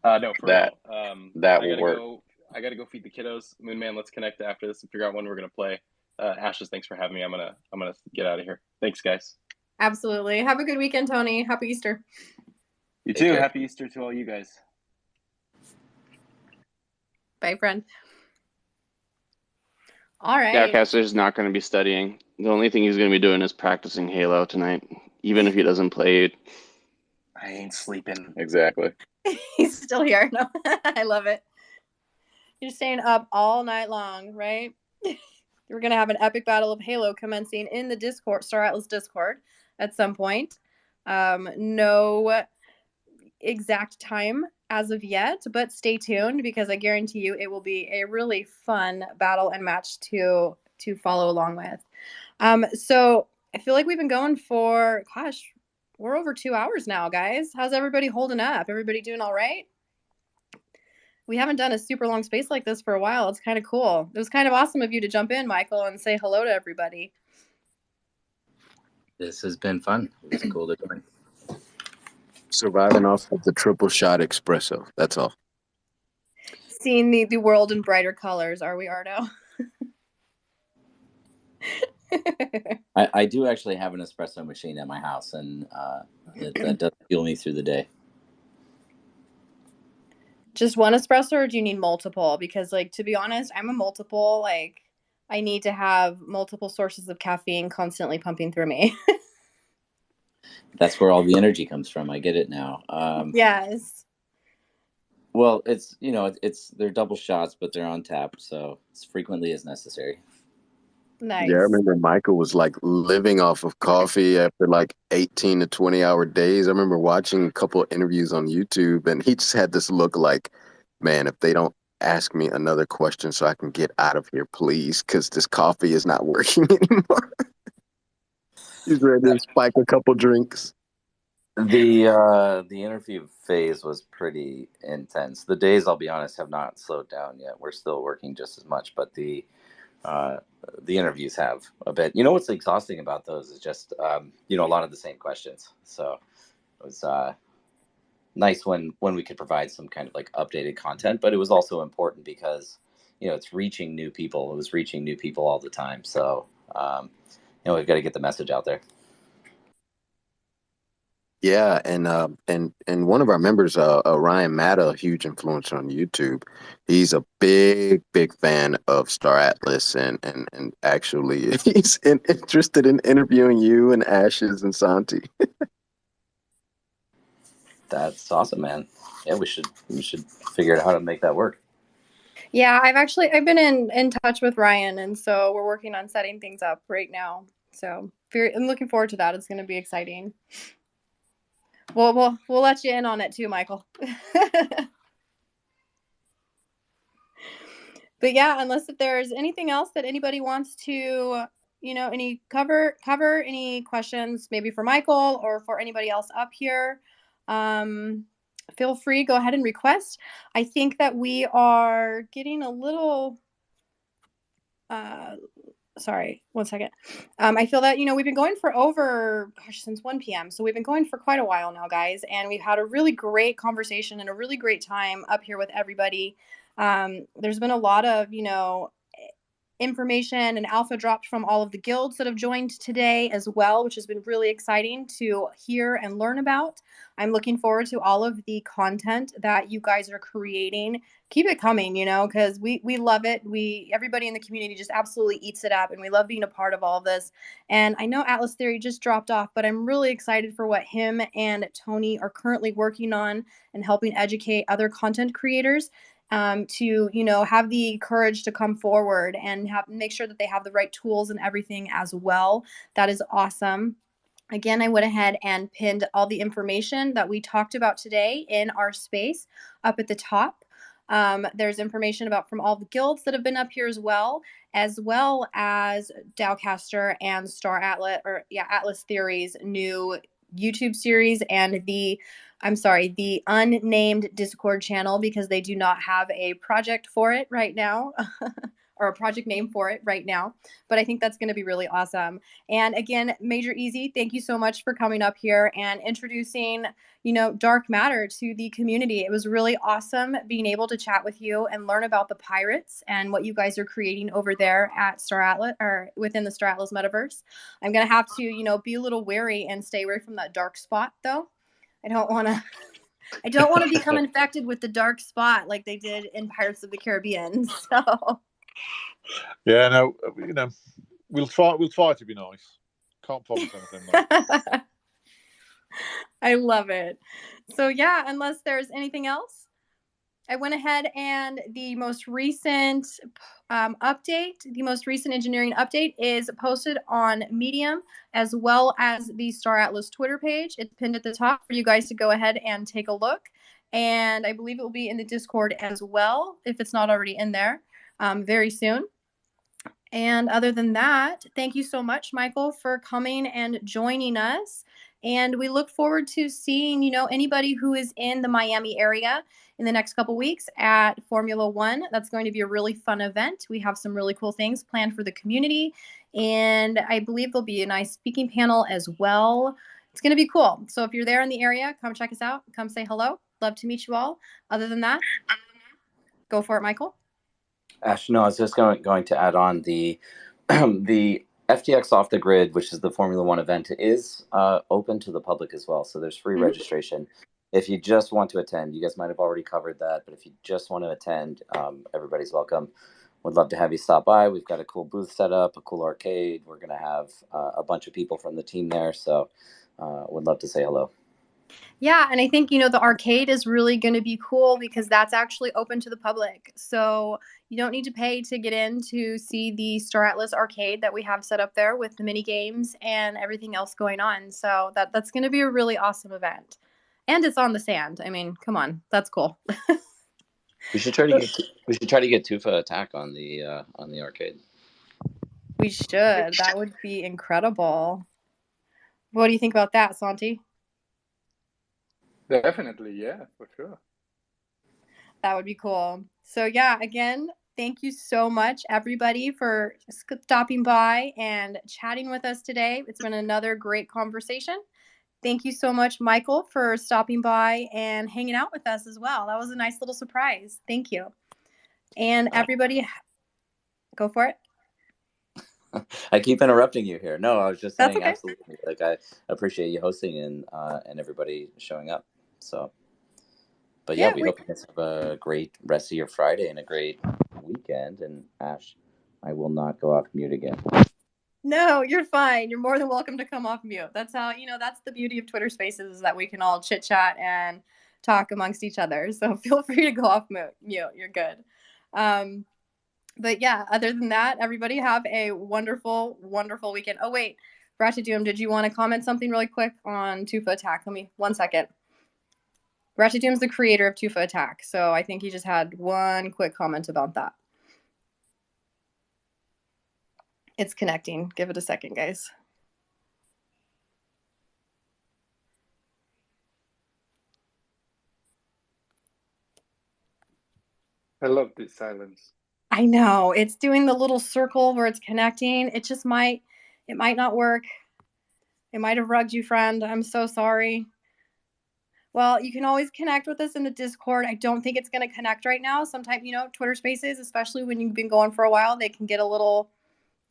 No, for that real. That I will gotta work. I gotta go feed the kiddos. Moon Man, let's connect after this and figure out when we're gonna play. Ashes, thanks for having me. I'm gonna get out of here. Thanks, guys. Absolutely. Have a good weekend, Tony. Happy Easter. You Take too. care. Happy Easter to all you guys. Bye, friend. All right. Dowcaster's not going to be studying. The only thing he's going to be doing is practicing Halo tonight, even if he doesn't play it. I ain't sleeping. Exactly. He's still here. No, I love it. You're staying up all night long, right? We're going to have an epic battle of Halo commencing in the Discord, Star Atlas Discord at some point. No exact time as of yet, but stay tuned because I guarantee you it will be a really fun battle and match to follow along with. So I feel like we've been going for, gosh, we're over 2 hours now, guys. How's everybody holding up? Everybody doing all right? We haven't done a super long space like this for a while. It's kind of cool. It was kind of awesome of you to jump in, Michael, and say hello to everybody. This has been fun. It's cool to join. Surviving off of the triple shot espresso. That's all. Seeing the world in brighter colors, are we, Ardo? I do actually have an espresso machine at my house, and that does fuel me through the day. Just one espresso, or do you need multiple? Because, like, to be honest, I'm a multiple. Like, I need to have multiple sources of caffeine constantly pumping through me. That's where all the energy comes from. I get it now. Yes. Well, it's they're double shots, but they're on tap, so as frequently as necessary. Nice. Yeah, I remember Michael was like living off of coffee after like 18 to 20-hour days. I remember watching a couple of interviews on YouTube, and he just had this look like, man, if they don't ask me another question so I can get out of here, please, because this coffee is not working anymore. He's ready to spike a couple drinks. The interview phase was pretty intense. The days, I'll be honest, have not slowed down yet. We're still working just as much, but the interviews have a bit. You know what's exhausting about those is just a lot of the same questions. So it was nice when we could provide some kind of like updated content, but it was also important because it's reaching new people. It was reaching new people all the time. So we've got to get the message out there. Yeah, and one of our members, Ryan Matta, a huge influencer on YouTube, he's a big fan of Star Atlas, and actually he's interested in interviewing you and Ashes and Santi. That's awesome, man. Yeah, we should figure out how to make that work. Yeah, I've been in touch with Ryan, and so we're working on setting things up right now. So I'm looking forward to that. It's going to be exciting. We'll let you in on it too, Michael. But yeah, unless if there's anything else that anybody wants to, any cover any questions, maybe for Michael or for anybody else up here, feel free, go ahead and request. I think that we are getting a little sorry, 1 second. I feel that, we've been going for over, since 1 p.m. So we've been going for quite a while now, guys. And we've had a really great conversation and a really great time up here with everybody. There's been a lot of, information and alpha dropped from all of the guilds that have joined today as well, which has been really exciting to hear and learn about. I'm looking forward to all of the content that you guys are creating. Keep it coming, because we love it. Everybody in the community just absolutely eats it up, and we love being a part of all of this. And I know Atlas Theory just dropped off, but I'm really excited for what him and Tony are currently working on and helping educate other content creators, to have the courage to come forward and make sure that they have the right tools and everything as well. That is awesome. Again, I went ahead and pinned all the information that we talked about today in our space up at the top. There's information about from all the guilds that have been up here as well as Dowcaster and Atlas Theory's new YouTube series and the unnamed Discord channel, because they do not have a project for it right now or a project name for it right now. But I think that's going to be really awesome. And again, Major Easy, thank you so much for coming up here and introducing, Dark Matter to the community. It was really awesome being able to chat with you and learn about the pirates and what you guys are creating over there at Star Atlas, or within the Star Atlas metaverse. I'm going to have to, be a little wary and stay away from that dark spot, though. I don't want to become infected with the dark spot like they did in Pirates of the Caribbean. So yeah, no, we'll try to be nice. Can't promise anything, though. I love it. So yeah, unless there's anything else, I went ahead and the most recent engineering update is posted on Medium, as well as the Star Atlas Twitter page. It's pinned at the top for you guys to go ahead and take a look. And I believe it will be in the Discord as well, if it's not already in there, very soon. And other than that, thank you so much, Michael, for coming and joining us. And we look forward to seeing, anybody who is in the Miami area in the next couple weeks at Formula One. That's going to be a really fun event. We have some really cool things planned for the community. And I believe there'll be a nice speaking panel as well. It's going to be cool. So if you're there in the area, come check us out. Come say hello. Love to meet you all. Other than that, go for it, Michael. Ash, no, I was just going to add on the the FTX Off the Grid, which is the Formula One event, is open to the public as well. So there's free registration. If you just want to attend, you guys might have already covered that, but if you just want to attend, everybody's welcome. Would love to have you stop by. We've got a cool booth set up, a cool arcade. We're going to have a bunch of people from the team there. So would love to say hello. Yeah, and I think, the arcade is really going to be cool because that's actually open to the public. So you don't need to pay to get in to see the Star Atlas arcade that we have set up there with the mini games and everything else going on. So that's going to be a really awesome event. And it's on the sand. I mean, come on, that's cool. We should try to get Tufa Attack on the arcade. We should. That would be incredible. What do you think about that, Santi? Definitely, yeah, for sure. That would be cool. So yeah, again, thank you so much, everybody, for stopping by and chatting with us today. It's been another great conversation. Thank you so much, Michael, for stopping by and hanging out with us as well. That was a nice little surprise. Thank you. And everybody, go for it. I keep interrupting you here. No, I was just saying, That's okay. Absolutely. Like, I appreciate you hosting and everybody showing up. So, but yeah, we hope you guys have a great rest of your Friday and a great weekend. And Ash, I will not go off mute again. No, you're fine. You're more than welcome to come off mute. That's how, that's the beauty of Twitter Spaces, is that we can all chit chat and talk amongst each other. So feel free to go off mute. You're good. But yeah, other than that, everybody have a wonderful, wonderful weekend. Oh, wait, Ratchet Doom, did you want to comment something really quick on Tufa Attack? Let me, 1 second. Ratchet Doom's the creator of Tufa Attack, so I think he just had one quick comment about that. It's connecting. Give it a second, guys. I love this silence. I know it's doing the little circle where it's connecting. It might not work. It might have rugged you, friend. I'm so sorry. Well, you can always connect with us in the Discord. I don't think it's going to connect right now. Sometimes, Twitter Spaces, especially when you've been going for a while, they can get a little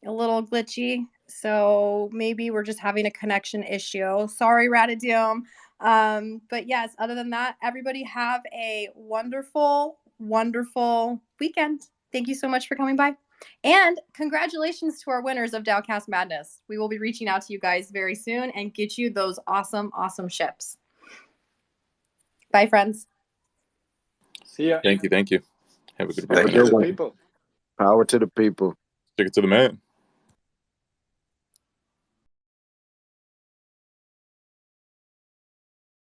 glitchy. So maybe we're just having a connection issue. Sorry, Radidium. But yes, other than that, everybody have a wonderful, wonderful weekend. Thank you so much for coming by. And congratulations to our winners of Dowcast Madness. We will be reaching out to you guys very soon and get you those awesome, awesome ships. Bye, friends. See ya. Thank you. Have a good Thank weekend. you. Power to the people. Power to the people. Stick it to the man.